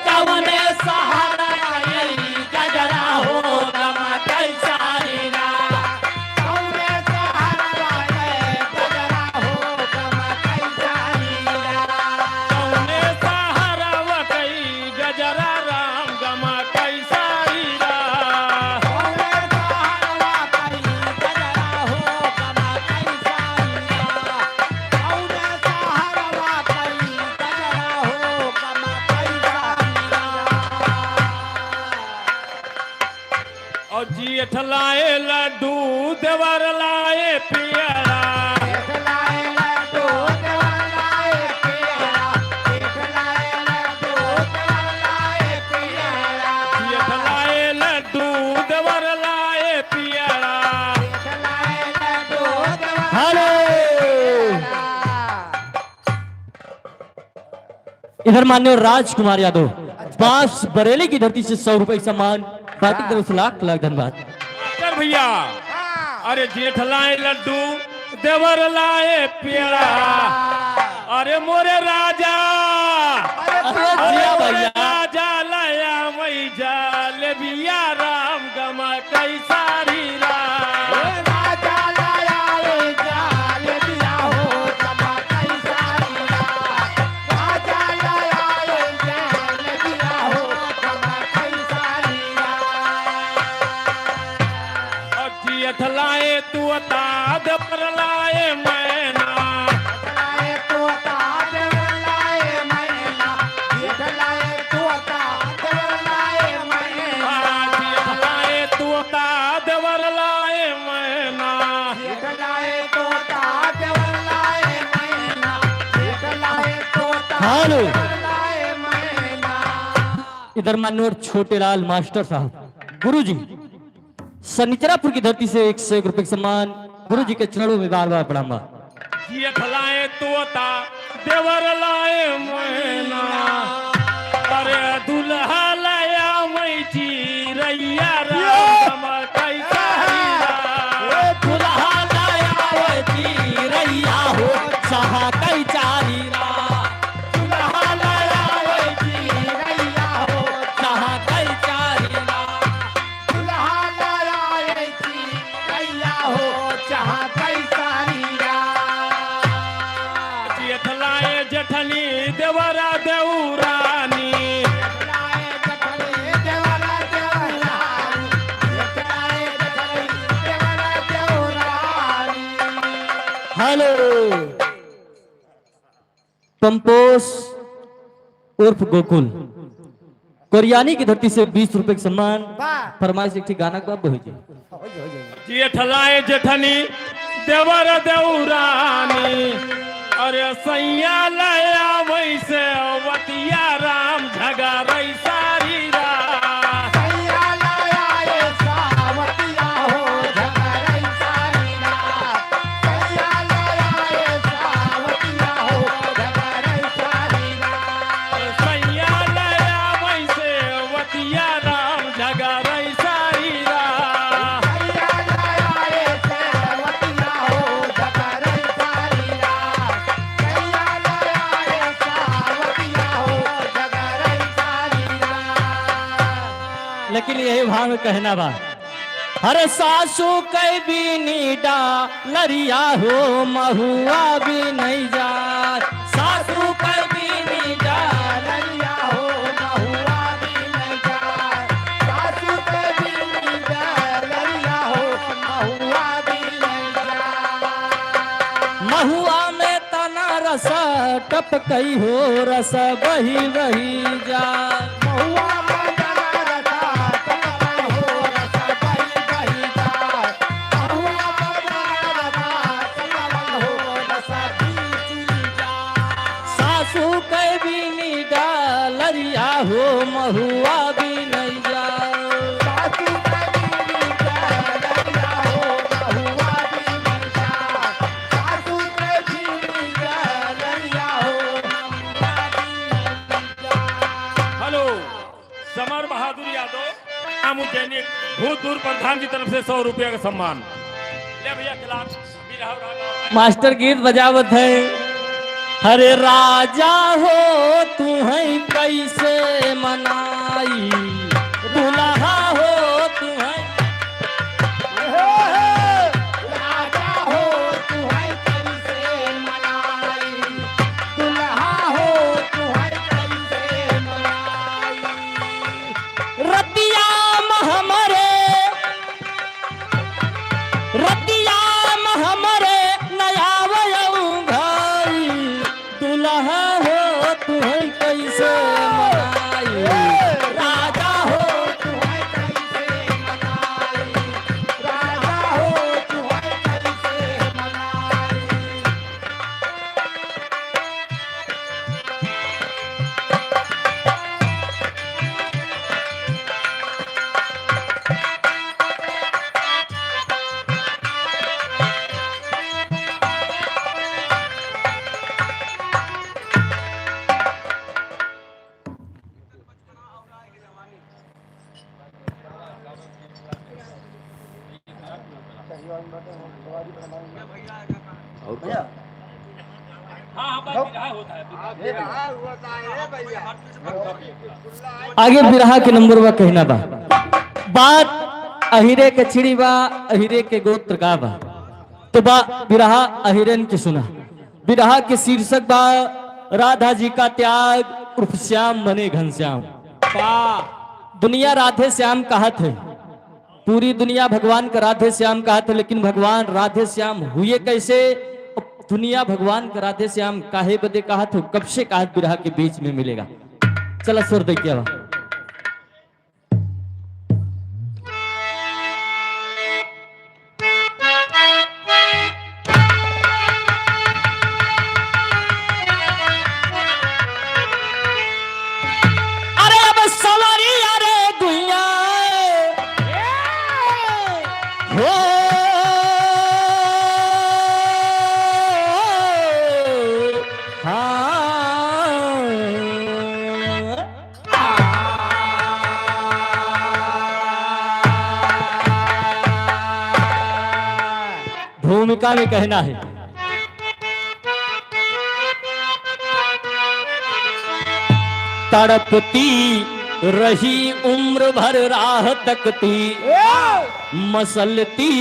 कवने सहारा यही गजरा हो गमा कई सारी रात। कौने सहारा वकई गजरा राम गमा कई सारी रा और जेठ लाए लड्डू देवर लाए पियरा जेठ लाए लड्डू देवर लाए पियरा हेलो, इधर मान्य राजकुमार यादव बांस बरेली की धरती से 100 रुपए सम्मान, बाकी तरफ से लाख लाख धन्यवाद। मास्टर भैया अरे जेठ लाए लड्डू देवर लाए पियरा अरे मोरे राजा अरे जिया मोरे भैया, राजा लाया मई जाल बिया राम गमा कई सारी रा जेठ लाए तू ताद पर लाए मैना जेठ लाए तू ताद पर लाए मैना हेलो, इधर मान्य छोटे लाल मास्टर साहब गुरुजी सनिचरापुर की धरती से 101 रुपए सम्मान, गुरुजी के चरणों में बार बार प्रणाम। जेठ लाए तोता देवर लाए मैना अरे दुल्हा लाया मई रैया राम कई सारी रा दुल्हा लाया वही रैया हो सहा कई चारी रात। दुल्हा लाया वही रैया हो सहा कई चारी रात। जेठ लाए जेठनी देवरा देवरानी हेलो, पंपोस उर्फ गोकुल कोरियानी की धरती से 20 रुपए का सम्मान। वाह फरमाइश एक गाना को अब भेजिए। जेठलाए जेठनी देवर देवरानी अरे सैया लया वैसे वतिया राम झगड़ै सारी रात सैया लाया ये सावतिया हो झगड़ै सारी रात सैया लाया ये सावतिया हो झगड़ै सारी रात सैया लया वैसे वतिया राम झगड़ै सारी रात सैया लाया ये सावतिया हो झगड़ै सारी रात सैया लाया ये सावतिया हो झगड़ै सारी रात लेकिन यही भाव में कहना बा, हरे सासू कई भी नीडा लरिया हो महुआ भी नहीं जा। सासू कई भी नीडा ललिया हो महुआ भी नहीं जाए सासू के भी नहीं जाए ललिया हो महुआ भी नहीं जाए महुआ में तना रस टपकई हो रस बही बही जा। महुआ में तना रसा टपकई हो रसा बही बही जाए महुआ में तना रसा टपकई हो रसा बीची जाए सासू कई भी नीडा लरिया हो महुआ भी नहीं जा। सासू के भी नहीं जाए ललिया हो महुआ भी नहीं जाए सासू के भी नहीं जाए ललिया हो महुआ भी नहीं जाए हेलो समर बहादुर यादव नाम उज्जैनिक भूतपूर्व प्रधान की तरफ से 100 रुपया का सम्मान। ले भैया खिलाफ बिरहा उड़ा मास्टर गीत बजावत है, हरे राजा हो तू है कैसे मनाई दुल्हा हो तू है। राजा हो तू है कैसे मनाई दुल्हा हो तू है कैसे मनाई रतिया हमरे रतिया हमरे नया वयऊ भाई दुल्हा हो तू है कैसे मनाई। राजा हो तू है कैसे मनाई राजा हो तू है कैसे मनाई आगे बिरहा के नंबर वा कहना बा, बात अहिरे के छिड़ी बा अहिरे के गोत्र का बा। तो बा बिरहा अहिरन के सुना। बिरहा के शीर्षक बा राधा जी का त्याग उर्फ श्याम बने घनश्याम। दुनिया राधे श्याम कहत है, पूरी दुनिया भगवान का राधे श्याम कहत है, लेकिन भगवान राधे श्याम हुए कैसे, दुनिया भगवान का राधे श्याम काहे बदे कहत हो, कब से कहत बिरहा के बीच में मिलेगा। चला सुर देखिए बा। अरे अब सवारी अरे दुनिया हो भूमिका में कहना है, तड़पती रही उम्र भर राह तकती, मसलती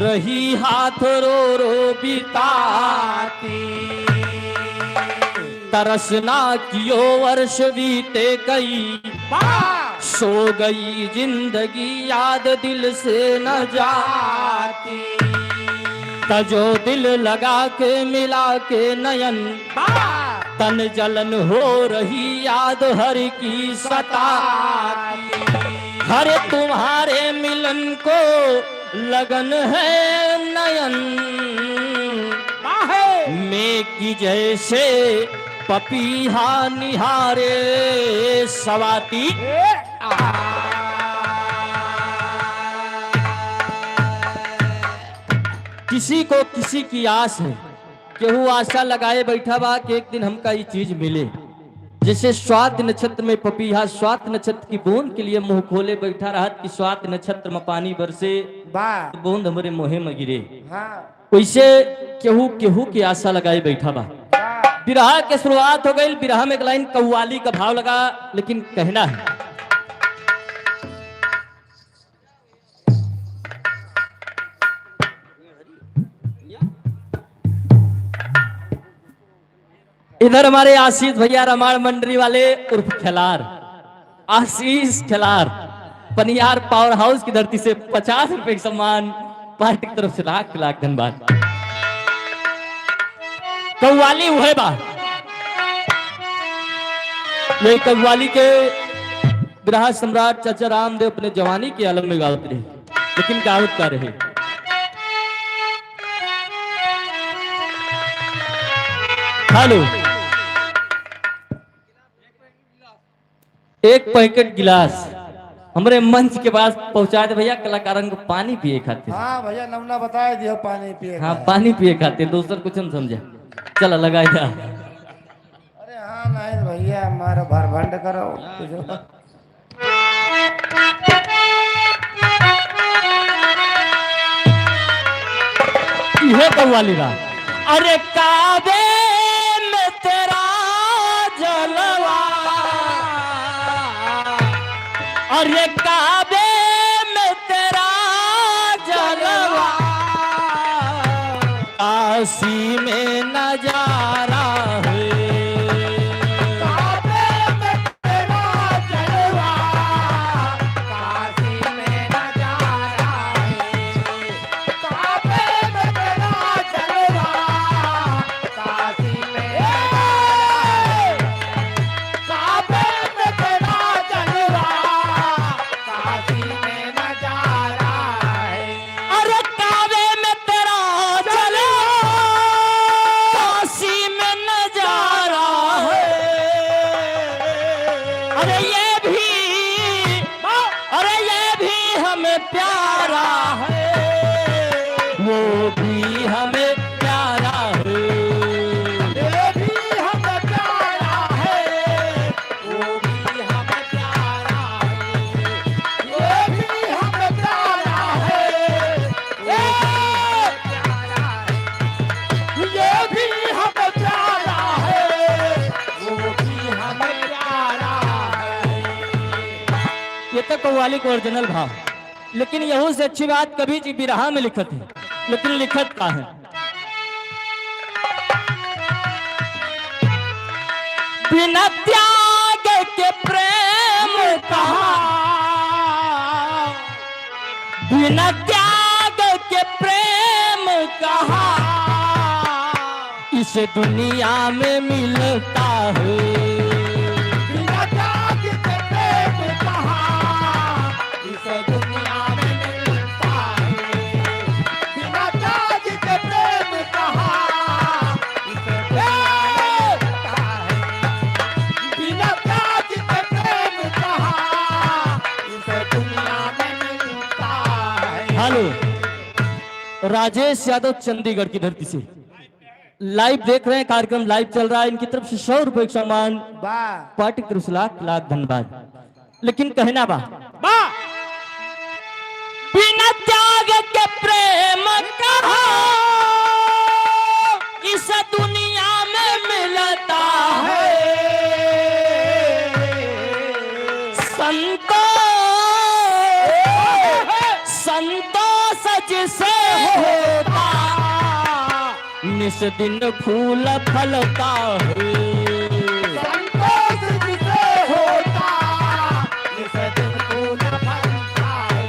रही हाथ रो रो बिताती, तरसना कियो वर्ष बीते कई, सो गई जिंदगी याद दिल से न जाती, तजो दिल लगा के मिला के नयन तन जलन हो रही याद हर की सताती। हरे तुम्हारे मिलन को लगन है नयन में की जैसे पपीहा निहारे सवाती। किसी को किसी की आस है, केहू आशा लगाए बैठा बा कि एक दिन हमका ये चीज मिले। जैसे स्वाति नक्षत्र में पपीहा स्वाति नक्षत्र की बूंद के लिए मुंह खोले बैठा रहत कि स्वाति नक्षत्र में पानी बरसे वाह बूंद हमरे मुहे में गिरे। हाँ वैसे केहू केहू की आशा लगाए बैठा बा। वाह बिरहा के शुरुआत हो गई। बिरहा में एक लाइन कव्वाली का भाव लगा, लेकिन कहना है इधर हमारे आशीष भैया रामायण मंडली वाले उर्फ खिलार आशीष खिलार पनियार पावर हाउस की धरती से 50 रुपए का सम्मान पार्टी की तरफ से लाख लाख धन्यवाद। कव्वाली हुए बा ये कव्वाली के बिरहा सम्राट चाचा रामदेव अपने जवानी के आलम में गावत रहे, लेकिन गावत का रहे। हेलो एक पैकेट गिलास हमारे मंच के पास पहुंचा दे भैया, कलाकारन को पानी पिए खाते। हाँ भैया नमूना बताए दियो पानी पिए हाँ का। पानी पिए खाते, दूसर कुछ नहीं समझा। चला लगा जा। अरे हाँ नहीं भैया हमारा भरभंड करो कुछ। यह कव्वाली बा। अरे काबे में तेरा जलवा, अरे काबे में तेरा जलवा, काशी में नजारा है। काबे में तेरा जलवा, काशी में नजारा है। काबे में तेरा जलवा, काशी में नजारा है। काबे में तेरा जलवा, काशी में नजारा है। अरे काबे में तेरा जलवा, काशी में नजारा है। अरे ये भी हमें प्यारा है, वो भी हमें प्यारा है। ये भी हमें प्यारा है, वो भी हमें प्यारा है। ये भी हमें प्यारा है, ये भी हमें प्यारा है, वो भी हमें प्यारा है। ये तो कव्वाली का ओरिजिनल भाव, लेकिन यहू से अच्छी बात कभी जी बिरहा में लिखत है, लेकिन लिखत का है। बिना त्याग के प्रेम कहा, बिना त्याग के प्रेम कहा, इस दुनिया में मिलता है। बिना त्याग के प्रेम कहा, इस दुनिया में मिलता है। बिना त्याग के प्रेम कहा, इस दुनिया में मिलता है। बिना त्याग के प्रेम कहा, इस दुनिया में मिलता है। हेलो राजेश यादव चंडीगढ़ की धरती से लाइव देख रहे हैं, कार्यक्रम लाइव चल रहा है। इनकी तरफ से 100 रुपए का सम्मान वाह पार्टी की तरफ से लाख लाख धन्यवाद। लेकिन कहना बा बिना त्याग के प्रेम कहा, इस दुनिया में मिलता है। संतोष जिसे होता, निस दिन फूल फलता है। संतोष जिसे होता, इस दिन फूल फलता है।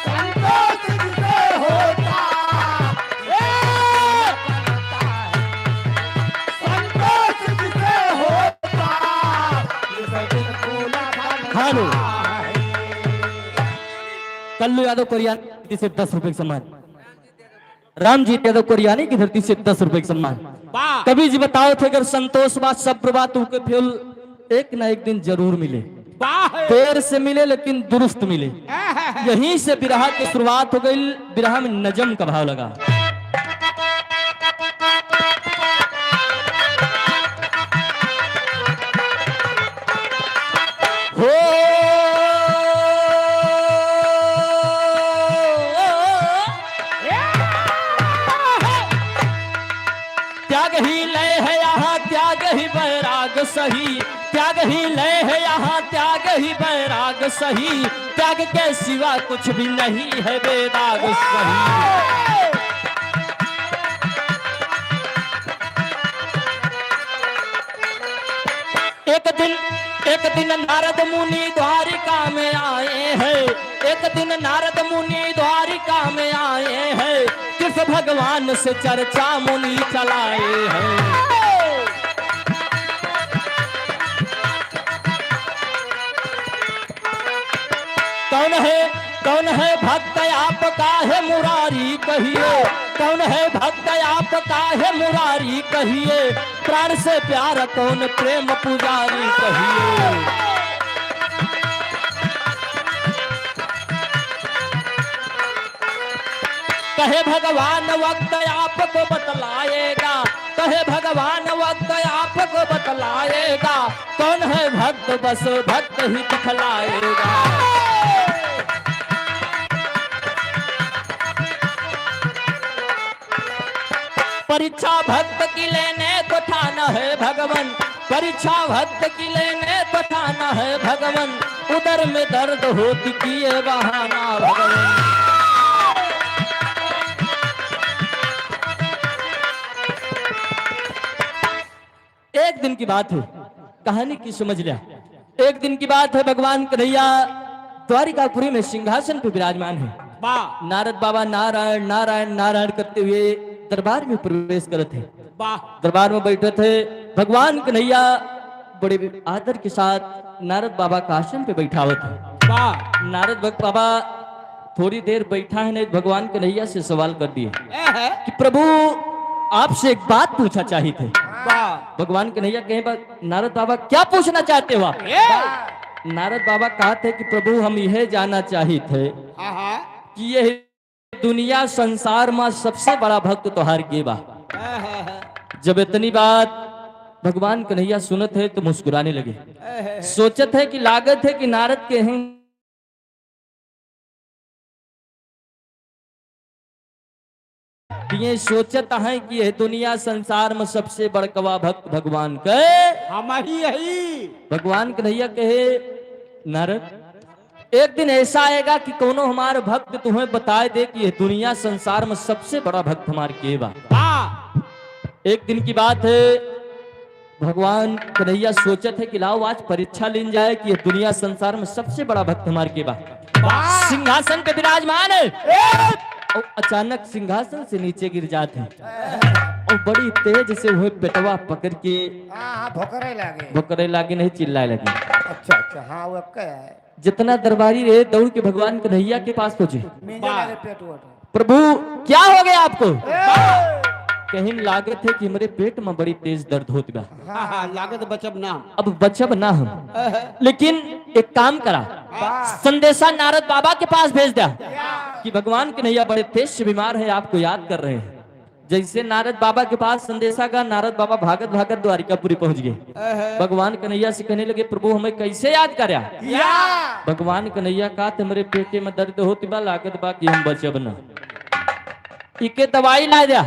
संतोष जिसे होता, फलता है। संतोष कल्लू यादव कोरियानी की धरती से 10 रुपए का सम्मान, रामजीत यादव कोरियानी की धरती से 10 रुपए का सम्मान। वाह कभी जी बताओ थे अगर संतोष बात सब्र बात तुमके फूल एक ना एक दिन जरूर मिले, वाह देर से मिले लेकिन दुरुस्त मिले। यहीं से बिरहा की शुरुआत हो गई। बिरहा में नजम का भाव लगा। हो त्याग ही लय है यहाँ त्याग ही बैराग सही, त्याग ही लय है यहाँ त्याग ही बैराग सही, त्याग के सिवा कुछ भी नहीं है बेदाग सही। एक दिन नारद मुनि द्वारिका में आए हैं, एक दिन नारद मुनि द्वारिका में आए हैं, कृष्ण भगवान से चर्चा मुनि चलाए हैं। कौन है भक्त आपका है मुरारी कहिए, कौन है भक्त आपका है मुरारी कहिए, प्राण से प्यार कौन प्रेम पुजारी कहिए। कहे भगवान वक्त आपको बतलाएगा, कहे भगवान वक्त आपको बतलाएगा, कौन है भक्त बस भक्त ही दिखलाएगा। परीक्षा भक्त की लेने तो ठाना है भगवन, परीक्षा भक्त की लेने तो ठाना है भगवन, उधर में दर्द होती किए बहाना भगवन। एक दिन की बात है, कहानी की समझ लिया। एक दिन की बात है, भगवान कन्हैया द्वारिकापुरी में सिंहासन पर विराजमान है। वाह नारद बाबा नारायण नारायण नारायण करते हुए दरबार में प्रवेश करे थे। वाह दरबार में बैठे थे भगवान कन्हैया, बड़े आदर के साथ नारद बाबा का आसन पे बैठा हुआ था। वाह नारद बाबा थोड़ी देर बैठा है, नहीं भगवान कन्हैया से सवाल कर दिए कि प्रभु आपसे एक बात पूछना चाहिए थे। वाह भगवान कन्हैया कहे नारद बाबा क्या पूछना चाहते हो आप? नारद बाबा कहते कि प्रभु हम यह जानना चाहिए थे कि यह दुनिया संसार में सबसे बड़ा भक्त तोहार के बा। जब इतनी बात भगवान कन्हैया सुनत है तो मुस्कुराने लगे। सोचत है कि लागत है कि नारद के हैं ये सोचत है कि यह दुनिया संसार में सबसे बड़कवा भक्त भगवान के हमारी यही। भगवान कन्हैया कहे नारद एक दिन ऐसा आएगा कि कोनो हमारे भक्त तुम्हें बताए दे कि यह दुनिया संसार में सबसे बड़ा भक्त हमारे के बा। वाह एक दिन की बात है, भगवान कन्हैया सोचत है कि लाओ आज परीक्षा लीन जाए कि यह दुनिया संसार में सबसे बड़ा भक्त हमारे के बा। सिंहासन पे विराजमान है और अचानक सिंहासन से नीचे गिर जाते हैं और बड़ी तेज से वह पेटवा पकड़ के भोकरे लागे नहीं चिल्लाए लगे। अच्छा अच्छा हाँ वो क्या है जितना दरबारी रहे दौड़ के भगवान कन्हैया के पास पहुंचे। मींजे लगे पेट वोट प्रभु क्या हो गया आपको? कहीं लागत है कि हमारे पेट में बड़ी तेज दर्द होती बा। लागत बचब ना अब बचब ना हम, लेकिन एक काम करा संदेशा नारद बाबा के पास भेज दिया कि भगवान कन्हैया बड़े तेज से बीमार है, आपको याद कर रहे हैं। जैसे नारद बाबा के पास संदेशा का नारद बाबा भागत भागत द्वारिकापुरी पहुंच गए। भगवान कन्हैया से कहने लगे प्रभु हमें कैसे याद करया? भगवान कन्हैया का मेरे पेटे में दर्द होती बा, लागत बा कि हम बचब ना, इके दवाई ला दिया।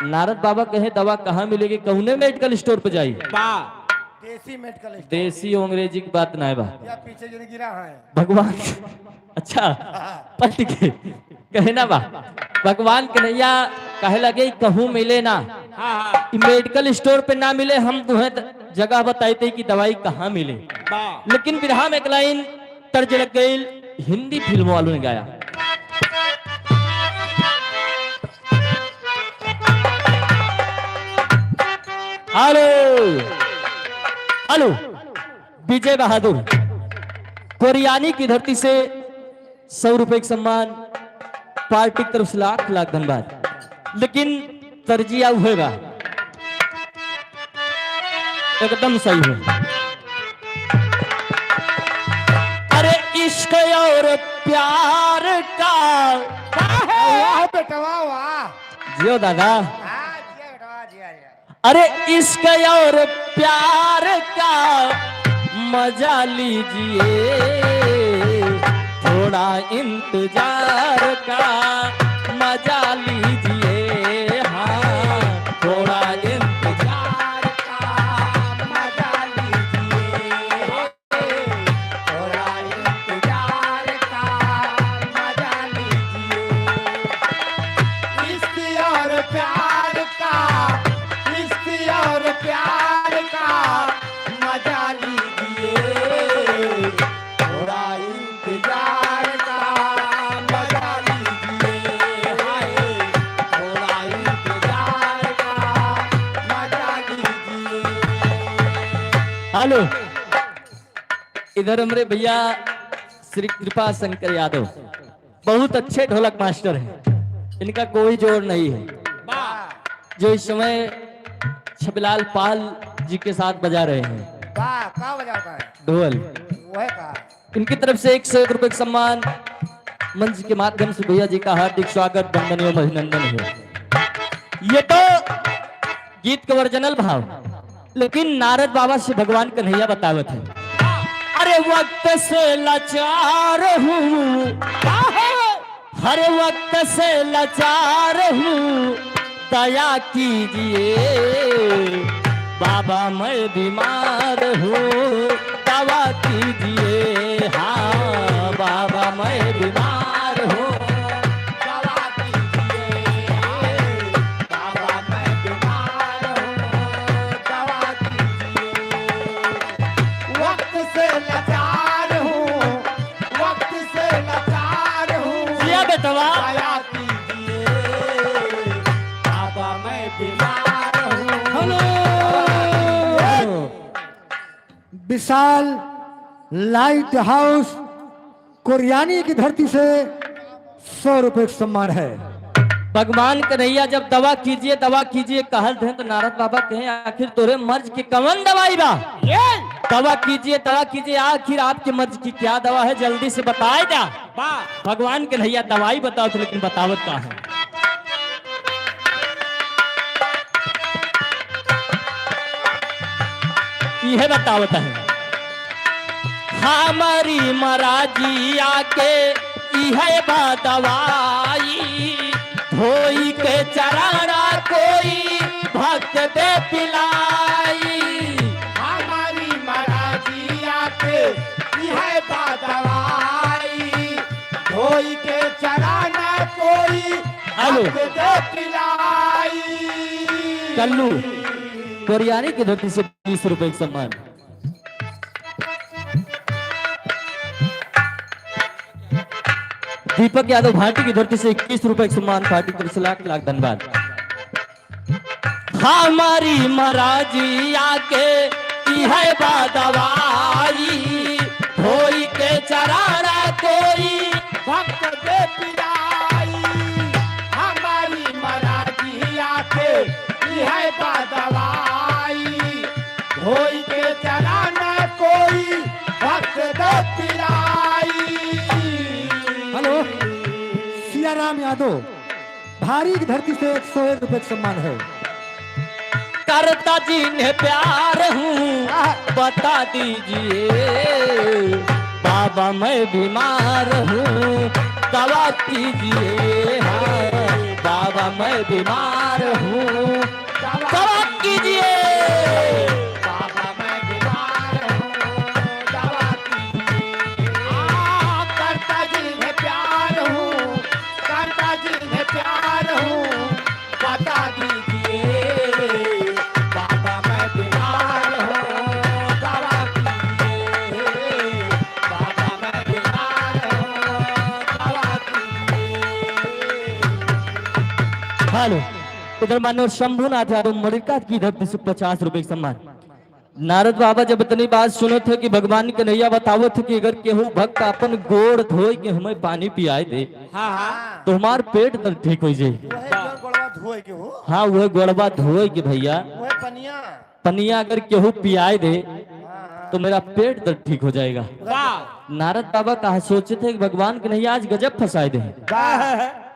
नारद बाबा कहे दवा कहाँ मिलेगी? कौने मेडिकल स्टोर पे जाई? देसी मेडिकल स्टोर। देसी अंग्रेजी की बात ना बा। या पीछे जो गिरा है भगवान अच्छा पलट के कहे ना बा। भगवान कन्हैया कहे लगे कहूँ मिले ना, मेडिकल स्टोर पे ना मिले, हम तुम्हें जगह बताते कि दवाई कहाँ मिले। लेकिन बिरहा में एक लाइन तर्ज लग गई, हिंदी फिल्म वालों ने गाया। हेलो हेलो विजय बहादुर कोरियानी की धरती से 100 रुपए का सम्मान पार्टी की तरफ से लाख लाख धन्यवाद। लेकिन तरजिया होगा एकदम सही है। अरे इश्क और प्यार का वाह बेटा वाह वाह। जियो दादा। हाँ जिया बेटा वाह जिया जिया। अरे इश्क और प्यार का मजा लीजिए, थोड़ा इंतजार का मजा लीजिए। हाँ थोड़ा इंतजार का मजा लीजिए, थोड़ा इंतजार का मजा लीजिए। इश्क और प्यार का, इश्क और प्यार का मजा लीजिए, थोड़ा इंतजार का मजा लीजिए। हाय थोड़ा इंतजार का मजा लीजिए। हेलो, इधर हमारे भैया श्री कृपा शंकर यादव बहुत अच्छे ढोलक मास्टर हैं, इनका कोई जोड़ नहीं है। जो इस समय छबिलाल पाल जी के साथ बजा रहे हैं वाह क्या बजाता है ढोल। वो है का। इनकी तरफ से 101 रुपए का सम्मान मंच के माध्यम से भैया जी का हार्दिक स्वागत वंदन एवं अभिनंदन है। ये तो गीत के ओरिजिनल भाव, लेकिन नारद बाबा से भगवान कन्हैया बतावत है। अरे वक्त से लाचार हूँ, हर वक्त से लाचार हूँ, दया कीजिए बाबा मैं बीमार हूँ, दवा कीजिए। हाँ बाबा मैं बीमार हूँ, दवा कीजिए। बाबा मैं बीमार हूँ, दवा कीजिए। वक्त से लाचार हूँ, वक्त से लाचार हूँ, जिया बेटवा। दया कीजिए। बाबा मैं बीमार हूँ। विशाल लाइट हाउस कोरियानी की धरती से 100 रुपए का सम्मान है। भगवान कन्हैया जब दवा कीजिए कहल थे तो नारद बाबा कहे आखिर तोरे मर्ज की कवन दवाई बा? दवा कीजिए आखिर आपके मर्ज की क्या दवा है, जल्दी से बताए जा। भगवान कन्हैया दवाई बताओ तो, लेकिन बतावत का है। यह बतावत है हमारी मराजी आके यह दवाई, धोई के चराना कोई भक्त दे पिलाई। हमारी महाराजी आके यह दवाई, धोई के चराना कोई हेलो। भक्त दे पिलाई। कल्लू कोरियानी की धरती से 20 रुपए का सम्मान। दीपक यादव भाटी की धरती से 21 रुपए का सम्मान, पार्टी की तरफ से लाख लाख धन्यवाद। हमारी महाराजी आके है दवाई, धोई के चराना कोई भक्त दे पिलाई। हमारी महाराजी आके यह दवाई, धोई के चराना कोई भक्त दे पिलाई। हेलो, सियाराम यादव भारी की धरती से 101 रुपए का सम्मान है। करता जिन्हें प्यार हूँ बता दीजिए, बाबा मैं बीमार हूँ दवा कीजिए। हाँ बाबा मैं बीमार हूँ दवा कीजिए। बाबा मैं बीमार हूँ, दवा कीजिए। करता जिन्हें प्यार हूँ, करता जिन्हें प्यार हूँ, बता दीजिए। बाबा मैं बीमार हूँ, दवा कीजिए। बाबा मैं बीमार हूँ, दवा कीजिए। हेलो, इधर मानो शंभुनाथ यादव मरिका की धरती से 50 रुपए का सम्मान। नारद बाबा जब इतनी बात सुनो थे कि भगवान कन्हैया बतावो थे कि अगर केहू भक्त अपन गोड़ धोए के हमें पानी पियाए दे हाँ हाँ तो हमार पेट दर्द ठीक हो जाए। वही जोन गोड़वा धोए के हो हाँ वह गोड़वा धोए के भैया वही पनिया पनिया अगर केहू पियाए दे तो मेरा पेट दर्द ठीक हो जाएगा। वाह नारद बाबा कहा सोचे थे कि भगवान कन्हैया आज गजब फंसाए दे।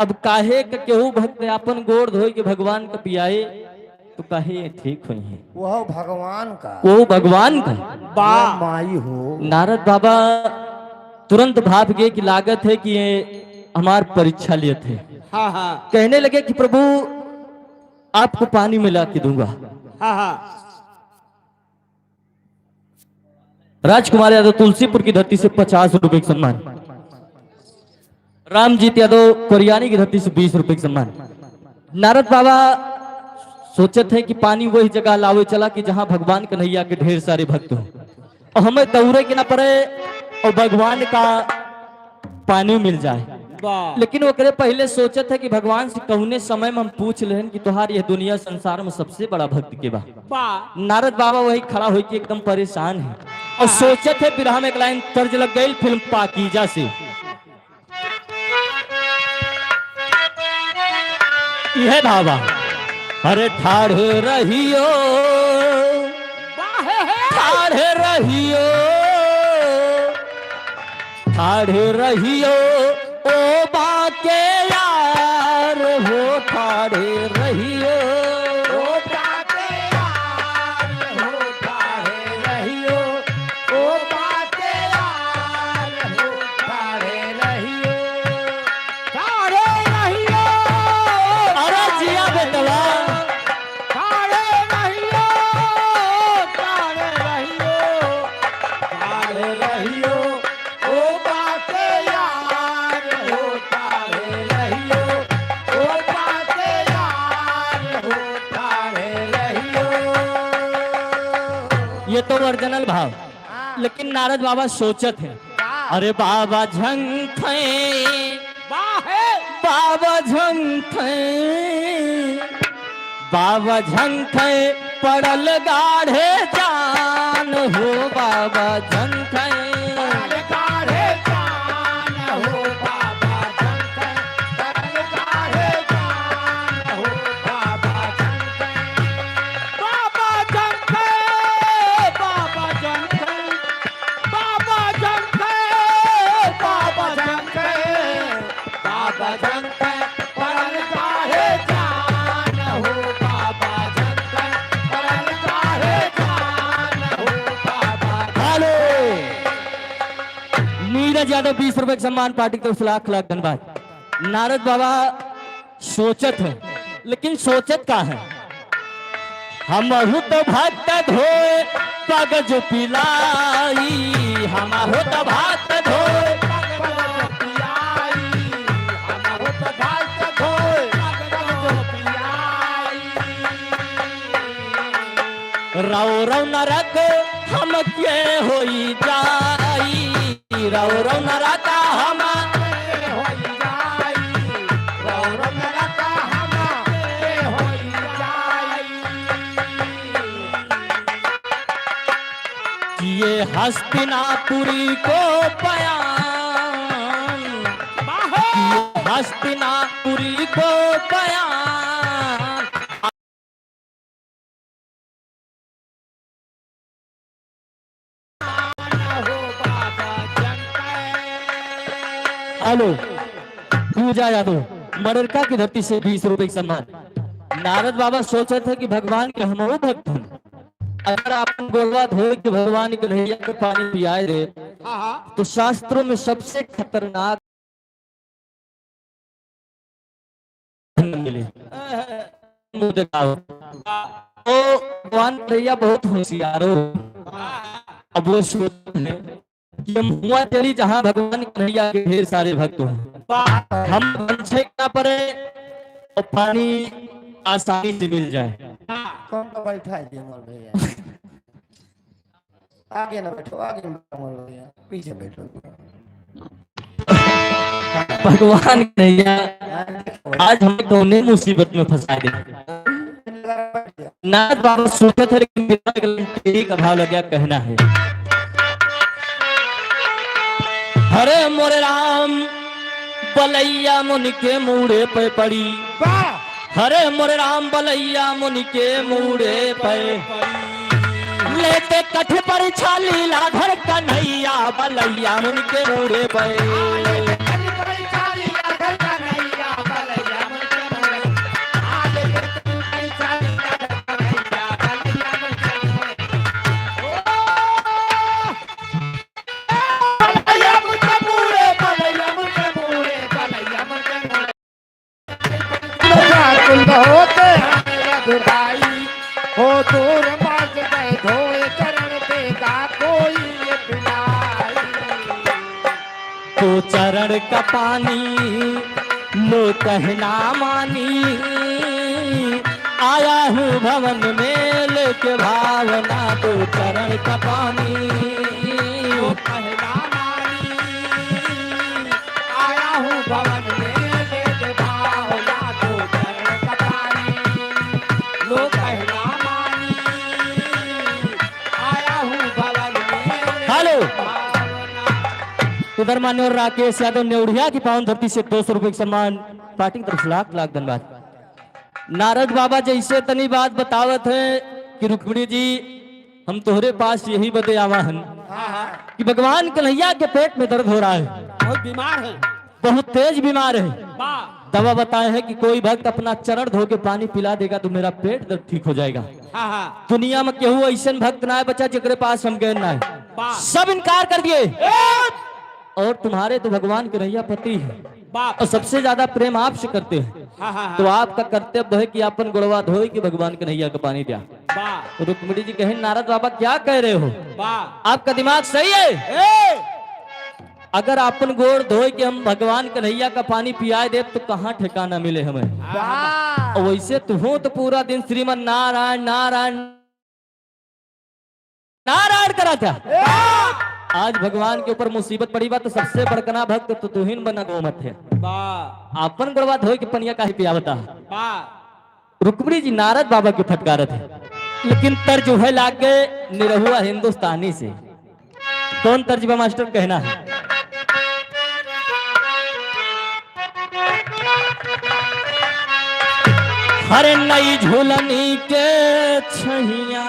अब काहे के केहू भक्त अपन गोड़ धोए के भगवान का पियाए तो काहे ये ठीक हुई है वह भगवान का वो भगवान का। वाह माई हो नारद बाबा तुरंत भाप गए कि लागत है कि ये हमार परीक्षा लिए थे। हाँ हाँ कहने लगे कि प्रभु आपको पानी मिला के दूंगा। हाँ हाँ राजकुमार यादव तुलसीपुर की धरती से 50 रुपए का सम्मान, रामजीत यादव कोरियानी की धरती से 20 रुपए का सम्मान। नारद बाबा सोचे थे कि पानी वही जगह लावे चला कि जहां भगवान कन्हैया के ढेर सारे भक्त हो और हमें दौड़े के ना पड़े और भगवान का पानी मिल जाए। वाह लेकिन वो करे पहले सोचे थे कि भगवान से कौने समय में हम पूछ लें कि तुहार यह दुनिया संसार में सबसे बड़ा भक्त के बा। वाह नारद बाबा वही खड़ा होकर के एकदम परेशान है और सोचे थे बिरहा में एक लाइन तर्ज लग गई फिल्म पाकीजा से। यह भावा अरे ठाढ़े रहियो ठाढ़े रहियो ठाढ़े रहियो ओ बाके यार हो ठाढ़े रहियो ओ बाते यार हो ठाड़े रहियो ओ बाते यार हो ठाड़े रहियो ठाड़े रहियो अरे जिया बेटवा ठाड़े रहियो ठाड़े रहियो ठाड़े रहियो ओ बाते यार हो ठाड़े रहियो ओ बाते यार हो ठाड़े रहियो ये तो ओरिजिनल भाव। लेकिन नारद बाबा सोचत है अरे बाबा झंखे बाबा झंखे बाबा झंखे पड़ल गाढ़े जान हो बाबा झंखे काढ़े जान हो बाबा झंखै काढ़े जान हो बाबा झंखै बाबा झंखै बाबा झंखै बाबा झंखै बाबा झंखै बाबा झंखै पड़ल काढ़े जान हो बाबा झंखै पड़ल काढ़े जान हो बाबा हेलो नीरज यादव 20 रुपए का सम्मान पार्टी की तरफ से लाख लाख धन्यवाद। नारद बाबा सोचत है लेकिन सोचत का है हम तो भक्त धोए कागज पिलाई हम तो भक्त धोए रौ रौ नरक हम के होई जाई रौ रौ नरक हम किए हस्तिनापुरी को बयान किए हस्तिनापुरी को बयान। हेलो पूजा यादव मररका की धरती से 20 रुपए का सम्मान। नारद बाबा सोचे थे कि भगवान के हम भक्त हैं अगर अपन गोलवा धोए के भगवान के नैया के पानी पियाए दे हाँ हाँ तो शास्त्रों में सबसे खतरनाक मिले मुंह दिखाओ। तो भगवान कन्हैया बहुत होशियार हो। अब वो सोचते हैं कि हम हुआ चली जहाँ भगवान कन्हैया के ढेर सारे भक्त हैं हम वंशे ना पड़े और पानी आसानी से मिल जाए। कौन का बैठा है मोर भैया आगे ना बैठो आगे मोर भैया पीछे बैठो। भगवान कन्हैया आज हमें कौने मुसीबत में फंसा दिया। नारद बाबा सोचे थे लेकिन तेरी का भाव लग गया कहना है। हरे मोरे राम बलैया मुनि के मूड़े पे पड़ी, हरे मोरे राम बलैया मुनि के मूड़े पे लेते कठ पर छाली लाधर कन्हैया बलैया मुनि के मूड़े पे। होते रघुराई हो दूर मार्ग गए धोए चरण देगा कोई ये पिलाई। तो चरण का पानी लो कहना मानी, आया हूँ भवन में लेके भावना। तो चरण का पानी लो कहना मानी, आया हूँ भवन में लेके भावना। तो चरण का पानी लो कहना मानी, आया हूँ भवन में हेलो भावना। उधर मान्यवर राकेश यादव नेवड़िया की पावन धरती से 200 रुपए का सम्मान, पार्टी की तरफ से लाख लाख धन्यवाद। नारद बाबा जैसे तनी बात बतावत है कि रुक्मिणी जी हम तोहरे पास यही बदे आवा हन कि भगवान कन्हैया के पेट में दर्द हो रहा है, बहुत बीमार है। बहुत तेज बीमार है। वाह। दवा बताए है कि कोई भक्त अपना चरण धो के पानी पिला देगा तो मेरा पेट दर्द ठीक हो जाएगा। हाँ हाँ। दुनिया में केहू ऐसा भक्त ना है बच्चा जेकरे पास हम गए ना है, वाह। सब इनकार कर दिए। और तुम्हारे तो भगवान कन्हैया पति है बाप। और सबसे ज्यादा प्रेम आपसे करते हैं। हाँ हाँ तो आपका कर्तव्य है कि अपन गुड़वा धोए कि भगवान कन्हैया का पानी दिया। वाह तो रुक्मिणी जी कहें नारद बाबा क्या कह रहे हो, वाह। आपका दिमाग सही है? अगर अपन गोड़ धोए कि हम भगवान कन्हैया का पानी पिया दे तो कहाँ ठिकाना मिले हमें। वाह और वैसे तुम हो तो पूरा दिन श्रीमन नारायण नारायण नारायण करा था। आज भगवान के ऊपर मुसीबत पड़ी बात तो सबसे बड़कना भक्त तो तुहिन बना गोमत है। वाह अपन गुड़वा धोए कि पनिया का ही पिया बता। वाह। रुक्मिणी जी नारद बाबा के फटकारत है, लेकिन तर्ज है लागे निरहुआ हिंदुस्तानी से। कौन तर्जबा मास्टर कहना है? हरे नई झूलनी के छहिया,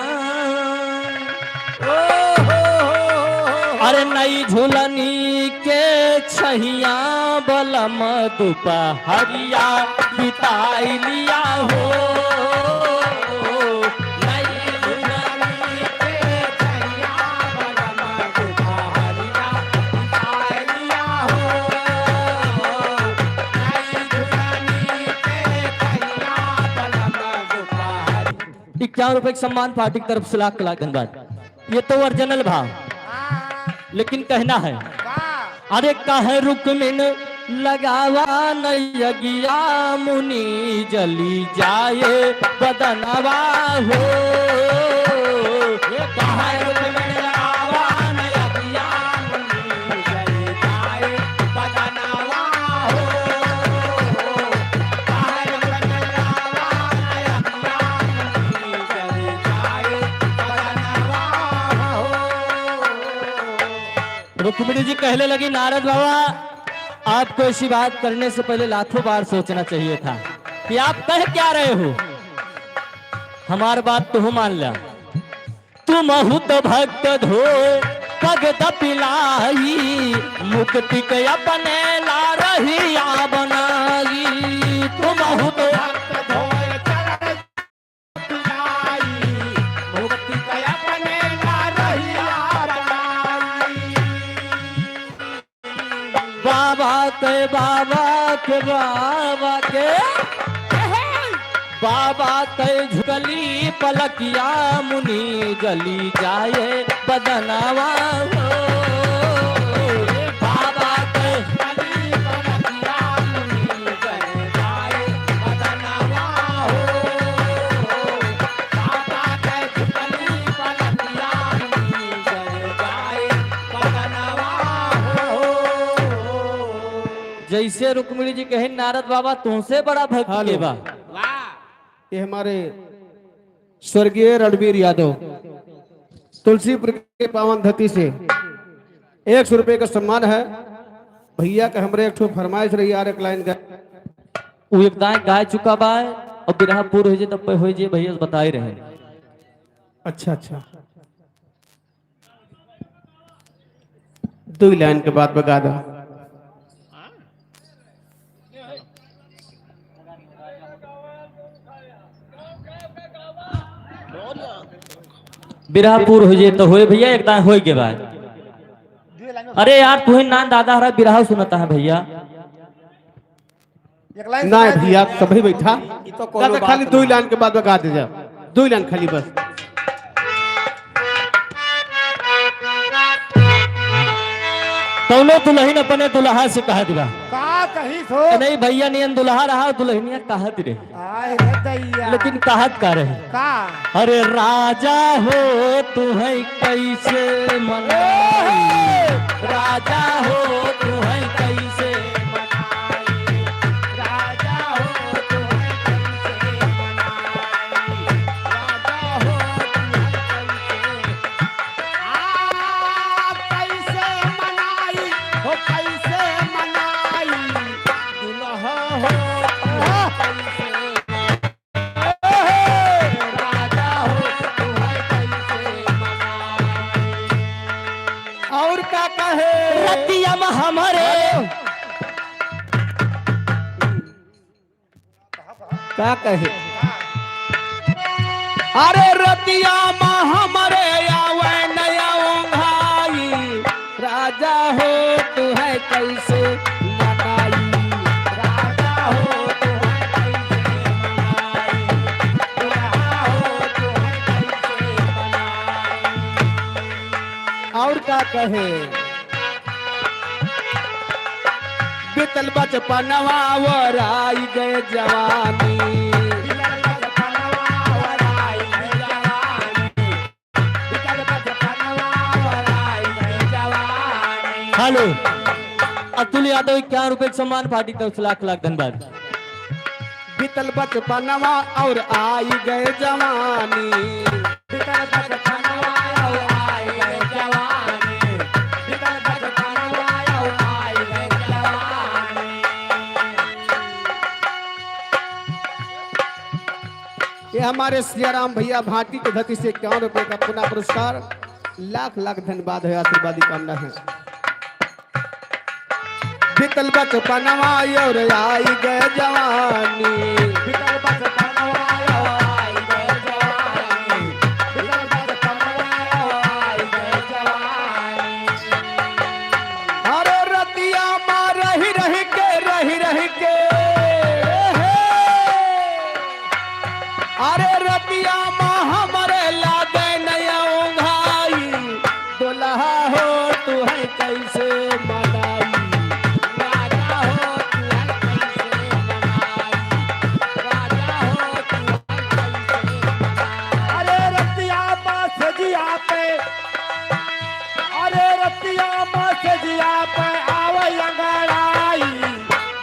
अरे नई झूलनी के छहिया बलम दुपहरिया बिताई लिया हो। नई झूलनी के छहिया बलम दुपहरिया बिताई लिया हो। नई झूलनी के छहिया बलम दुपहरिया। 51 रुपए का सम्मान पार्टी की तरफ से लाख लाख धन्यवाद। ये तो ओरिजिनल भाव, लेकिन कहना है अरे कहे रुक्मिन लगावा नैया मुनि जली जाए बदनवा हो। कहे रुक्मिन लगावा नैया मुनि जली जाए बदनवा हो। कहे रुक्मिन लगावा नैया मुनि जली जाए बदनवा हो। रुक्मिणी जी कहने लगी नारद बाबा आपको ऐसी बात करने से पहले लाखों बार सोचना चाहिए था कि आप कह क्या रहे हो। हमारी बात तो मान लिया, तुम तो भक्त धो पग पिलाई मुक्ति के अपने ला रही आ बनाई। तुम तो भक्त धो मुक्ति के अपने ला रही आ बनाई। बाबा के बाबा के बाबा के बाबा के झुकली पलकिया मुनि जली जाए बदनवा हो। बाबा के झुकली पलकिया मुनि जली जाए बदनवा हो। बाबा के झुकली पलकिया मुनि जली जाए बदनवा हो। जैसे रुक्मिणी जी कहे नारद बाबा तुमसे बड़ा भक्त के बा। ये हमारे स्वर्गीय रणवीर यादव तुलसीपुर के पावन धरती से 100 रुपये का सम्मान है। भैया का हमरे एक ठो फरमाइश रही यार, एक लाइन का वो एक दाएं गाय चुका बा और बिरहा पूर हो जे तब पे हो जे भैया बताई रहे। अच्छा अच्छा, 2 लाइन के बाद बगा दो। बिरहा पूर हो जे तो होए भैया एक दाएं होए के बाद। अरे यार तू ना दादा हरा बिरहा सुनता है भैया। एक लाइन ना सुनाई भैया दे। सभी बैठा तो कोनो दादा, बात खाली ना। 2 लाइन के बाद बगा दे जा, 2 लाइन खाली बस। कौनो दुल्हन अपने दुल्हा से कहा दिला का कही सो नहीं भैया नियन दुल्हा रहा दुल्हनिया कहत रहे, आय रे दैया लेकिन कहत का रहे। का अरे राजा हो तू है कैसे मनाई, राजा हो तू है कैसे मनाई राजा हो तू है कैसे मनाई राजा हो तू है कैसे मनाई दुल्हा हो कैसे राजा हो तू है कैसे मनाई। और क्या कहे रतिया में हमारे क्या कहे, अरे रतिया माँ हमारे आवे नया ओंघाई, राजा हो तू है कैसे मनाई, राजा हो तू है कैसे मनाई दुल्हा हो तू है कैसे मनाई। और क्या कहे बीतल बचपनवा और आई गए जवानी, बिगड़ बचपनवा वराई गई जवानी बिगड़ बचपनवा वराई गई जवानी। हेलो अतुल यादव 51 रुपए के सम्मान पार्टी तरफ से लाख लाख धन्यवाद। बीतल बचपनवा और आई गए जवानी, बिगड़ बचपनवा वराई गई जवानी बिगड़ बचपनवा वराई गई जवानी। ये हमारे सियाराम भैया भाटी के धरती से 51 रुपए का पुनः पुरस्कार, लाख लाख धन्यवाद है, आशीर्वादी कामना है। बीतल बचपनवा और आई गए जवानी, बिगड़ बचपनवा वराई गई जवानी बिगड़ बचपनवा वराई गई जवानी। अरे रतिया माँ रही रही के अरे रतिया माँ हमारे लागे नया ओंघाई, दुल्हा हो तू है कैसे मनाई, राजा हो तू है कैसे मनाई राजा हो तू है कैसे मनाई। अरे रतिया माँ सजिया पे अरे रतिया माँ सजिया पे आवे अंगड़ाई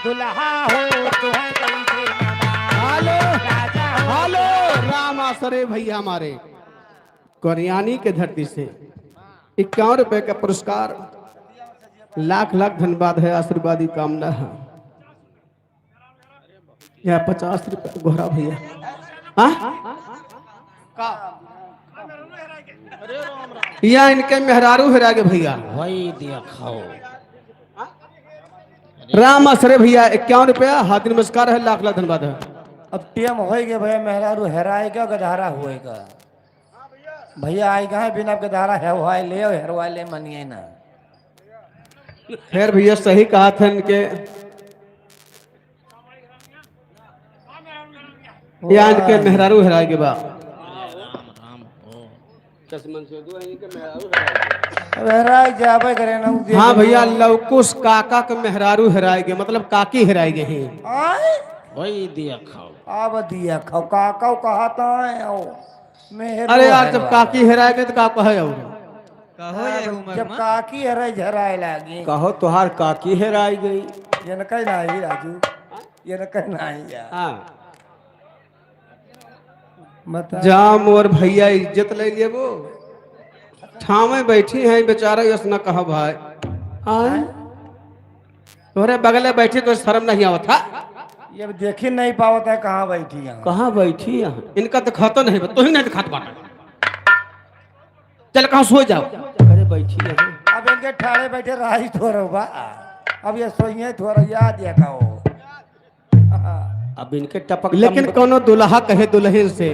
दुल्हा हो तू है कैसे मनाई हेलो राजा हो हेलो राम आसरे भैया हमारे कोरियानी के धरती से 51 रुपए का पुरस्कार, लाख लाख धन्यवाद है, आशीर्वादी कामना है। यह 50 रुपए गोहरा भैया। या इनके मेहरारू हेरा गए भैया। वही दिखाओ राम आसरे भैया 51 रुपया, हाथ नमस्कार है, लाख लाख धन्यवाद है। अब टीएम होएगे भैया मेहरारू हेराएगा गधारा होएगा भैया आएगा है बिना गधारा हेरवाए ले और हेरवाए ले मनिए ना। खैर भैया सही कहा था इनके, या इनके मेहरारू हेरा के बा। हेराए जाबे करे ना उ हाँ भैया लवकुश काका के मेहरारू हेराए गए, मतलब काकी हेराए गए हैं। आए वही दिखाओ अब दिया खाओ काका कहता है ओ मेहरो अरे यार जब हेरवाए। काकी हेराए गए तो का कहे और कहो ये उम्र जब में काकी हराए झराए लागी कहो तुहार काकी हेराई गई। ये न कह नहीं राजू ये न कह नहीं यार। हाँ बता जाम और भैया इज्जत ले लिए वो ठामे बैठी हैं बेचारा यस न कहा भाई आए तोरे बगले बैठी तो शर्म नहीं आवत था ये अब देख ही नहीं पावत है कहाँ बैठी यहाँ। कहाँ बैठी यहाँ इनका तो खाता नहीं तू ही नहीं दिखात बाटा चल कहाँ सो जाओ अरे बैठी है अब इनके ठाड़े बैठे राही थोड़ा बा अब ये सोइए थोड़ा याद या कहो। अब इनके टपक लेकिन कोनो दुल्हा कहे दुल्हन से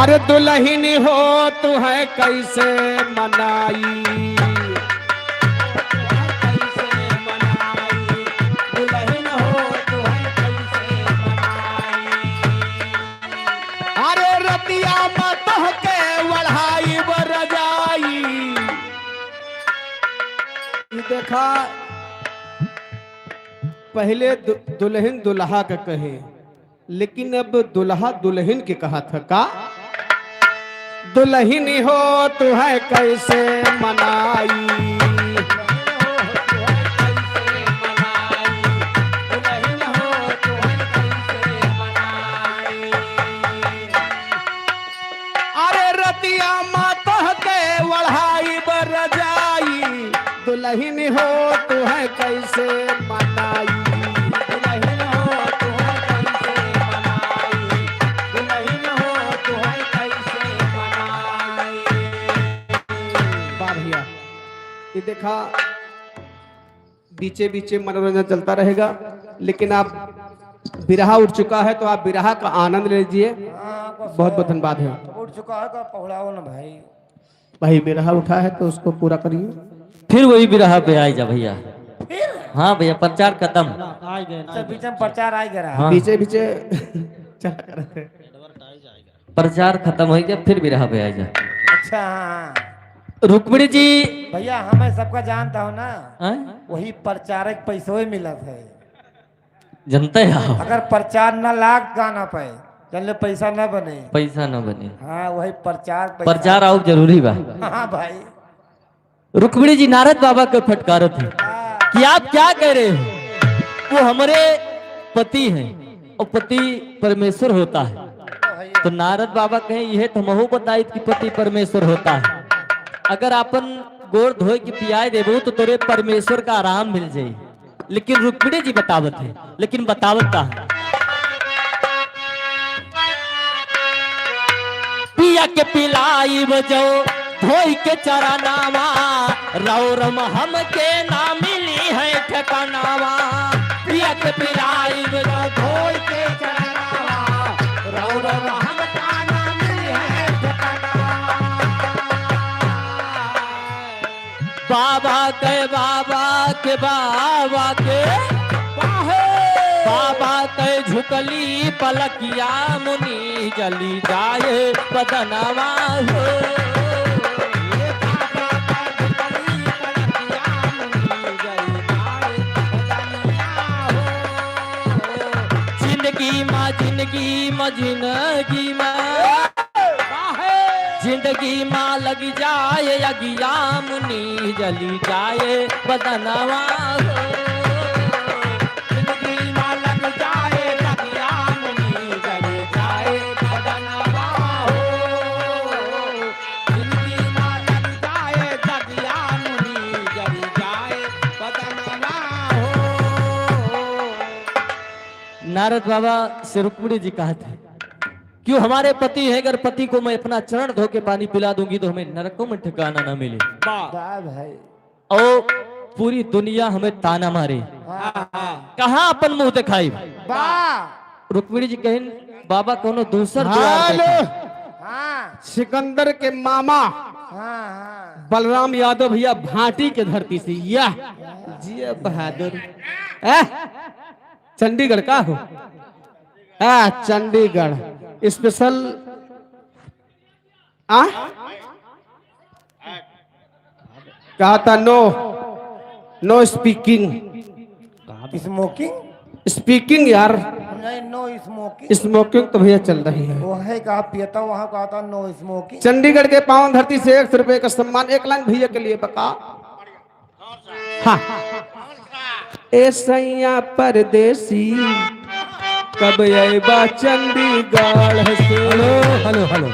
अरे दुल्हन हो तू है कैसे मनाई अरे रतिया मत के बढ़ाई बरजाई देखा पहले दुल्हन दुल्हा का कहे लेकिन अब दुल्हा दुल्हन के कहा था का दुल्हन हो तू है कैसे मनाई अरे रतिया माता के बढ़ाई बरजाई दुल्हन हो तू है कैसे मनाई दुल्हन हो तू है कैसे मनाई दुल्हन हो तू है कैसे मनाई वाह भैया ये देखा बीचे बीचे मनोरंजन चलता रहेगा लेकिन आप बिरहा उठ चुका है तो आप बिरहा का आनंद लीजिए बहुत बहुत धन्यवाद है उठ चुका है का पहुड़ाओ ना भाई। भाई बिरहा उठा है तो उसको पूरा करिए फिर वही बिरहा पे आई जा भैया। हाँ भैया प्रचार खत्म। अच्छा बीच में प्रचार आ गया। हाँ बीचे बीचे चला कर रहे हैं। प्रचार खत्म हो गया फिर बिरहा पे आई जा। अच्छा हाँ रुक्मिणी जी भैया हमें सबका जानता हो ना हाँ? वही प्रचारक पैसों ही मिलत है। जनता है अगर प्रचार न लाग गाना पे चल पैसा न बने पैसा न बने हाँ वही प्रचार प्रचार आओ जरूरी बा। हाँ भाई रुक्मिणी जी नारद बाबा को फटकारत है कि आप क्या कह रहे हो वो हमारे पति हैं और पति परमेश्वर होता है। तो नारद बाबा कहें यह तो हमहू बताई कि पति परमेश्वर होता है अगर अपन गोड़ धोए के पियाए देबो तो तोरे परमेश्वर का आराम मिल जाये। लेकिन रुक्मिणी जी बतावत है लेकिन बतावत का पिया के पिलाई बजो धोई के चरनावा रौरम हम के ना मिली है ठिकानावा पिया के पिलाई बजो धोई के चरनावा रौरम हम का ना मिली है ठिकानावा। बाबा के बाबा के बाबा के बाबा के झुकली पलकिया मुनि जली जाए बदनवा हो जिंदगी माँ जिंदगी माँ जिंदगी माँ जिंदगी माँ लग जाए अगिया मुनि जली जाए बदनवा हो जिंदगी माँ लग जाए अगिया मुनि जली जाए बदनवा हो जिंदगी माँ लग जाए अगिया मुनि जली जाए बदनवा हो। नारद बाबा से रुक्मिणी जी कहा था क्यों हमारे पति है अगर पति को मैं अपना चरण धो के पानी पिला दूंगी तो हमें नरकों में ठिकाना ना मिले भाई और पूरी दुनिया हमें ताना मारे कहाँ अपन मुंह दिखाई। रुक्मिणी जी कहें बाबा कोनो दूसर द्वार देखा। हाँ सिकंदर के मामा हाँ बलराम यादव भैया भाटी के धरती से यह जी बहादुर चंडीगढ़ का हो चंडीगढ़ स्पेशल कहा था नो स्पीकिंग स्मोकिंग यार नहीं नो स्मोकिंग स्मोकिंग तो भैया चल रही है वो है कहा पियता वहाँ कहा था नो स्मोकिंग। चंडीगढ़ के पावन धरती से 100 रुपए का सम्मान 1 लाख भैया के लिए बका। हाँ ए सैया परदेसी कब अबा चंडीगढ़ से। Hello hello hello.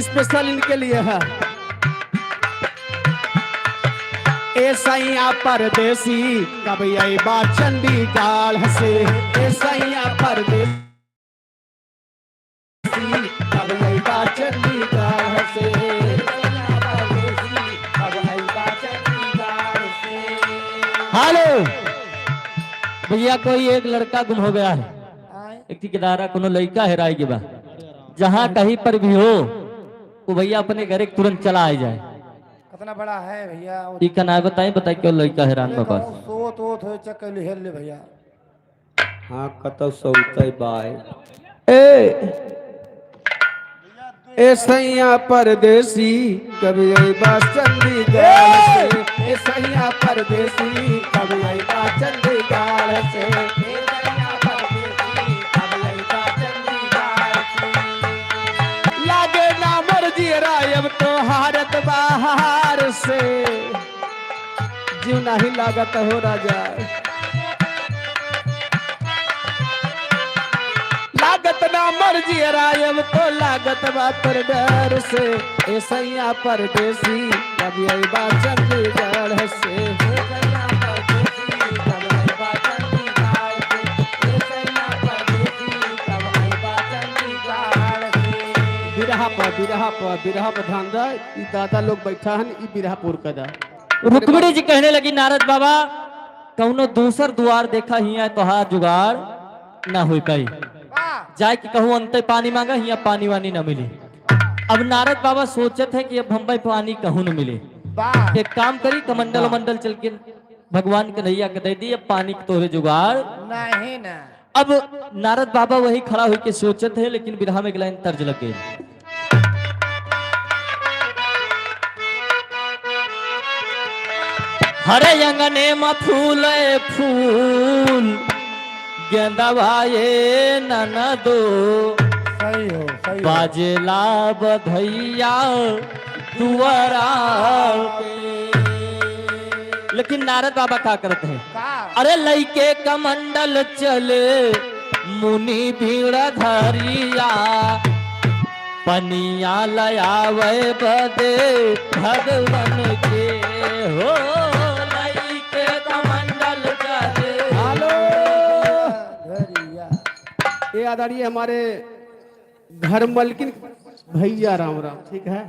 स्पेशल इनके लिए है। ए सैया परदेसी कब अबा चंडीगढ़ से। ए सैया परदेसी कब अबा चंडीगढ़ से। हेलो भैया, कोई एक लड़का गुम हो गया है। एक ठेकेदारा कोनो लड़का हेराई के बा। जहाँ कहीं पर भी हो वो भैया अपने घर तुरंत चला आ जाए। कितना बड़ा है भैया? ठीक है ना, बताए क्यों लड़का हैरान बाबा। सोत वोत हो चक्कर हेल ले भैया। हाँ कतो सौते बाय। ए सैया परदेसी कभी अबा चंडीगढ़ से। ए सैया परदेसी कभी अबा चंडीगढ़ से। ए सैया परदेसी कभी अबा चंडीगढ़ से। लागे ना मर्जी रायब तो हारत बाहर से। जीव नहीं लागत हो राजा। लागत ना मर्जी रायब तो लागत बा पर डर से। ए सैया परदेसी कभी अबा चंडीगढ़ से। ए सैया परदेसी कभी अबा चंडीगढ़ से। ए सैया परदेसी कभी अबा चंडीगढ़ से। बिरहा पर ध्यान दा। ई दादा लोग बैठा हन, ई बिरहा पूर कदा। रुक्मिणी जी कहने लगी नारद बाबा कौनो दूसर द्वार देखा हिया तो हाथ जुगाड़ ना हो पाई। जाए कि कहूँ अंत पानी मांगा हिया पानी वानी न मिली। अब नारद बाबा सोचत है कि अब हम पानी कहूँ न मिले। एक काम करी कमंडल मंडल चल के भगवान कन्हैया के दे दी, अब पानी के तोरे जुगाड़ नहीं ना। अब नारद बाबा वही खड़ा होके सोचत है, लेकिन बिरहा में एक लाइन तर्ज लगे। हरे अंगने में फूल फूल गेंदा भाई ननदो सही हो सही हो। बाजेला बधैया दुआरा पे। लेकिन नारद बाबा क्या करते हैं? का अरे लइके कमंडल चले मुनि भीड़ धरिया पनिया लयावे बदे भगवान के हो। लइके कमंडल चले। हेलो धरिया। ये आदरणीय हमारे घर मलकिन भैया राम राम, ठीक है।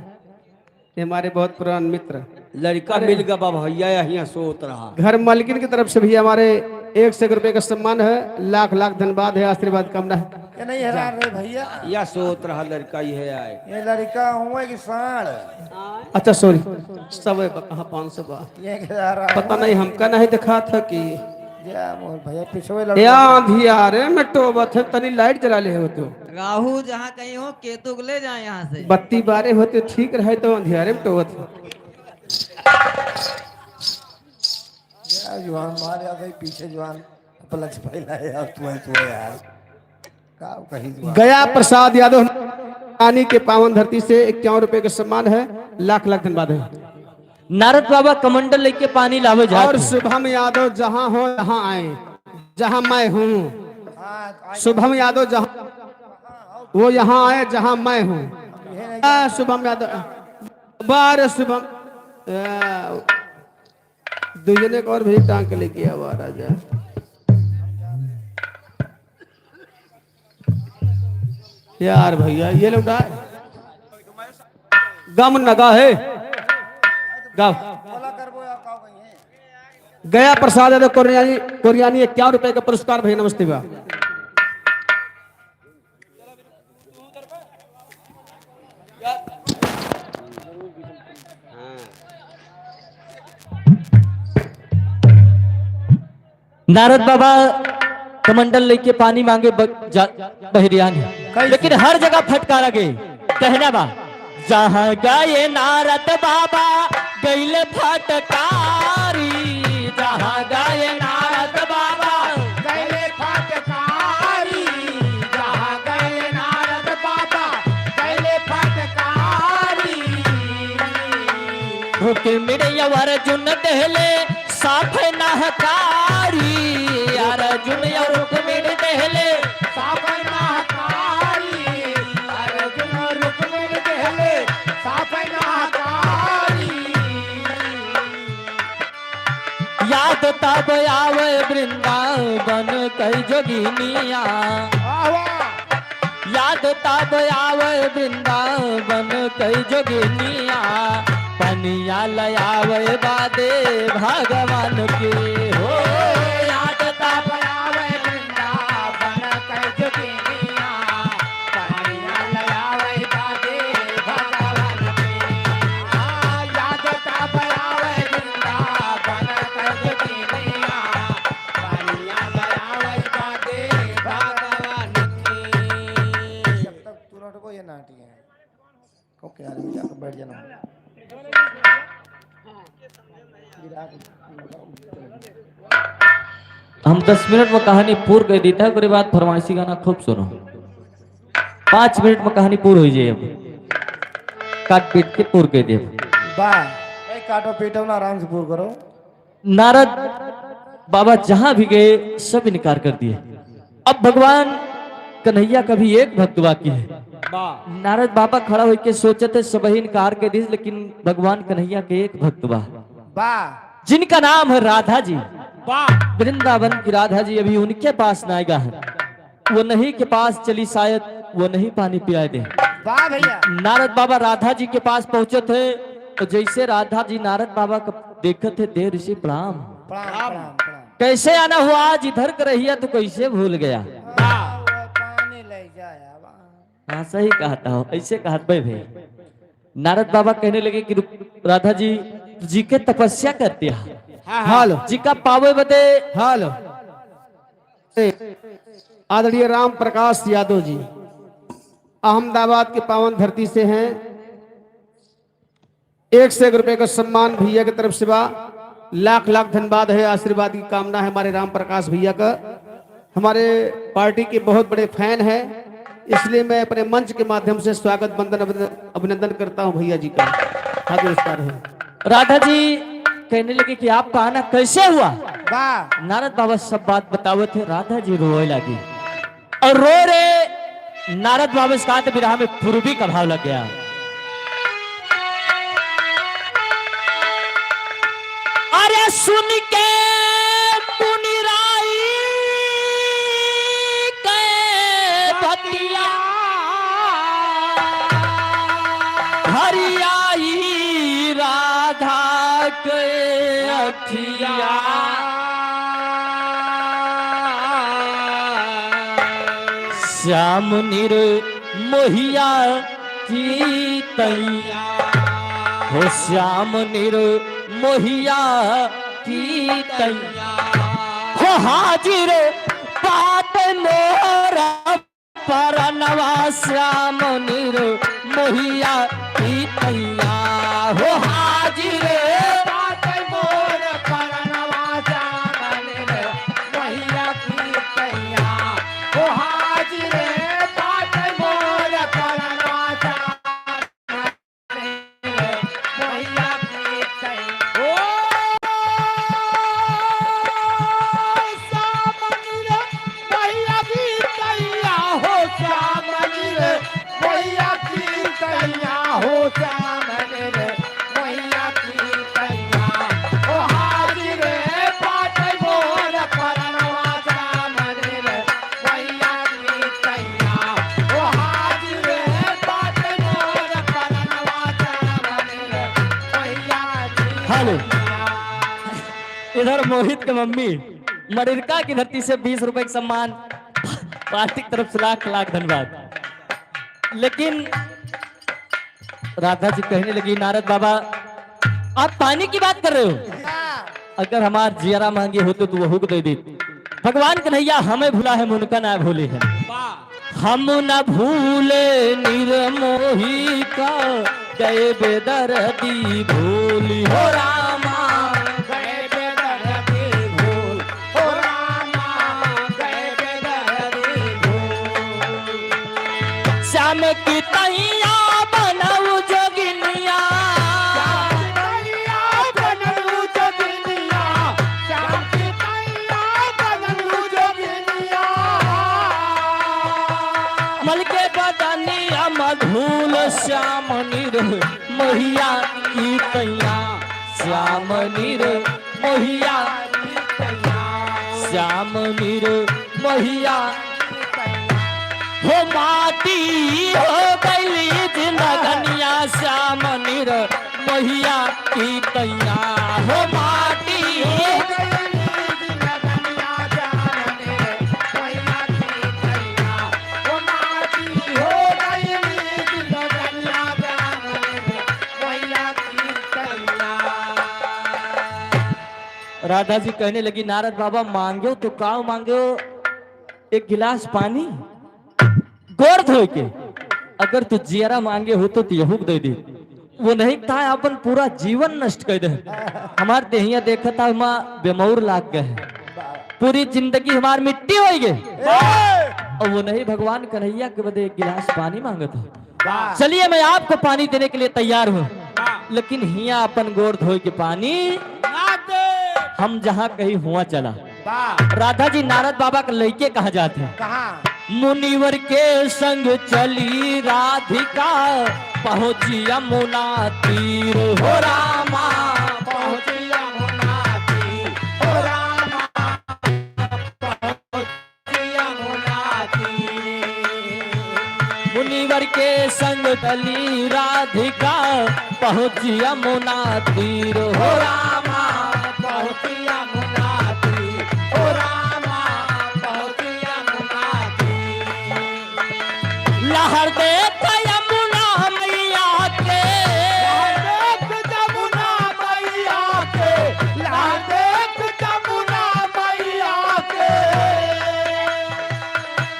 ये हमारे बहुत पुराने मित्र लड़का मिल गया बा भैया यहाँ सोत रहा। घर मालकिन की तरफ से भी हमारे 100 रुपए का सम्मान है। लाख लाख धन्यवाद है, आशीर्वाद कामना है। ये नहीं हरा रहे भैया। या सोत रहा लड़का ये आए। ये लड़का हुआ कि साढ़ अच्छा सॉरी, सब कहा 500 बा। ये क्या रहा? पता नहीं हमका नहीं दिखा था कि या मोहन भैया पिछवे या अंधियारे में टोबत है। तनी लाइट जला ले हो तो राहु जहाँ कहीं हो केतु को ले जाए यहाँ से। बत्ती बारे होते ठीक रहे तो अंधियारे में टोबत है। या जवान मार या गई पीछे जवान पलच फैला है यार। तू यार का कहीं जवान। गया प्रसाद यादव रानी के पावन धरती से 51 रुपए का सम्मान है। लाख लाख धन्यवाद है। नारद बाबा कमंडल लेके पानी लावे और जाते हैं। शुभम यादव जहां हो जहां आए, जहां मैं हूँ। शुभम यादव जहां वो यहाँ आए जहां मैं हूँ। शुभम यादव बार शुभम दूजने को और भी टांग के लेके आवा राजा। यार भैया ये लोग गम नगा है गाँव। गया प्रसाद यादव कोरियानी 51 रुपए का पुरस्कार भैया नमस्ते बा। नारद बाबा कमंडल लेके पानी मांगे बहरियानी, लेकिन हर जगह फटकारा गए। कहना बा जहाँ गए नारद बाबा गईले फटकारी। जहाँ गए नारद बाबा गए फटकारी। जहाँ गए नारद बाबा गए फटकारी। भूखे मिड़े अर्जुन दहले साफ नहकारी। वृंदावन कई जोगिनिया याद ताब आवे वृंदावन कई जोगिनिया पनिया लयावे बादे भगवान के हो याद ताब आवे वृंदावन कई जोगिनिया पनिया लयावे बादे भगवान के याद ताब आवे वृंदावन कई जोगिनिया पनिया लयावे बादे भगवान के। जब तक तुरंत को ये नाटी है को क्या जाकर बैठ जाना हम 10 मिनट में कहानी पूर्ण कर देता है उसके बाद फरमाइशी गाना खूब सुनो 5 मिनट में कहानी पूर्ण हो जाए अब काट पीट के पूर्ण कर दे वाह ए काटो पीटो ना आराम से पूरा करो। नारद बाबा जहां भी गए सब इनकार कर दिए। अब भगवान कन्हैया का भी एक भक्त बाकी है। नारद बाबा खड़ा होकर सोचे थे सब ही इनकार कर दिए लेकिन भगवान कन्हैया के एक भक्त बा वाह जिनका नाम है राधा जी। वृंदावन की राधा जी अभी उनके पास नायगा है वो नहीं के पास चली शायद वो नहीं पानी पिलाए दे। वाह भैया नारद बाबा राधा जी के पास पहुंचे थे तो जैसे राधा जी नारद बाबा को देखे थे देर ऋषि प्रणाम प्रणाम प्रणाम प्रणाम कैसे आना हुआ आज इधर कर रही है तो कैसे भूल गया। पानी ले जाया वाह हाँ सही कहता हो ऐसे कहत भाई नारद बाबा कहने लगे कि राधा जी के तपस्या करते हैं हाल जी का पावे बदे हाल आदरणीय राम प्रकाश यादव जी अहमदाबाद की पावन धरती से हैं 1 से 1 रुपए का सम्मान भैया की तरफ से बा लाख लाख धन्यवाद है आशीर्वाद की कामना है हमारे राम प्रकाश भैया का हमारे पार्टी के बहुत बड़े फैन है इसलिए मैं अपने मंच के माध्यम से स्वागत वंदन अभिनंदन करता हूं भैया जी का हाथ नमस्कार है। राधा जी कहने लगे कि आपका आना कैसे हुआ। वाह नारद बाबा सब बात बतावे थे राधा जी रोए लगी और रो रे नारद बाबा इस कहा विरह में पूर्वी का भाव लग गया। अरे सुन के पुनिराई के भतिया हरियाई राधा के अखिया श्याम निर मोहिया की तैया हो श्याम निर मोहिया की तैया हो हाजिर बात मोरा परनवा श्याम निर मोहिया की तैया हो हाजिर बात मोर परनवा जामन भैया की तैया ओ हाजिर बात मोर परनवा जामन भैया की तैया ओ सामन भैया की तैया हो सामन भैया की तैया हो सामन भैया की तैया ओ हाजिर बात मोर परनवा जामन भैया की तैया ओ हाजिर बात मोर परनवा जामन भैया की हेलो तैया। इधर मोहित के मम्मी मरिरका की धरती से 20 रुपए का सम्मान पार्टी की तरफ से लाख लाख धन्यवाद। लेकिन राधा जी कहने लगी नारद बाबा आप पानी की बात कर रहे हो अगर हमार जियारा मांगे होते तो वो हुक दे देते। भगवान कन्हैया हमें भूला है उनका ना भूले है हम न भूले निर्मोही का गए बेदर्दी भूली हो रामा गए बेदर्दी भूल ओ रामा गए बेदर्दी भूल श्याम की तैया बनाऊ जोगिनिया तैया बनलू जोगिनिया श्याम की तैया बनलू जोगिनिया मल के बदनिया मधुल श्याम निर मोहिया की तैया श्याम निर मोहिया श्याम नीर मैया हो माटी हो गई जिंदगनिया श्याम नीर मैया की तैया हो माटी राधा जी कहने लगी नारद बाबा मांगो तो काव मांगो एक गिलास पानी गोर धो के अगर तू जियरा मांगे हो तो यहूक दे दी वो नहीं था अपन पूरा जीवन नष्ट कर दे हमार देहिया देखा था माँ बेमौर लाग गए पूरी जिंदगी हमार मिट्टी हो गई और वो नहीं भगवान कन्हैया के बदले एक गिलास पानी मांगा था चलिए मैं आपको पानी देने के लिए तैयार हूँ लेकिन हिया अपन गोर धोए के पानी हम जहाँ कहीं हुआ चला राधा जी नारद बाबा के लड़के कहा जाते हैं मुनिवर के संग चली राधिका पहुंची यमुना तीर हो रामा पहुंची यमुना तीर हो रामा पहुंची यमुना तीर मुनिवर के संग चली राधिका पहुंची यमुना तीर हो रामा पहुंची यमुना तीर हो रामा पहुंची यमुना तीर लहर देख यमुना मैया के देख यमुना मैया के देख यमुना मैया के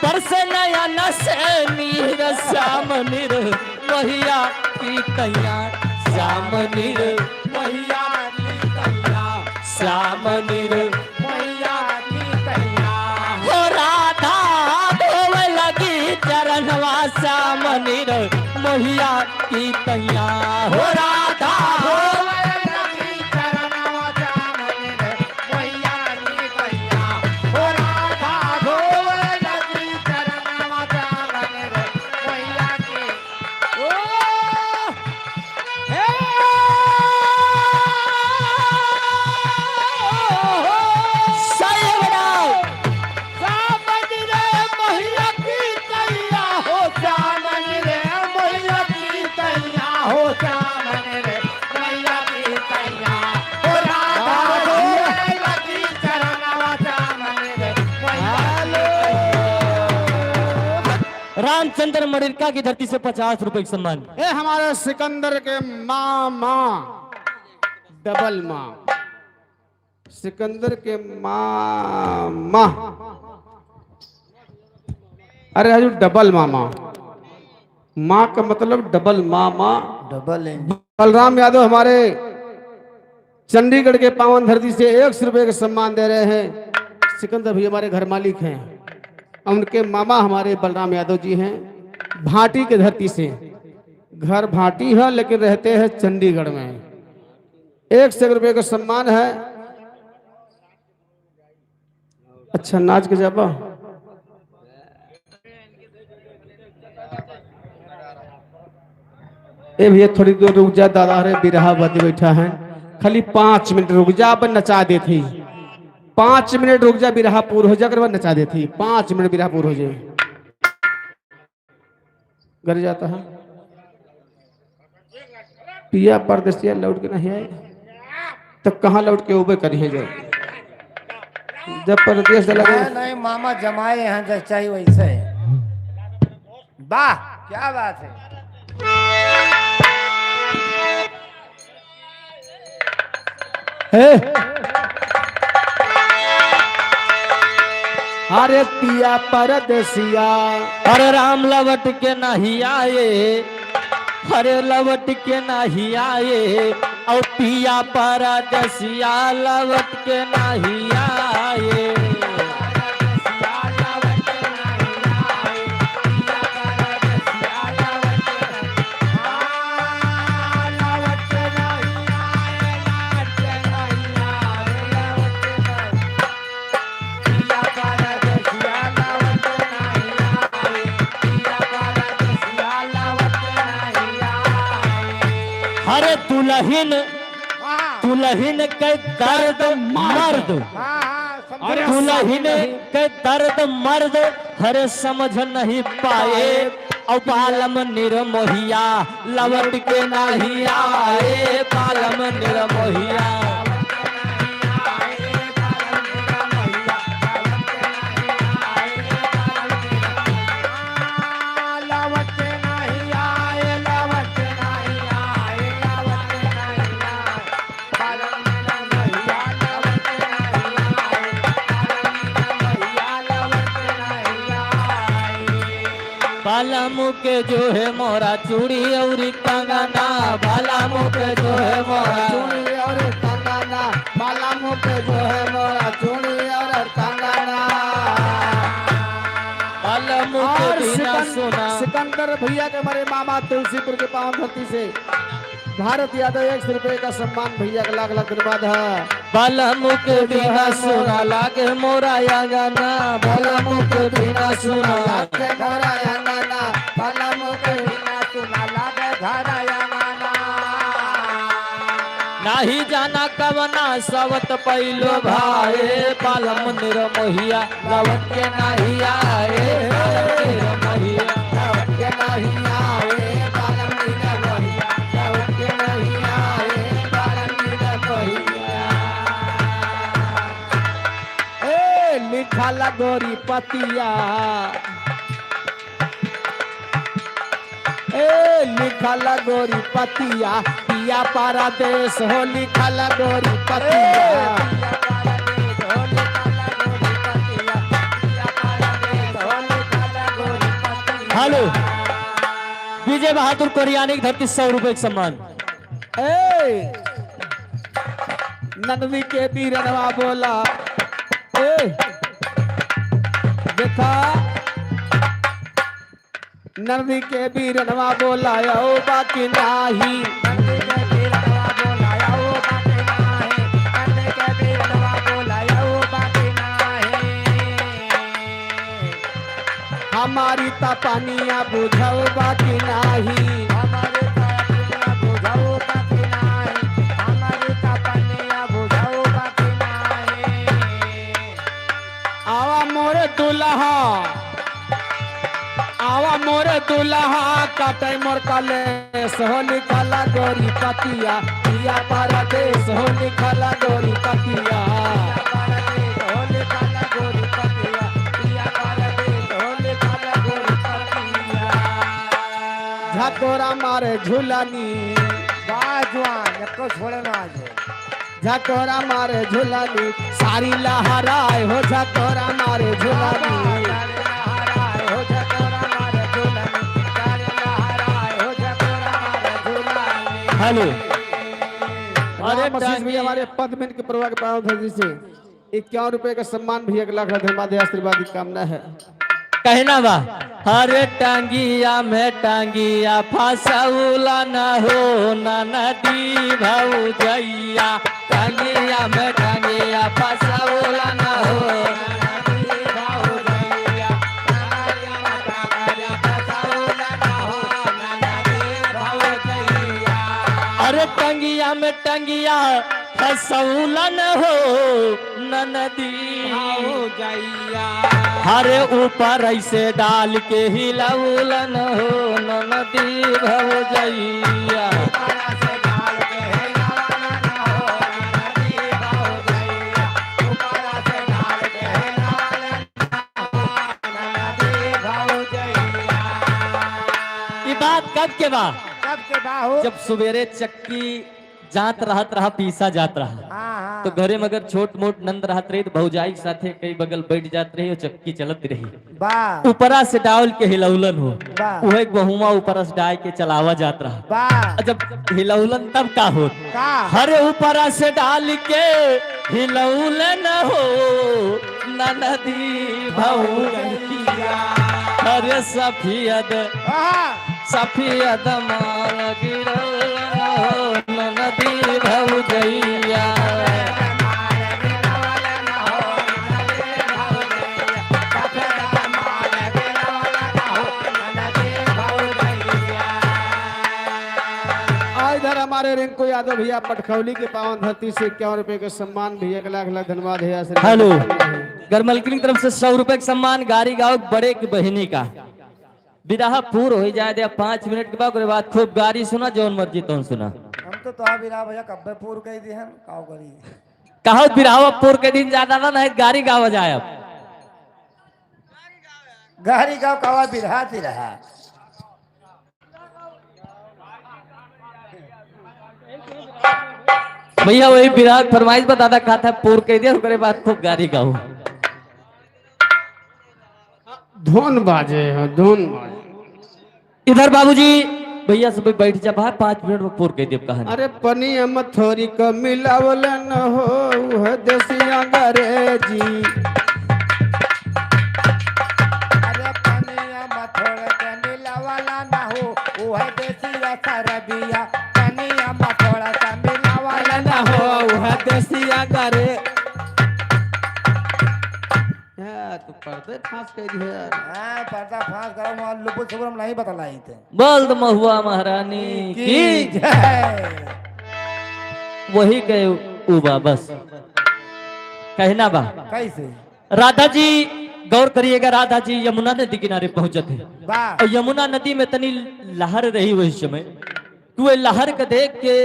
बरस नयन से नीर श्याम नीर मैया की तैया श्याम नीर मैया की तैया श्याम नीर मैया की तैया हो राधा धोवे लगी चरणवा श्याम नीर मैया की तैया हो राधा रामचंद्र मडिरका की धरती से 50 रुपए का सम्मान ये हमारे सिकंदर के मामा डबल माँ सिकंदर के मामा अरे हजू डबल मामा माँ का मतलब डबल मामा डबल बलराम यादव हमारे चंडीगढ़ के पावन धरती से 100 रुपए का सम्मान दे रहे हैं सिकंदर भी हमारे घर मालिक हैं उनके मामा हमारे बलराम यादव जी हैं भाटी के धरती से घर भाटी है लेकिन रहते हैं चंडीगढ़ में 100 रुपए का सम्मान है अच्छा नाच के जाबा ए भैया थोड़ी देर रुक जा दादा रे बिरहा बदी बैठा है खाली 5 मिनट रुक जा अब नचा देती 5 मिनट रुक जा बिरहा पूर हो जा कर नचा देती 5 मिनट बिरहा पूर हो जाए घर जाता है पिया परदेसिया लौट के नहीं आए तो कहाँ लौट के उबे करी है जब परदेश लगे नहीं मामा जमाए हैं जैसे चाहिए वैसे वाह क्या बात है अरे पिया परदेसिया अरे राम लवट के नहीं आए अरे लवट के नहीं आए और पिया परदेसिया लवट के नहीं आए अरे दुल्हन दुल्हन के दर्द मर्द दुल्हन के दर्द मर्द हरे समझ नहीं पाए और बालम निर्मोहिया लवट के नहीं आए बालम निर्मोहिया बाला मुके जो है मोरा चूड़ी और कंगना बाला मुके जो है मोरा चूड़ी और कंगना बाला मुके जो है मोरा चूड़ी और कंगना बाला मुके और बिना सुना सिकंदर भैया के हमारे मामा तुलसीपुर के पावन धरती से भारत यादव 100 रुपए का सम्मान भैया का लाख लाख धन्यवाद है। बाला मुके बिना सुना लागे मोरा या गाना बाला मुके बिना सुना लागे मोरा अंगना बाला मुके बिना सुना लागे घर अंगना नाही जाना कवना सवत पैलो भाए बालम निर्मोहिया लवट के नहीं आए निर्मोहिया लवट के नहीं आए बालम निर्मोहिया लवट के नहीं आए बालम निर्मोहिया ए लिखल गोरी पतिया ए लिखल गोरी पतिया पिया पारा देश हो लिखल गोरी पतिया हेलो विजय बहादुर कोरियानी की धरती 100 रुपए का सम्मान ए नंदवी के बीरनवा बोला ए देखा नंदवी के बीरनवा बोला ओ बाकी नाही हमारी तपनिया बुझाओ बाकी नाही हमारी तपनिया बुझाओ बाकी नाही हमारी तपनिया बुझाओ बाकी नाही आवा मोरे दुल्हा आवा मोरे दुल्हा काटे मोर कले हो निकला गोरी पतिया पिया परदेश हो निकला गोरी पतिया झकोरा मारे झूलानी बाजवान को छोड़ना आज झकोरा मारे झूलानी सारी लहराए हो झकोरा मारे झूलानी हेलो अरे भैया हमारे पद्मिन के परिवार के प्राण धरती से 51 रुपए का सम्मान भैया के लाख लाख धन्यवाद है आशीर्वाद की कामना है। कहना बा हरे टांगिया में टांगिया फसौला न हो न नदी भौजैया टांगिया में टांगिया फसौला न हो अरे टंगिया में टंगिया फसौला न हो न नदी भौजैया हरे ऊपर ऐसे डाल के हिलौलन हो न नदी भौजैया ये बात कब के बा जब सवेरे चक्की जात रहत रहा पीसा जात रहा तो घरे में अगर छोट मोट नंद रहत रही तो भौजाई के साथे कई बगल बैठ जात रही और चक्की चलत रही ऊपरा से डाल के हिलौलन हो वह एक बहुमा ऊपरा से डाल के चलावा जात रहा जब हिलौलन तब का हो हरे ऊपरा से डाल के हिलौलन हो न नदी भौजैया हरे सफियद सफियद माल गिरौलन हो न नदी भौजैया हमारे रिंकू यादव भैया पटखौली के पावन धरती से 51 रुपए के सम्मान भी 1,00,000 धन्यवाद भैया से। हेलो गरमलकिन की तरफ से 100 रुपए का सम्मान गाड़ी गाँव बड़े की बहिनी का विराह पूर हो जाए दे 5 मिनट के बाद ओकरे बाद खूब गाड़ी सुना जौन मर्जी तो सुना। हम तो तोहा बिरा भैया कब्बे पूर कही दी हन काव करी कहो विराह पूर के दिन ज्यादा ना नहीं गाड़ी गाँव जाए अब गाड़ी गाँव कावा बिरहा तिरहा भैया वही विराह फरमाइश बताता कहा था पूर कह दिया ओकरे बाद खूब गाड़ी गाँव। धुन बाजे हो धुन बाजे। इधर बाबूजी भैया सब बैठ जा बाहर 5 मिनट में पूर कह दिया कहानी। अरे पनिया मथोरी क मिलावल न हो वह देसी अंग्रेजी। अरे पनिया मथोड़ के मिलावाला ना हो वह देसी सरबिया पनिया मथोड़ के मिलावाला ना हो वह देसी अंग्रेजी। तू पर्दे फांस कह दिया। हां पर्दा फांस करो मोहन लुबु सुबरम नहीं बतलाई थे बोल महुआ महारानी की जय वही गए उबा बस कहना बा। कैसे राधा जी गौर करिएगा राधा जी यमुना नदी किनारे पहुंचे थे वाह और यमुना नदी में तनी लहर रही वही समय तो वे लहर को देख के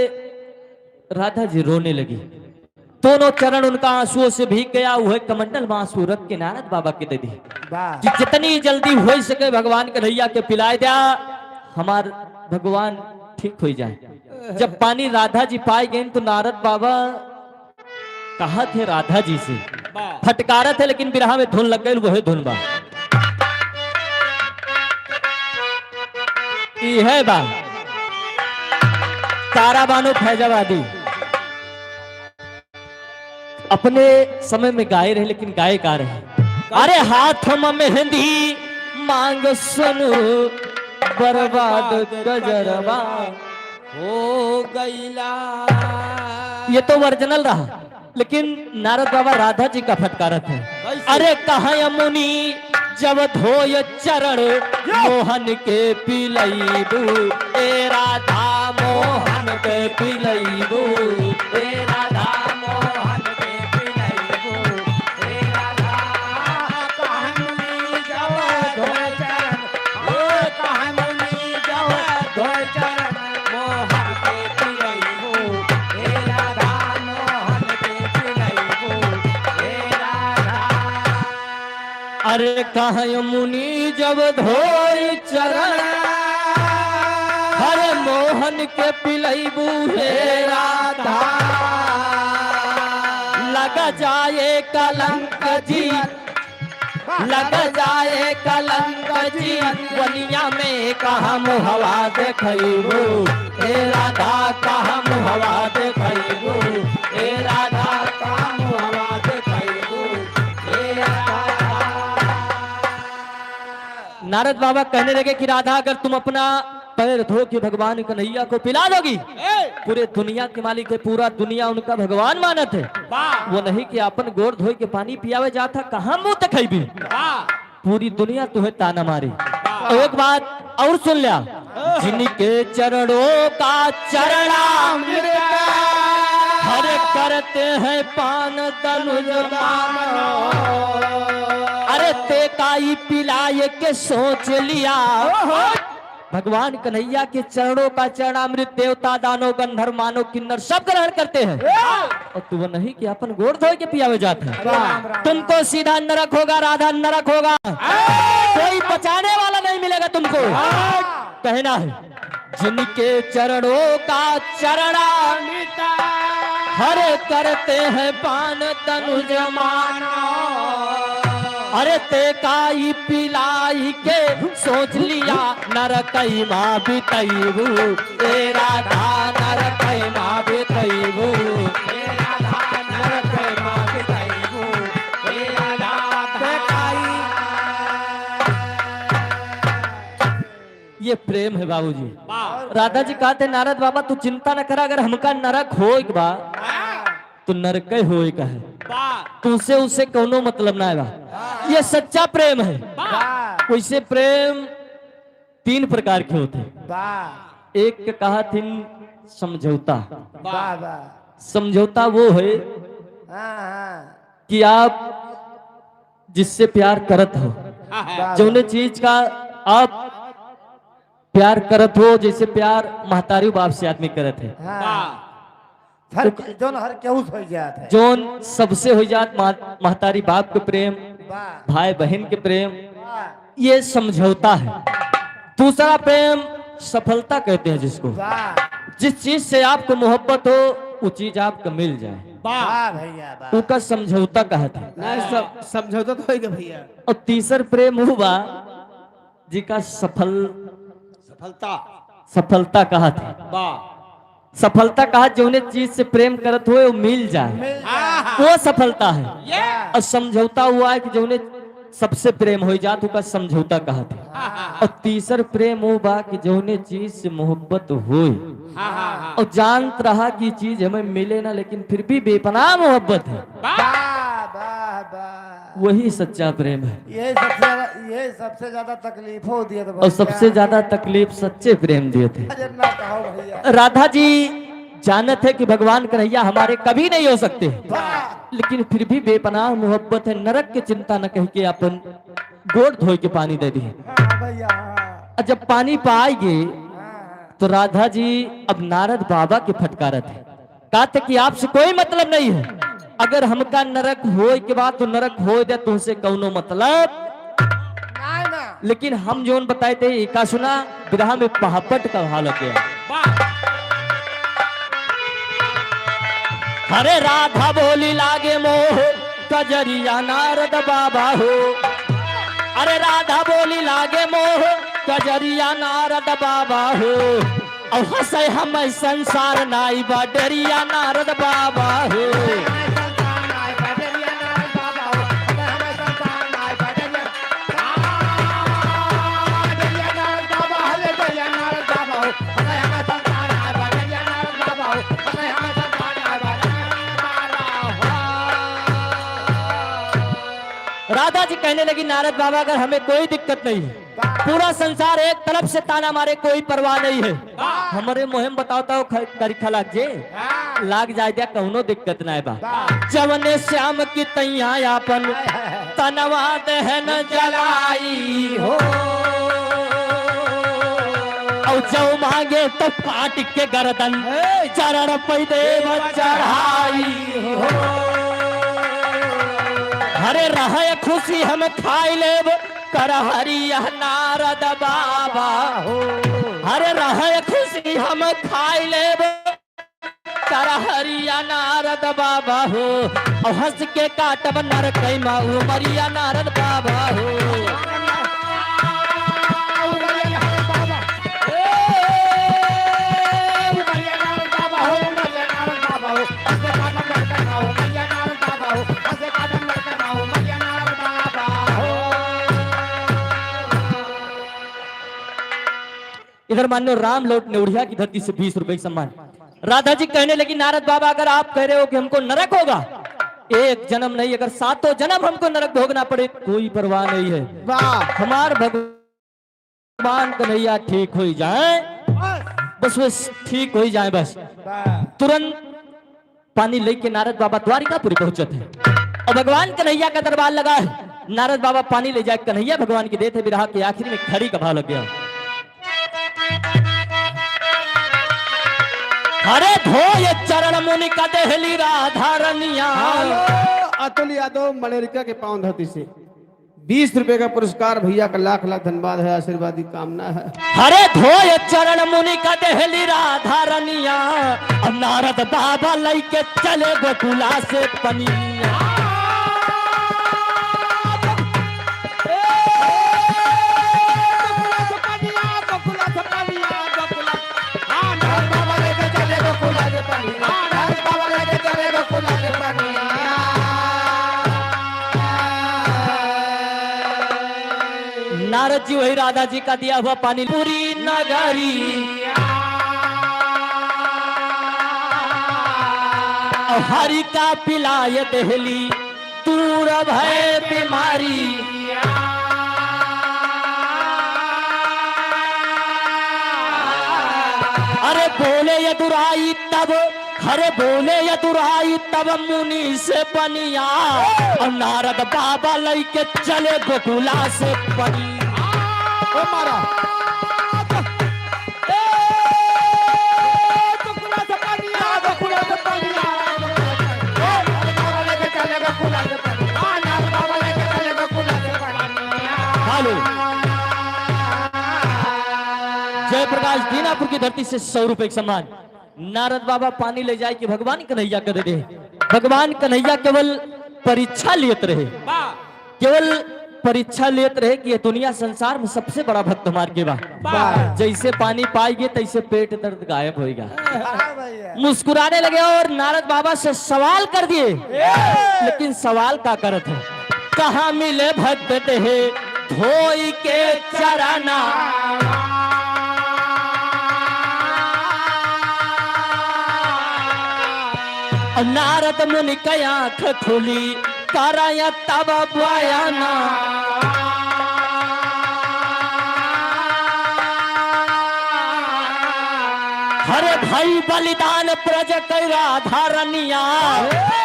राधा जी रोने लगी। दोनों चरण उनका आंसुओं से भीग गया। वह कमंडल में आंसू रख के नारद बाबा के दे दी वाह कि जितनी जल्दी हो सके भगवान कन्हैया के पिलाए दिया हमार भगवान ठीक हो जाए। जब पानी राधा जी पाए गए तो नारद बाबा कहा थे राधा जी से फटकारा थे लेकिन बिरहा में धुन लग गई वही धुन बा है बा तारा बानो फैजाबादी अपने समय में गाए रहे लेकिन गाए गा रहे। अरे हाथ में मेहंदी मांग सुनो बर्बाद गजरबा हो गईला ये तो ओरिजिनल रहा लेकिन नारद बाबा राधा जी का फटकारा थे। अरे कहा यमुनी जब धोय चरण मोहन के पिलईबू ए राधा मोहन के पिलईबू ए राधा मोहन के पिलईबू ए राधा कहानी जब धोए चरण ओ कहानी जब धोए चरण मोहन के पिलईबू हे राधा मोहन के पिलईबू हे राधा अरे कहा यमुनी जब धोय चरण हरे मोहन के पिलईबू हे राधा लग जाए कलंक जी लग जाए कलंक जी वनिया में कहा मुहवा देखबू हे राधा कहा मुहवा देखबू हे राधा कहा मुहवा देखबू हे राधा। नारद बाबा कहने लगे कि राधा अगर तुम अपना पैर धो के भगवान कन्हैया को पिला दोगी पूरे दुनिया के मालिक है पूरा दुनिया उनका भगवान मानत है वो नहीं कि अपन गोर धोई के पानी पियावे जाता कहाँ मुंह तकैबी पूरी दुनिया तुम्हें ताना मारी। और एक बात और सुन लिया जिनके चरणों का चरणामृत हर करते हैं पान तनुज अरे ते काई पिलाए के सोच लिया भगवान कन्हैया के चरणों का चरणामृत देवता दानव गंधर्व मानव किन्नर सब ग्रहण करते हैं और तू वो नहीं कि अपन गोड़ धोए के पियावे जाते हैं। तुमको सीधा नरक होगा राधा नरक होगा कोई बचाने वाला नहीं मिलेगा तुमको। कहना है जिनके चरणों का चरणामृत हरे करते हैं पान तनुज मानो अरे ते काई पिलाई के सोच लिया नरकई माँ बितैबू ए राधा नरकई माँ बितैबू ए राधा नरकई माँ बितैबू ए राधा ते काई। ये प्रेम है बाबूजी। राधा जी कहते नारद बाबा तू चिंता न करा अगर हमका नरक हो एक बार तो नरक हो एक है तुझसे उससे कोनो मतलब ना है। ये सच्चा प्रेम है। वैसे प्रेम 3 प्रकार के होते हैं। एक के कहा थी समझौता। वाह वाह समझौता वो है हाँ हाँ कि आप जिससे प्यार करत हो, वाह, जौने चीज का आप प्यार करत हो, जैसे प्यार महतारी बाप से आदमी करत है, हाँ हर जोन हर केहू हो जात है जोन सबसे हो जात महतारी बाप के प्रेम, वाह भाई बहन के प्रेम, वाह ये समझौता है। दूसरा प्रेम सफलता कहते हैं जिसको, वाह जिस चीज से आपको मोहब्बत हो वो चीज आपको मिल जाए, वाह भैया वाह उसका समझौता कहते हैं। नहीं सब समझौता तो होगा भैया। और तीसर प्रेम हुआ जिका सफलता कहा था। सफलता कहा जौने चीज से प्रेम करत हो वो मिल जाए, वो सफलता है। और समझौता हुआ है कि जौने सबसे प्रेम हो जात का समझौता कहा था। और तीसर प्रेम वो बा कि जौने चीज से मोहब्बत हो और जानत रहा कि चीज हमें मिले ना, लेकिन फिर भी बेपनाह मोहब्बत है, वाह वाह वाह वही सच्चा प्रेम है। ये सबसे ज्यादा तकलीफ हो दिया तो और सबसे ज्यादा तकलीफ सच्चे प्रेम दिए थे। ना कहो भैया राधा जी जानत है कि भगवान कन्हैया हमारे कभी नहीं हो सकते, लेकिन फिर भी बेपनाह मोहब्बत है। नरक की चिंता न कह के अपन गोड़ धोई के पानी दे दिए। हाँ भैया हाँ और जब पानी पाएंगे हाँ तो राधा जी अब नारद बाबा के फटकारत है, कहते कि आपसे कोई मतलब नहीं है, अगर हमका नरक हो के बाद तो नरक हो दे तुमसे कौनो मतलब, ना ना लेकिन हम जोन बताए थे का सुना विरह में पहापट का हाल हो गया। अरे राधा बोली लागे मोह कजरिया नारद बाबा हो, अरे राधा बोली लागे मोह कजरिया नारद बाबा हो, और हंसे हम संसार नाई बा डरिया नारद बाबा हो। राधा जी कहने लगी नारद बाबा अगर हमें कोई दिक्कत नहीं है, पूरा संसार एक तरफ से ताना मारे कोई परवाह नहीं है, हमारे मुहिम बताता हो करीखा लाग जे लाग जाए दिया कौनो दिक्कत ना है बा। जवने श्याम की तैया अपन तनवा दहन जलाई हो, और जो मांगे तो काट के गर्दन चरण पे देव चढ़ाई हो। अरे रहे खुशी हम खाई लेब कर हरिया नारद बाबा हो, अरे रहे खुशी हम खाई लेब कर हरिया नारद बाबा हो, और हंस के काटब नर कई माऊ मरिया नारद बाबा हो। इधर मान लो राम लौट नेउढ़िया की धरती से 20 रुपए की सम्मान। राधा जी कहने लगी नारद बाबा अगर आप कह रहे हो कि हमको नरक होगा, एक जन्म नहीं अगर 7 जन्म हमको नरक भोगना पड़े कोई परवाह नहीं है। वाह हमार भगवान कन्हैया ठीक हो जाए, बस ठीक हो जाए, बस तुरंत पानी लेके नारद बाबा द्वारिकापुरी पहुंचे थे और भगवान कन्हैया का दरबार लगा है। नारद बाबा पानी ले जाए कन्हैया भगवान की देते विरह के आखिरी में खड़ी का भाव लग गया। अरे धोय चरण मुनि का देहली राधा रनिया। अतुल यादव मलेरिका के पांव धरती से 20 रुपए का पुरस्कार भैया का लाख लाख धन्यवाद है, आशीर्वाद की कामना है। अरे धोय चरण मुनि का देहली राधा रनिया, अब नारद बाबा लेके चले गोकुला से पनिया। नारद जी वही राधा जी का दिया हुआ पानी पूरी नगरी, हरि का पिलाए दहली दूर भय बीमारी। अरे हरे बोले यदुराई तब, हरे बोले यदुराई तब मुनि से पनिया, और नारद बाबा लेके चले गोकुला से पनिया। ओ मारा हेलो जयप्रकाश दीनापुर की धरती से 100 रुपए का सम्मान। नारद बाबा पानी ले जाए कि भगवान कन्हैया कर दे। भगवान कन्हैया केवल परीक्षा लेते रहे, केवल परीक्षा लेते रहे कि ये दुनिया संसार में सबसे बड़ा भक्त हमारे के बा। जैसे पानी पाएंगे तैसे पेट दर्द गायब होएगा। मुस्कुराने लगे और नारद बाबा से सवाल कर दिए, लेकिन सवाल का करत है, कहाँ मिले भक्त देहे धोई के चराना। नारद मुनि की आंख खुली कराया तब बयाना। हरे भाई बलिदान प्रज कैरा धारनिया,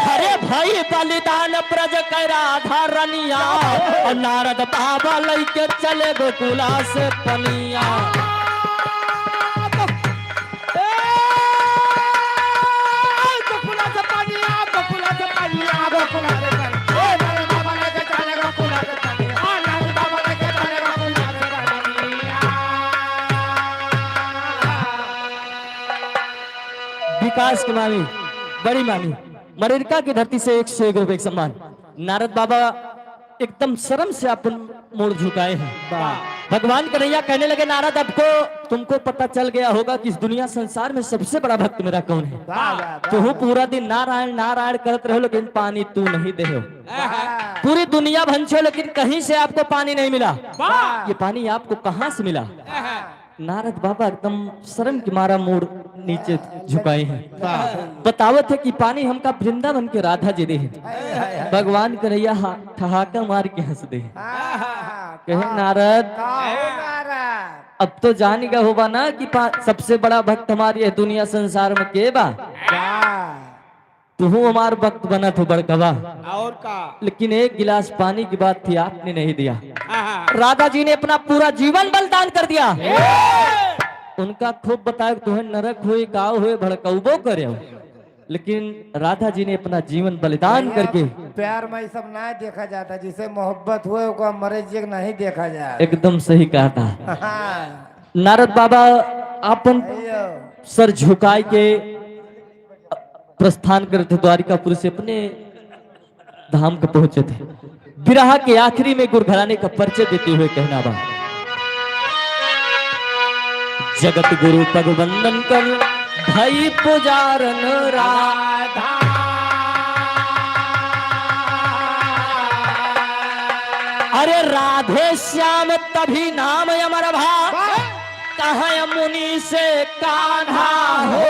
हरे भाई बलिदान प्रज कैरा धारनिया, और नारद बाबा लेके चले गोकुला से पनिया। विकास की मामी, बड़ी मामी, मरेरका की धरती से 101 रुपए का सम्मान। नारद बाबा एकदम शर्म से अपन मोड़ झुकाए हैं। भगवान कन्हैया कहने लगे, नारद अब को तुमको पता चल गया होगा कि इस दुनिया संसार में सबसे बड़ा भक्त मेरा कौन है। तो पूरा दिन नारायण नारायण करते रहो, लेकिन पानी तू नहीं दे हो। पूरी दुनिया भंछो, लेकिन कहीं से आपको पानी नहीं मिला। ये पानी आपको कहाँ से मिला? नारद बाबा एकदम शर्म के मारा मोड़ नीचे झुकाए हैं। बतावत है कि पानी हमका वृंदावन के राधा जी दे हैं। भगवान कन्हैया ठहाका मार के हंस दे। कहे नारद अब तो जान गया होगा ना कि सबसे बड़ा भक्त हमारी है दुनिया संसार में के बा। तू हमार भक्त बना तो बड़कवा, और का लेकिन एक गिलास पानी की बात थी आपने नहीं दिया। राधा जी ने अपना पूरा जीवन बलिदान कर दिया। उनका खूब बताया तुम्हें नरक हुए गाँव हुए भड़कबो करे, लेकिन राधा जी ने अपना जीवन बलिदान करके। प्यार में ये सब नहीं देखा जाता, जिसे मोहब्बत हुए उसका मरे जी नहीं देखा जाए। एकदम सही कहा था। नारद बाबा अपन सर झुकाए के प्रस्थान करते द्वारिकापुर से अपने धाम को पहुंचे थे। विरह के आखिरी में गुरघराने का परिचय देते हुए कहना बा, जगत गुरु पग वंदन कर भाई पुजारन राधा। अरे राधे श्याम तभी नाम अमर भा, कहाँ मुनि से कान्हा हो।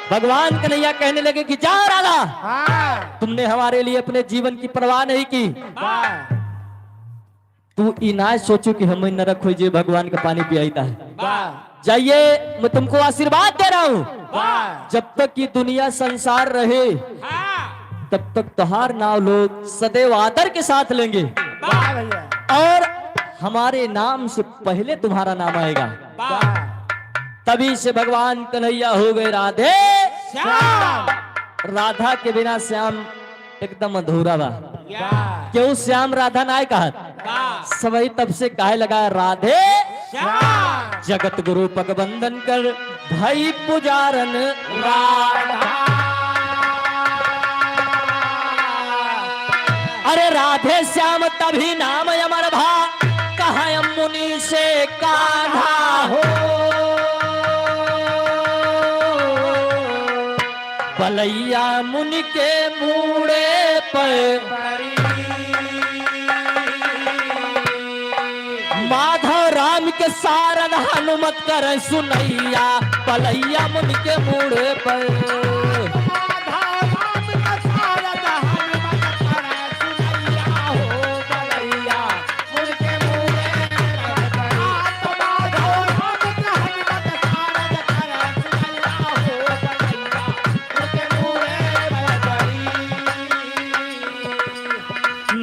भगवान कन्हैया कहने लगे कि जा राधा, तुमने हमारे लिए अपने जीवन की परवाह नहीं की। तू इनाय सोचो कि हमें नरक हो जे भगवान का पानी पियाता है। जाइए, मैं तुमको आशीर्वाद दे रहा हूँ, जब तक ये दुनिया संसार रहे तब तक तुहार नाम लोग सदैव आदर के साथ लेंगे, और हमारे नाम से पहले तुम्हारा नाम आएगा। तभी से भगवान कन्हैया हो गए राधे श्याम। राधा के बिना श्याम एकदम अधूरा बा। क्यों श्याम राधा नाय कहा? सभी तब से कहे लगा राधे श्याम। जगत गुरु पग वंदन कर भाई पुजारन राधा। अरे राधे श्याम तभी नाम अमर भा, कहाँ मुनि से कान्हा हो। बलैया मुनि के मूड़े पर माधव राम के सारन हनुमत कर सुनैया। बलैया मुनि के मूड़े पर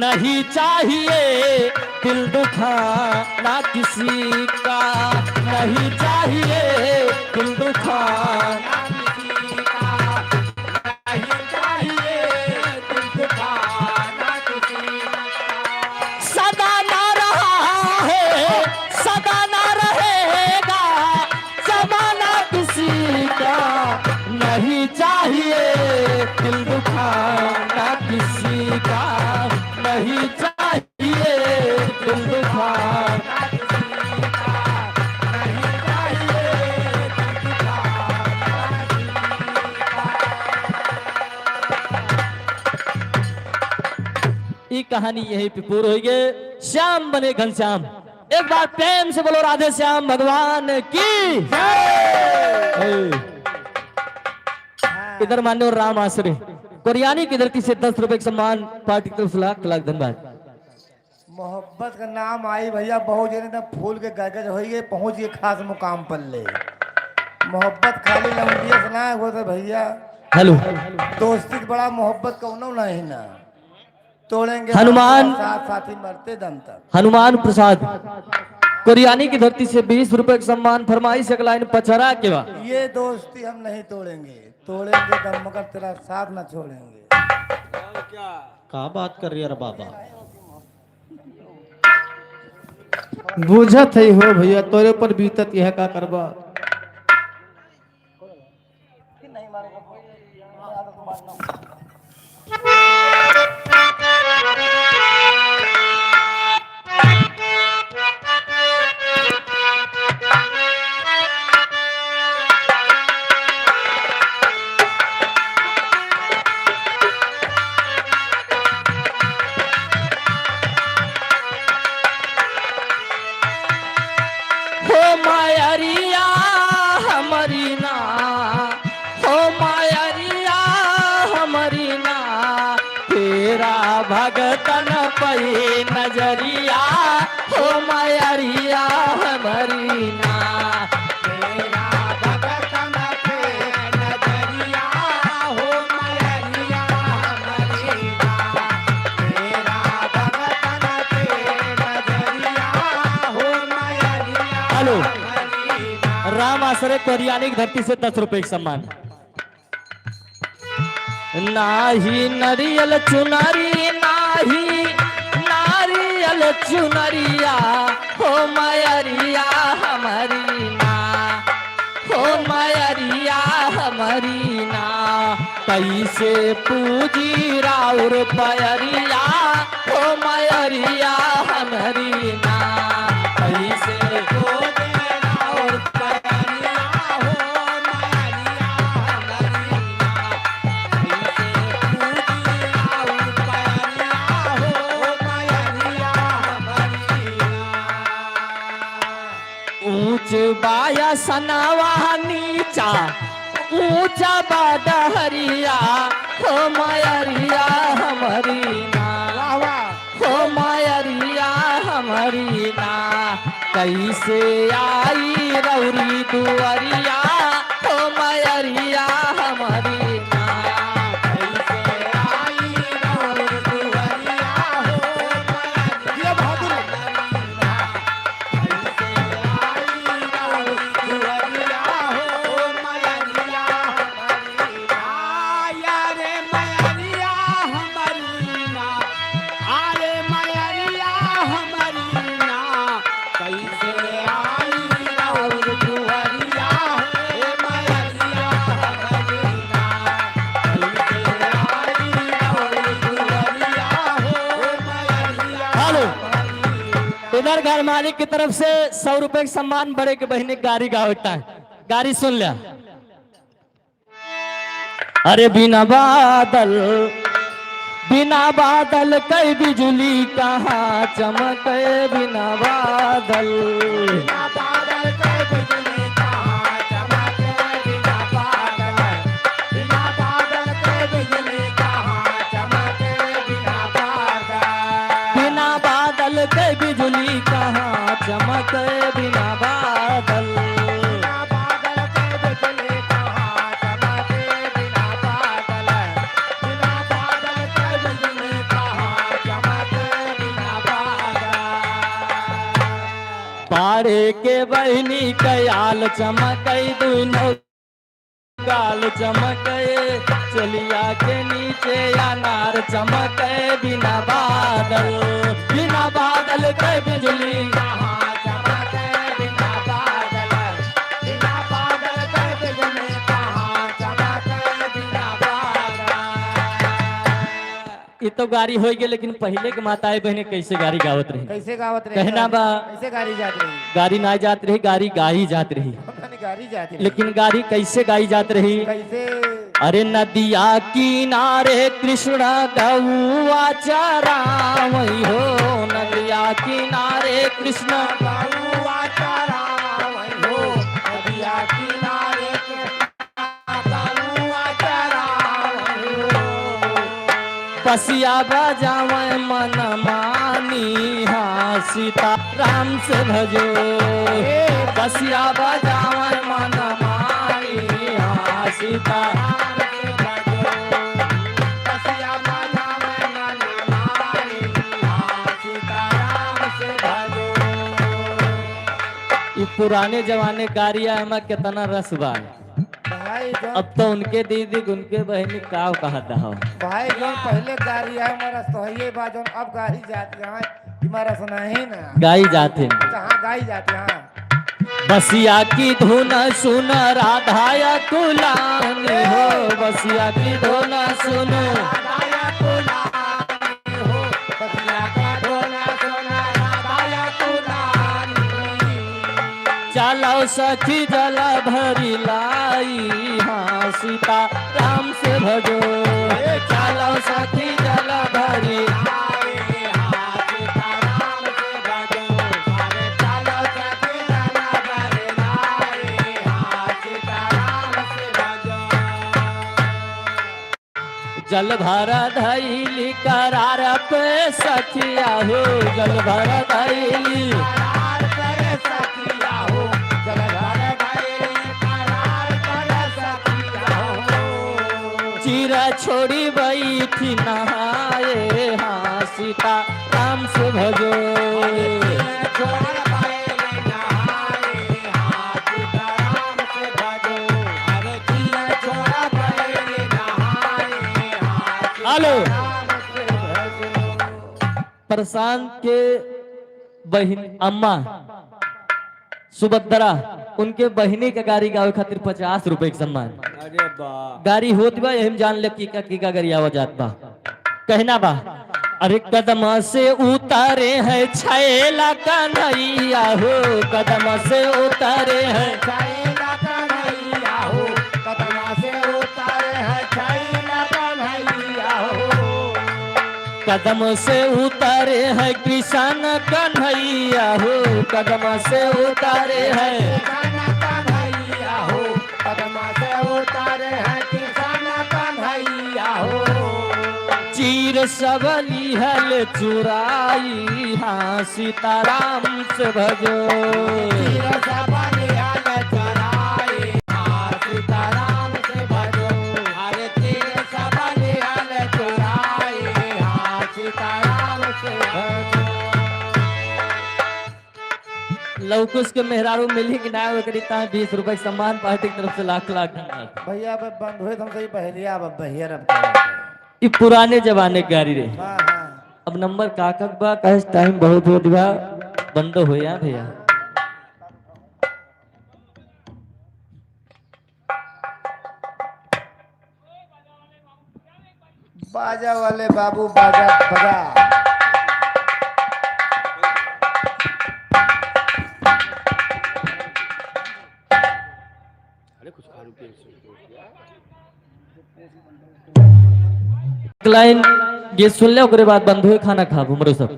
नहीं चाहिए दिल दुखाना किसी का, नहीं चाहिए दिल दुखाना किसी का नहीं चाहिए दिल दुखाना किसी का। सदा ना रहा है सदा ना रहेगा जमाना किसी का, नहीं चाहिए दिल दुखाना किसी का, नहीं चाहिए दिल दुखाना किसी का नहीं चाहिए दिल दुखाना किसी का। ये कहानी यही पे पूरी हुई है। श्याम बने घनश्याम। एक बार प्रेम से बोलो राधे श्याम भगवान की जय। इधर मान्य राम आश्रय कोरियानी की धरती से 10 रुपए का सम्मान पार्टी की तरफ से लाख लाख धन्यवाद। मोहब्बत का नाम आई भैया बहुत जने तक फूल के गगज हो गए पहुंच गए खास मुकाम पर ले। मोहब्बत खाली लौंडिया से ना हो तो भैया हेलो दोस्ती से बड़ा मोहब्बत कौनो नहीं ना तोड़ेंगे हनुमान साथ साथी मरते दम तक। हनुमान प्रसाद कोरियानी की धरती से 20 रुपए का सम्मान फरमाइश एक लाइन पचरा के बाद। ये दोस्ती हम नहीं तोड़ेंगे तोड़ेंगे दम मगर तेरा साथ ना छोड़ेंगे। का बात कर रही है रे बाबा? बुझत है हो भैया तोरे पर बीतत यह का करबा। हो मायरिया हमारी ना, हो मायरिया हमारी ना, तेरा भगतन पई नजरिया, हो मायरिया हमारी ना। तेरा भगतन पे नजरिया हो मयरिया हमारी ना। तेरा भगतन पे नजरिया हो मयरिया हेलो हमारी ना। राम आश्रय कोरियानी की धरती से 10 रुपए का सम्मान। नाही नरियल चुनरी नाही नारियल चुनरिया, हो मयरिया हमारी ना, हो मयरिया हमारी ना, कैसे पूजी राउर पयरिया, हो मयरिया हमारी ना, कैसे पूजी राउर पयरिया, हो मयरिया हमारी ना, कैसे पूजी राउर पयरिया, हो मयरिया हमारी ना। ऊंच बाया सनावा नीचा ऊंचा बाडहरिया, हो मयरिया हमारी ना, हो मयरिया हमारी ना, कैसे आई रौरी दुआरिया, हो मयरिया हमारी ना, कैसे आई रौरी दुआरिया, हो मयरिया हमारी ना, कैसे आई रौरी दुआरिया, हो मयरिया हमारी ना। यारे मयरिया हमारी ना, आरे मयरिया हमारी ना, कैसे आई रौर दुआरिया, हे मयरिया हमारी ना, कैसे आई रौर दुआरिया, हो मयरिया हेलो हमारी ना। इधर घर मालिक की तरफ से 100 रुपए का सम्मान बड़े के बहने गाड़ी का होता है। गाड़ी सुन लिया। अरे बिना बादल कई बिजली कहाँ चमके, बिना बादल बिना बादल के बिजली कहाँ चमके, बिना बादल, बिना बादल के बिजली कहाँ चमके, बिना बादल, बिना बादल के बिजली कहाँ चमके, बिना बादल बिना बादल के बिजली कहाँ चमके, बिना बादल, बिना बादल के बिजली कहाँ चमके, बाड़े के बहनी कयाल चमकई दुनो गाल चमके चलिया के नीचे अनार चमके बिना बादल के बिजली कहाँ चमके बिना बादल के बिजली कहाँ चमके बिना बादल। ये तो गाड़ी हो गई, लेकिन पहले के माताएं बहने कैसे गाड़ी गावत रही। कैसे गावत रही कहना बा कैसे गाड़ी जात रही गाड़ी ना जात रही, गाड़ी गाई जात रही। गाड़ी जाती रही लेकिन गाड़ी कैसे गाई जात रही। कैसे अरे नदिया किनारे कृष्ण गौआ चरावई हो, नदिया किनारे कृष्ण गौआ चरावई हो, नदिया किनारे गौआ चरावई हो। पसिया बजावे मन मानी हाँ सीता राम से भजो, पसिया बजावे मन मानी हाँ सीता पुराने जमाने गाड़िया में कितना रस बा। भाई जो अब तो उनके दीदी उनके बहनी का कहता हो। भाई जो पहले गाड़ी है हमारा सोहिए बा जो अब गाड़ी जाती है हमारा सुना ही ना गाई जाते कहाँ गाई जाती है। बसिया की धुन सुन राधाया कुलानी हो, बसिया की धुन सुन राधाया कुलानी हो, बसिया का धुन सुन राधाया कुलानी। चलो सखी जल भरी लाई हाँ सीता राम से भजो, चलो सखी जल भरी जल भरा धैली करार पे सखिया हो, जल भरा धैली करार करे सखिया हो, जल भरा धैली करार करे सखिया हो। चीरा छोड़ी बैठी नहाए हाँ सीता राम से भजो, छोड़ बैले नहाए हाँ सीता राम से भजो। अरे किया छोड़ बैले नहाए हाँ आलो राम से भजो। प्रशांत के बहन अम्मा सुभद्रा उनके बहनी के गाड़ी गावे खातिर 50 रुपए के सम्मान। अरे वाह गाड़ी होत बा हम जान ले की गाड़ी आवा जात बा। कहना बा अरे कदम से उतारे है छैला कन्हैया हो, कदम से उतारे है छैला कन्हैया हो, कदम से उतारे है छैला कन्हैया हो। कदम से उतारे है कृष्ण कन्हैया हो, कदम से उतारे है कृष्ण कन्हैया हो, कदम से उतारे है कृष्ण कन्हैया हो। चीर सबली हल चुराई हाँ सीताराम से भजो, तीर सबली हल चुराई हाँ सीताराम से भजो। अरे तीर सबली हल चुराई हाँ सीताराम से भजो। लवकुश के मेहरारू मिली कि ना ओकरी ता 20 रुपए सम्मान पार्टी की तरफ से लाख धन्यवाद। भैया अब बंद हुए तुम सही पहलिया अब भैया रब ये पुराने जमाने की गाड़ी रे। हाँ हाँ अब नंबर काकक बा कहे टाइम बहुत हो दिया बंद हो या भैया। बाजा वाले बाबू बाजा बजा। लाइन ये सुन ले ओकरे बाद बंद हुए खाना खाब हमरो सब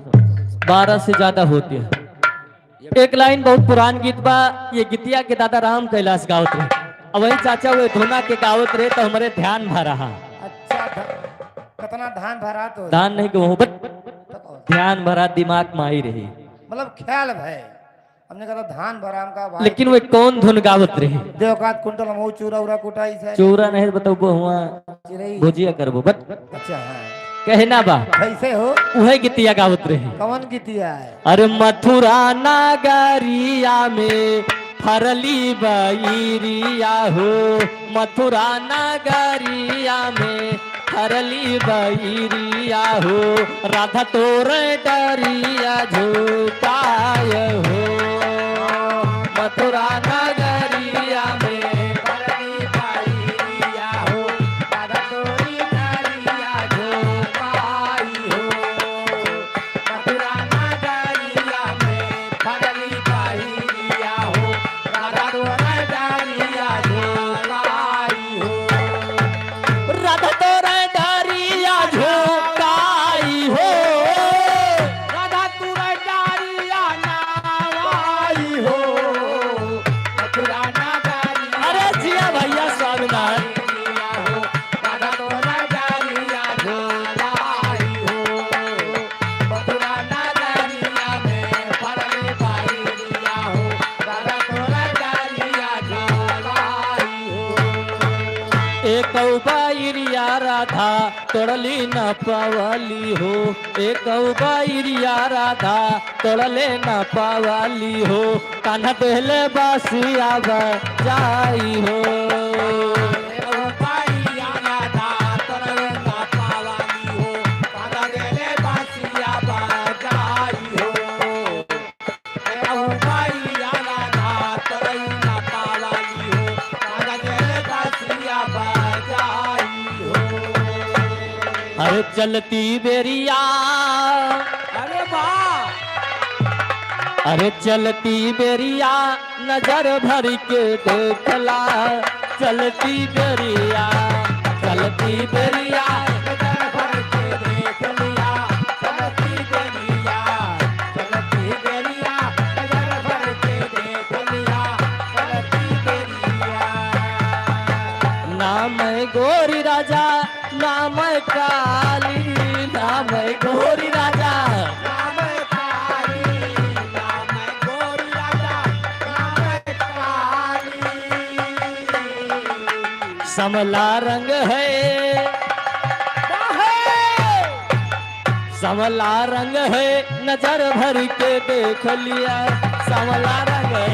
12 से ज्यादा होती है। एक लाइन बहुत पुरान गीत बा ये गीतिया के दादा राम कैलाश गावत रहे अब वही चाचा वो धोना के गावत रहे तो हमारे ध्यान भर रहा अच्छा कितना धान भरा तो दान नहीं कहूँ बट ध्यान भरा दिमाग में आई रही मतलब ख्याल भय हमने कहा धान भरा हम का भाई लेकिन वे कौन धुन गावत रही देवकात कुंटल हम चूरा उरा कुटाई से चोरा नहीं बताओ हुआ चिरई भुजिया करबो बट अच्छा हाँ कहना बा कैसे हो उहे गीतिया गावत रहे। कौन गीतिया है अरे मथुरा नगरिया में फरली बईरिया हो, मथुरा नगरिया में फरली बईरिया हो, राधा तोर डरिया झुकाय हो, मथुरा नगरिया में बरनी बाईया हो दादा तोरी नरिया झोपाई हो मथुरा नगरिया में फरली बाईया हो दादा तोरी नरिया झोपाई हो राधा तोर डरिया झुकाई हो, राधा तोरी नरिया नावाई हो मथुरा नगरिया अरे जिया भैया स्वामीनाथ दादा तोरा डालिया झोलाई हो मथुरा नगरिया में फरले बाईया हो दादा तोरा डालिया झोलाई हो एक बैरिया राधा तोड़ली न पावाली हो, एक बैरिया राधा तोड़ले न पावाली हो, कान्हा पहले बासिया बजाई हो, बाईया राधा तोरे ना पावाली हो दादा देले बासिया बजाई हो बाईया राधा तोरे ना पावाली हो दादा देले बासिया बजाई हो अरे चलती बेरिया अरे वाह अरे चलती बेरिया नजर भर के देखला, चलती बेरिया चलती बेरिया नजर भर के देख लिया चलती बेरिया नजर भर के देख लिया चलती बेरिया नाम गोरी राजा नाम काली, नाम गोरी राजा नाम काली नाम गोरी राजा नाम काली समला रंग है, समला रंग है नजर भर के देख लिया, समला रंग है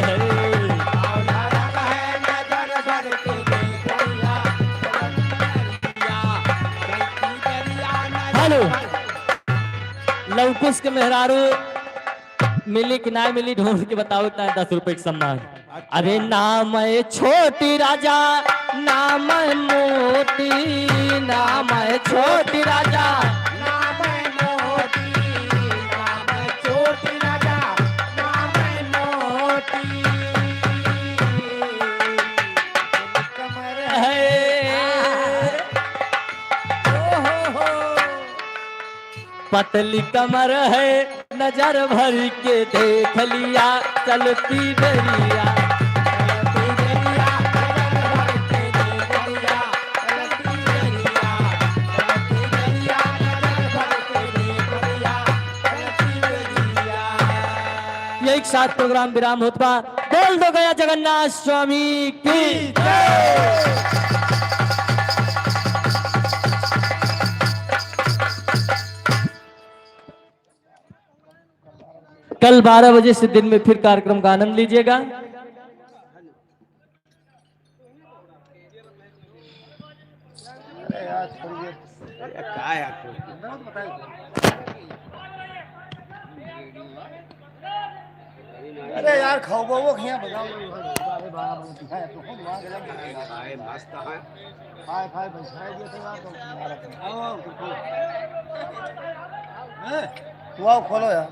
नजर भर के देख लिया हेलो लवकुश के मेहरारू मिली कि ना मिली ढूंढ के बताओ इतना 10 रुपए के सम्मान। अरे नाम है छोटी राजा नाम है मोती, नाम है छोटी राजा नाम मोती नाम छोटी राजा नाम मोती कमर है, पतली कमर है नजर भर के देख लिया, चलती बेरिया चलती बेरिया नजर भर के देख लिया चलती बेरिया नजर भर के देख लिया चलती बेरिया एक साथ प्रोग्राम विराम होता बोल दो गया जगन्नाथ स्वामी की जय। कल 12 बजे से दिन में फिर कार्यक्रम का आनंद लीजिएगा। अरे यार खाओ वो खिया बताओ मस्त है हाय हाय भाई खाए दिए थे यार तो आओ खोलो यार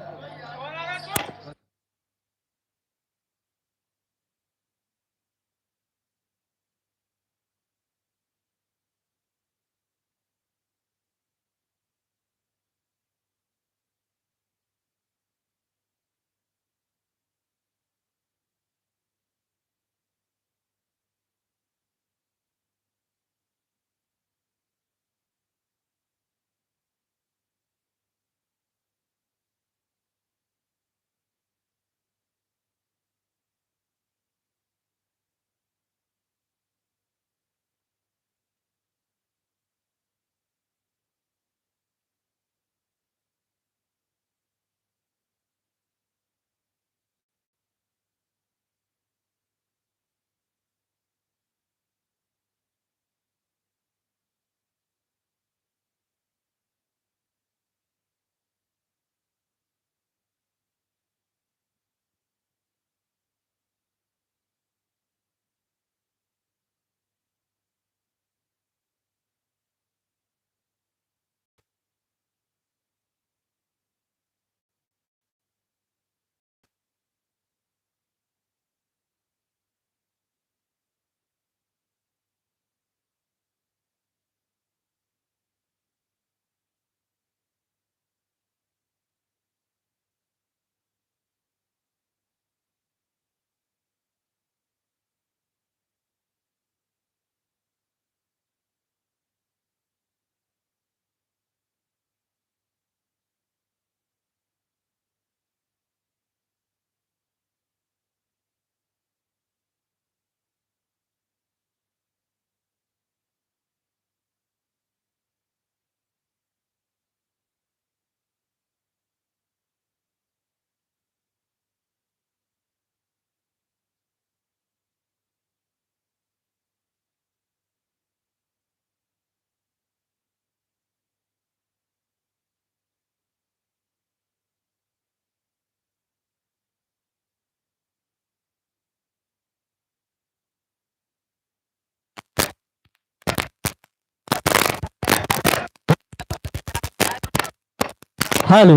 हेलो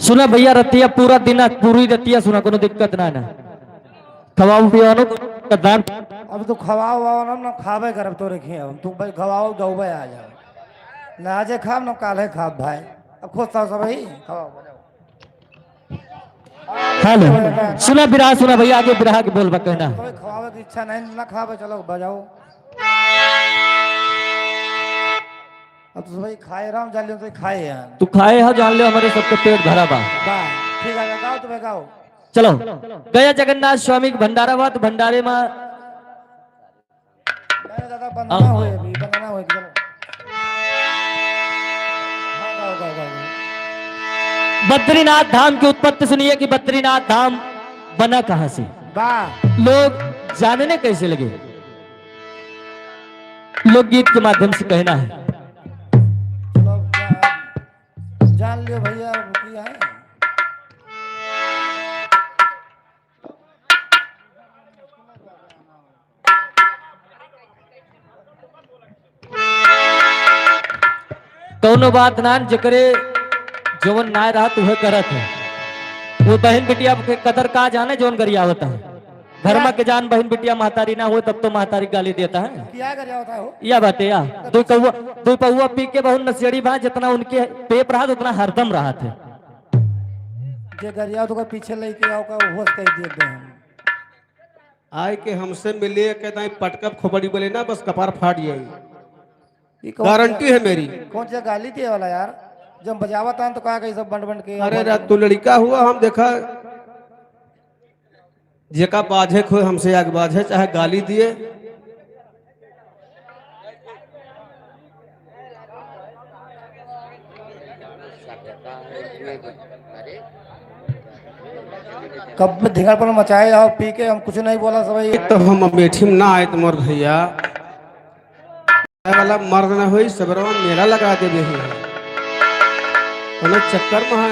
सुना भैया रतिया पूरा दिन पूरी रतिया सुना कोनो दिक्कत ना ना खवाऊ पियानो कदार अब तू खवाओ वाओ ना खावे करब तो रखिए हम तू भाई खवाओ गौबे आ जा ना आजे खाब ना काले खाब भाई अब खुद था सब ही खवाओ हेलो सुना भैया आगे बिरहा के बोलबा कहना कोई खवावे की इच्छा नहीं ना खावे चलो बजाओ अब तो भाई खाए राम जान लियो तो खाए यार तू खाए हो जान लो हमारे सबके पेट भरा बा वाह ठीक है गाओ तुम्हें गाओ चलो गया जगन्नाथ स्वामी के भंडारा हुआ तो भंडारे में मैंने दादा बनना हुए अभी बनना हुए चलो हाँ गाओ गाओ गाओ बद्रीनाथ धाम की उत्पत्ति सुनिए कि बद्रीनाथ धाम बना कहां से वाह लोग जानने कैसे लगे लोकगीत के माध्यम से कहना है चलो जान लियो भैया किया है कौनो बात ना जकरे जवन ना रहा तुहे करत है वो बहन बिटिया के कदर का जाने जवन गरिया होता है घर में के जान बहन बिटिया महतारी ना हो तब तो महतारी गाली देता है क्या कर रहा होता हो या बात है या दो पहुआ पी के बहुत नशेड़ी बा जितना उनके पेप रहा उतना हरदम रहा थे जे गरिया तो का पीछे लेके आओ का होश कह दिए दे हम आए के हमसे मिले कहता है पटकब खोपड़ी बोले ना बस कपार फाट जाएगी ये कौन गारंटी है मेरी कौन सा गाली दिए वाला यार जब बजावा था तो कहा सब बंड बंड के अरे रात तू लड़का हुआ हम देखा जेका बाझे खोए हमसे आग बाझे चाहे गाली दिए कब में धिंगड़ पर मचाए जाओ पी के हम कुछ नहीं बोला सब ये तो हम अमेठी में ना आए तुम्हार भैया वाला मर्द न हुई सबरवा मेला लगा दे चक्कर में है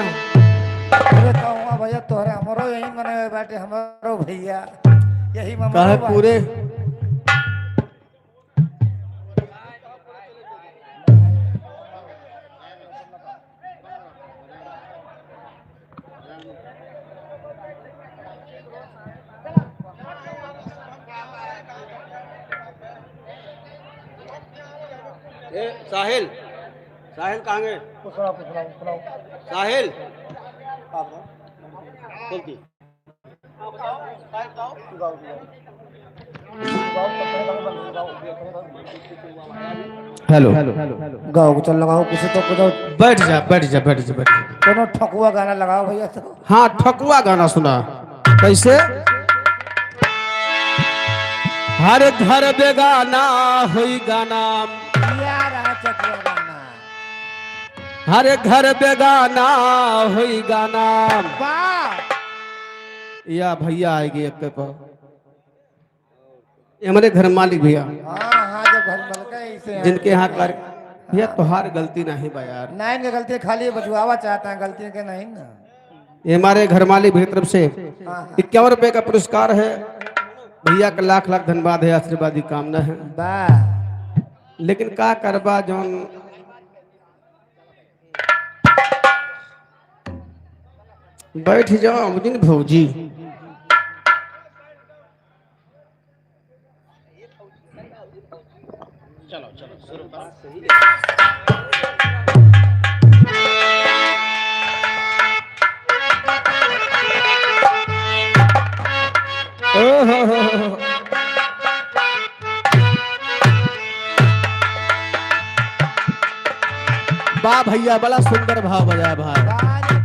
अरे कहूँगा भैया तोहरे हमारो यही मने हुए बाटे हमारो भैया यही कहे ममरो बा। पूरे साहिल साहिल कहाँ गए साहिल हेलो गाओ चल लगाओ कुछ तो कुछ बैठ जा बैठ जा बैठ जा बैठ जा कोनो ठकुआ गाना लगाओ भैया तो हाँ ठकुआ गाना सुना कैसे हर घर बेगाना हुई गाना यार ठकुआ गाना हर घर बेगाना हुई गाना वाह या भैया आएगी एक पर ये हमारे घर मालिक भैया हाँ हाँ जब घर मल गए इसे जिनके यहाँ कर भैया तुम्हार गलती नहीं बा यार नहीं के गलती खाली बजुआवा चाहता है गलती के नहीं ना ये हमारे घर मालिक भैया तरफ से हाँ 51 रुपए का पुरस्कार है भैया का लाख लाख धन्यवाद है आशीर्वाद की कामना है वाह लेकिन का करबा जौन बैठ जाओ मुझे भौजी वाह भैया बड़ा सुंदर भाव बजाया भाई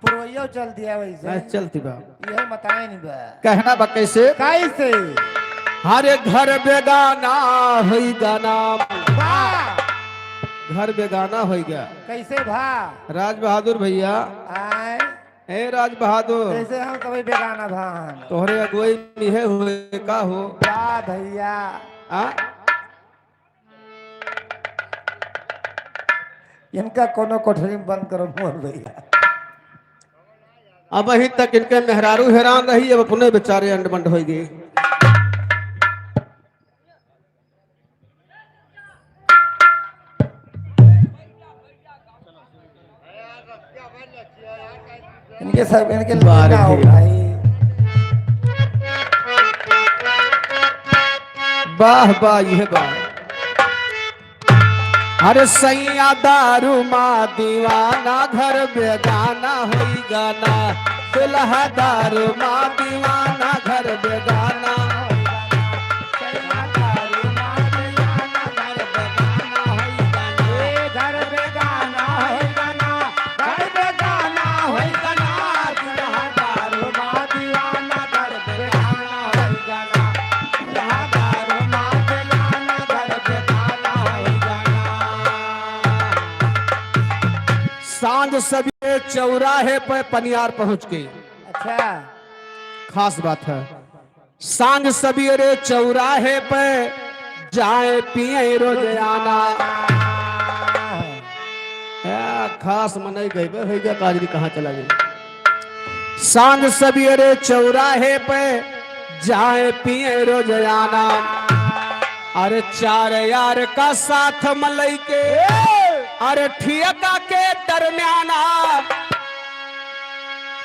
पुरवैया चल दिया वैसे चलती बा यही बताए नहीं बा कहना बा कैसे कैसे हर घर बेगाना हुई गाना वाह घर बेगाना हो गया कैसे भा राज बहादुर भैया आए ए राज बहादुर कैसे हम कभी बेगाना भान तोहरे अगुवाई मिहे हुए का हो वाह भैया आ? इनका कोनो कोठरी में बंद करो मोर भैया अब अभी तक इनके मेहरारू हैरान रही अब अपने बेचारे अंडमंड हो गए इनके सब इनके वाह रे ना हो भैया। भाई। वाह वाह यह बात। अरे सैया दारू माँ दीवाना घर बेगाना होई गाना, दुल्हा दारू माँ दीवाना घर बेगाना। सांझ सभी चौराहे पर पनियार पहुंच गई। अच्छा खास बात है, सांझ सवेरे चौराहे पे जाए पिए रोजाना। खास मनाई गई भैया काजरी कहाँ चला गई। सांझ सवेरे चौराहे पे जाए पिए रोजाना। अरे चार यार का साथ मलई के, अरे ठियका के दरमियाना।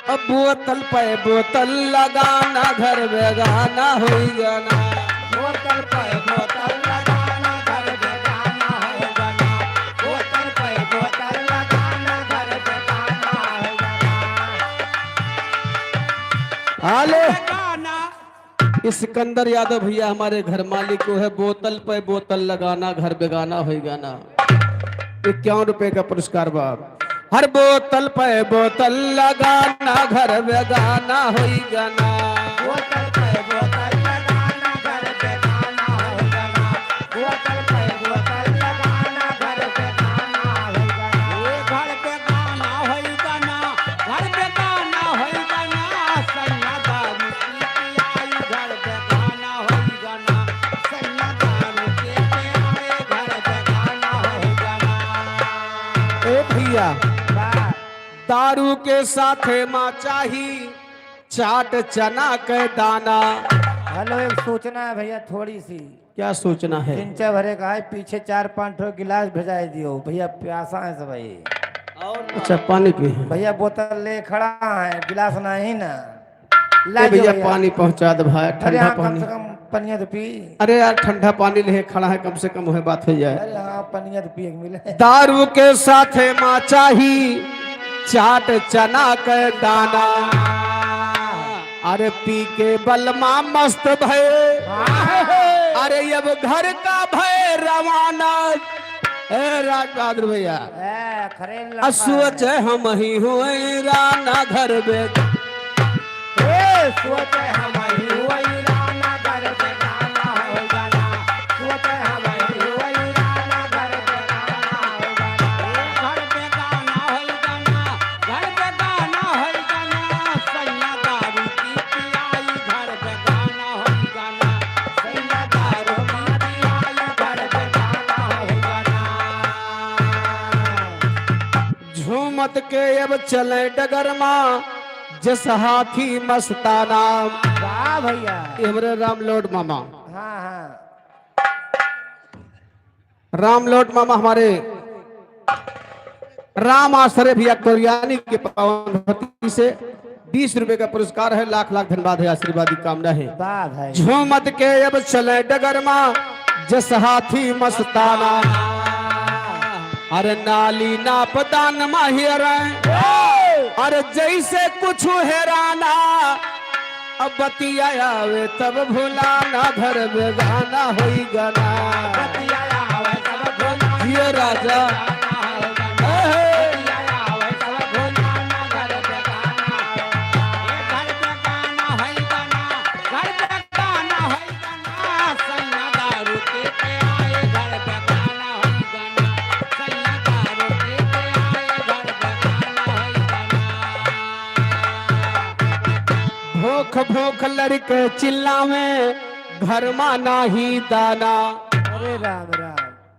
अब बोतल पे बोतल लगाना घर बेगाना होई गाना। बोतल पे बोतल लगाना घर बेगाना हो जाना। बोतल पे बोतल लगाना घर बेगाना हो जाना। हाले सिकंदर यादव भैया हमारे घर मालिक को है, बोतल पे बोतल लगाना घर बेगाना होई गाना। 51 रुपए का पुरस्कार बाप। हर बोतल पे बोतल लगाना घर बेगाना होई गाना। बोतल पे बोतल लगाना घर बेगाना हो जाना। बोतल पे बोतल लगाना घर बेगाना हो जाना। घर बेगाना होई गाना, घर बेगाना होई गाना। सैया दारू की पियाई घर बेगाना होई गाना। सैया दारू के पियाई घर बेगाना हो जाना। ए भैया दारू के साथे माँ चाही चाट चना के दाना। हेलो एक सूचना है भैया थोड़ी सी। क्या सूचना है? सिंचा भरे का है, पीछे 4-5 ठो गिलास भेजाई दियो भैया, प्यासा है सब भाई। अच्छा पानी पी। भैया बोतल ले खड़ा है, गिलास नहीं ना ए ला भैया पानी पहुंचा दे भाई, अरे ठंडा हाँ कम पानी। से कम पनिया तो पी। अरे यार ठंडा पानी ले खड़ा है, कम से कम वह बात हो जाए। अरे हाँ पनिया तो पिए के मिले। दारू के साथे माँ चाही चाट चना के दाना। अरे पी के बलमा मस्त भय, अरे अब घर का भय रवाना। ए राज बहादुर भैया खरे सोच हम ही हुए राना घर बे। सोच हम ही हुई राना घर बेगाना हो जाना। सोच हम ही हुई राना घर बेगाना हो जाना। घर बेगाना हो जाना, घर बेगाना हो जाना। सैया दारू की पियाई घर बेगाना हो जाना। सैया दारू की पियाई घर बेगाना हो जाना। झूमत के अब चले डगरमा जस हाथी मस्ताना। वाह भैया। ये हमारे रामलोट मामा, हाँ हाँ रामलोट मामा हमारे राम आश्रय भैया कोरियानी के पावन भक्ति से 20 रुपए का पुरस्कार है। लाख लाख धन्यवाद है, आशीर्वाद की कामना है। वाह भाई। झूमत के अब चले डगरमा जस हाथी मस्ताना। अरे नाली नापदान माहिर, अरे जैसे कुछ हेराना। अब बतिया आवे तब भुलाना घर बेगाना होई गाना। ये राजा भूख भूख लड़के चिल्लावे घर माना ही दाना। अरे राम राम।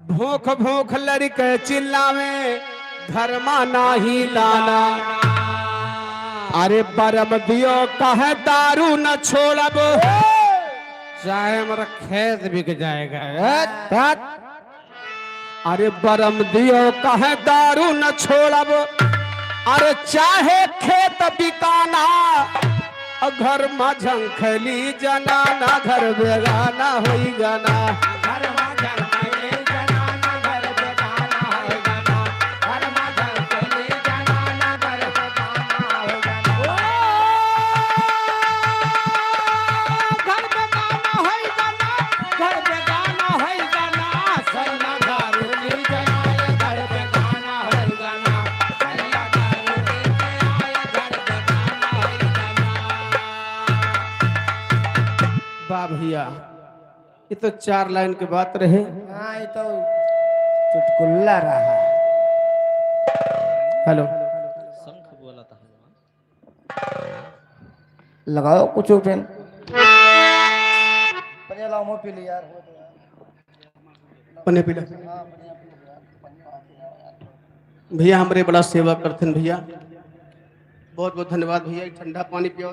भूख भूख लड़के चिल्लावे घर माना ही दाना। अरे बरम दियो कहे दारू न छोड़ब, चाहे हमारा खेत बिक जाएगा। अरे बरम दियो कहे दारू न छोड़ब, अरे चाहे खेत बिकाना घर में झंखली जनाना घर बेगाना होई गाना। घर मां झंखली जनाना घर बेगाना हो गाना। घर मां झंखली जनाना घर बेगाना हो गाना। घर बेगाना होई गाना। घर बेगाना होई गाना। सैया दारूनी जनाए घर बेगाना होई गाना। सैया दारूनी जनाए घर बेगाना होई गाना। वाह भैया, ये तो 4 लाइन के बात रहे। हाँ ये तो चुटकुल्ला रहा। हेलो, शंख बोला था हनुमान। लगाओ कुछ पेन पनिया लाओ पी ली यार। पन्ने पीला भैया हमरे बड़ा सेवा करते भैया, बहुत बहुत धन्यवाद भैया। ये ठंडा पानी पियो।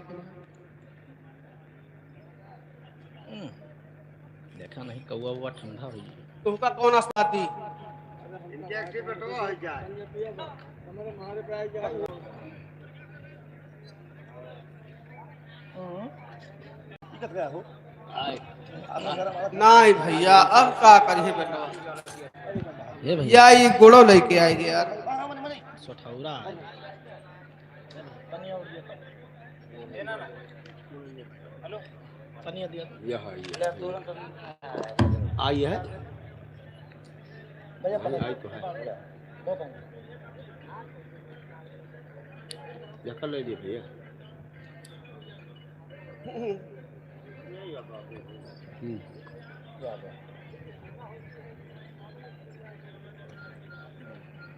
देखा नहीं कौआ हुआ ठंडा हुई। तुमका कौन आस्ताती? नहीं भैया अब का करिए बेटा, ये भैया या ये गुड़ो लेके आएगी यार। सोठौरा पनिया दिया आई है आई तो है यकर ले दी भैया।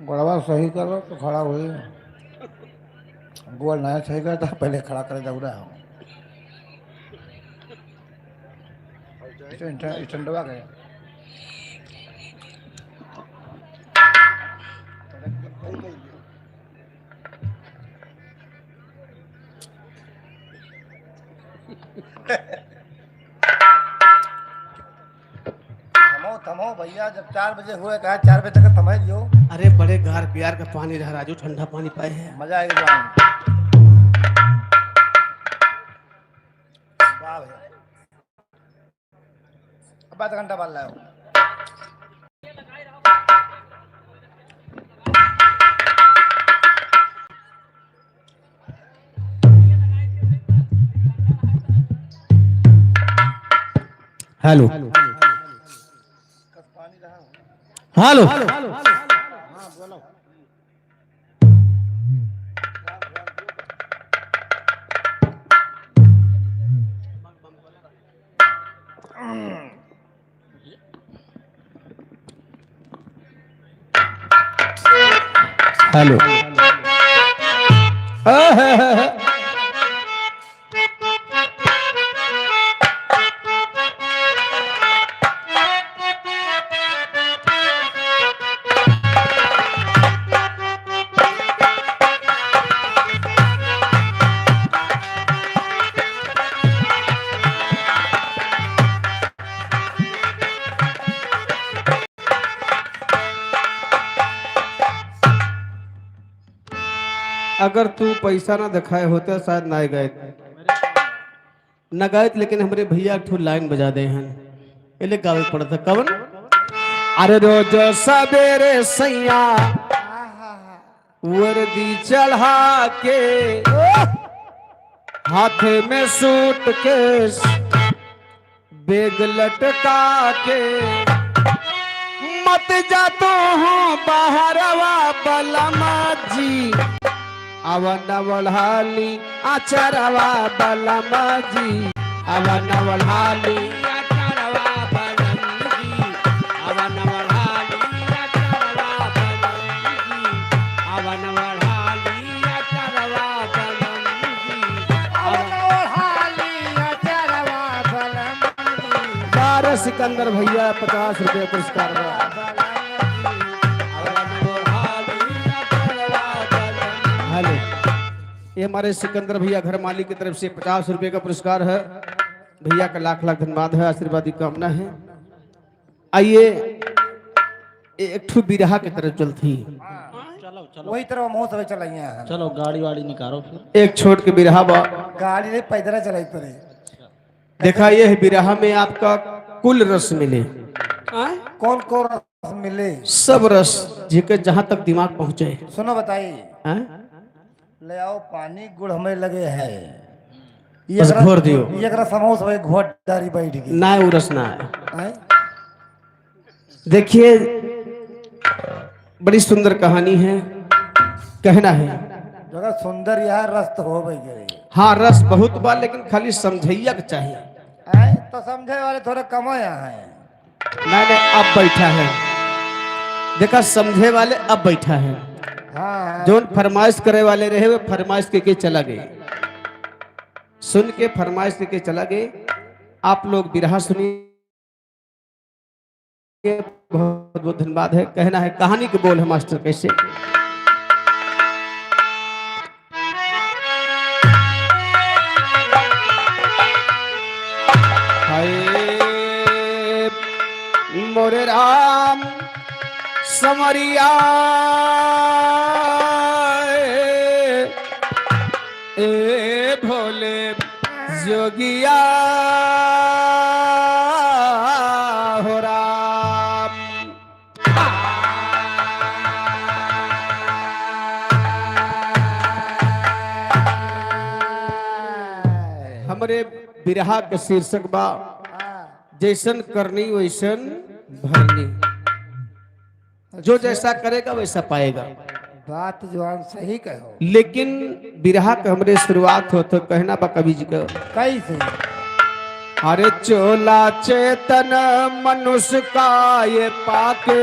गोड़वा सही करो तो खड़ा हुई। गोल नया सही करता पहले खड़ा करे दौड़ा हो। स्टैंडवा गया। थमो थमो भैया, जब 4 बजे हुए कहा 4 बजे तक थमा दियो। अरे बड़े गार प्यार का पानी रहा राजू, ठंडा पानी पाए है। मजा आएगा जाने। वाह भैया, अब आधा घंटा बाद लाओ। हेलो हेलो हेलो अगर तू पैसा ना दिखाए होते शायद ना गए न गए, लेकिन हमारे भैया ठू लाइन बजा दे हैं इले गावे पड़ता कवन। अरे रोज सवेरे सैया वर्दी चढ़ा के हाथ में सूटकेस बैग लटका के मत जातो हूँ बाहरवा बलमा जी अवन वलहाली आचरवा बलमा जी अवन वलहाली आचरवा बलम जी अवन वलहाली आचरवा बलम जी अवन वलहाली आचरवा बलम जी अवन वलहाली आचरवा बलम जी। बारह सिकंदर भैया 50 रुपये पुरस्कार बा। हेलो, ये हमारे सिकंदर भैया घर मालिक की तरफ से 50 रुपये का पुरस्कार है। भैया का लाख लाख धन्यवाद है, आशीर्वाद की कामना है। आइए एक ठू बिरहा की तरफ चलती। चलो चलो वही तरह मुंह से चलाइए हैं चलो गाड़ी वाड़ी निकालो फिर एक छोड़ के बिरहा बा गाड़ी नहीं पैदल चलाई पड़े देखा ये है बिरहा में आपका कुल रस मिले कौन कौन रस मिले सब रस जिके जहां तक दिमाग पहुंचे सुनो बताइए हैं? ले आओ पानी गुड़ हमें लगे है बस घोर दियो। ये करा समोस भाई घोट डारी बैठ गई ना वो रस ना है हैं? देखिए बड़ी सुंदर कहानी है कहना है जगह सुंदर यह रस तो हो भाई गए हाँ रस बहुत बा लेकिन खाली समझैया के चाहिए हैं? तो समझे वाले थोड़े कम यहाँ हैं नहीं अब बैठा है देखा समझे वाले अब बैठा है हाँ जो फरमाइश करे वाले रहे वो फरमाइश के चला गए सुन के फरमाइश के चला गए आप लोग बिरहा सुनिए बहुत बहुत धन्यवाद है कहना है कहानी के बोल है मास्टर कैसे हाय मोरे राम समरिया ए भोले जोगिया हो राम हमरे बिरहा के शीर्षक बा जैसन करनी वैसन भरनी जो जैसा करेगा वैसा पाएगा बात जवान सही कहो लेकिन बिरहा के हमरे शुरुआत हो तो कहना बा कवि जी का कैसे अरे चोला चेतन मनुष्य का ये पाके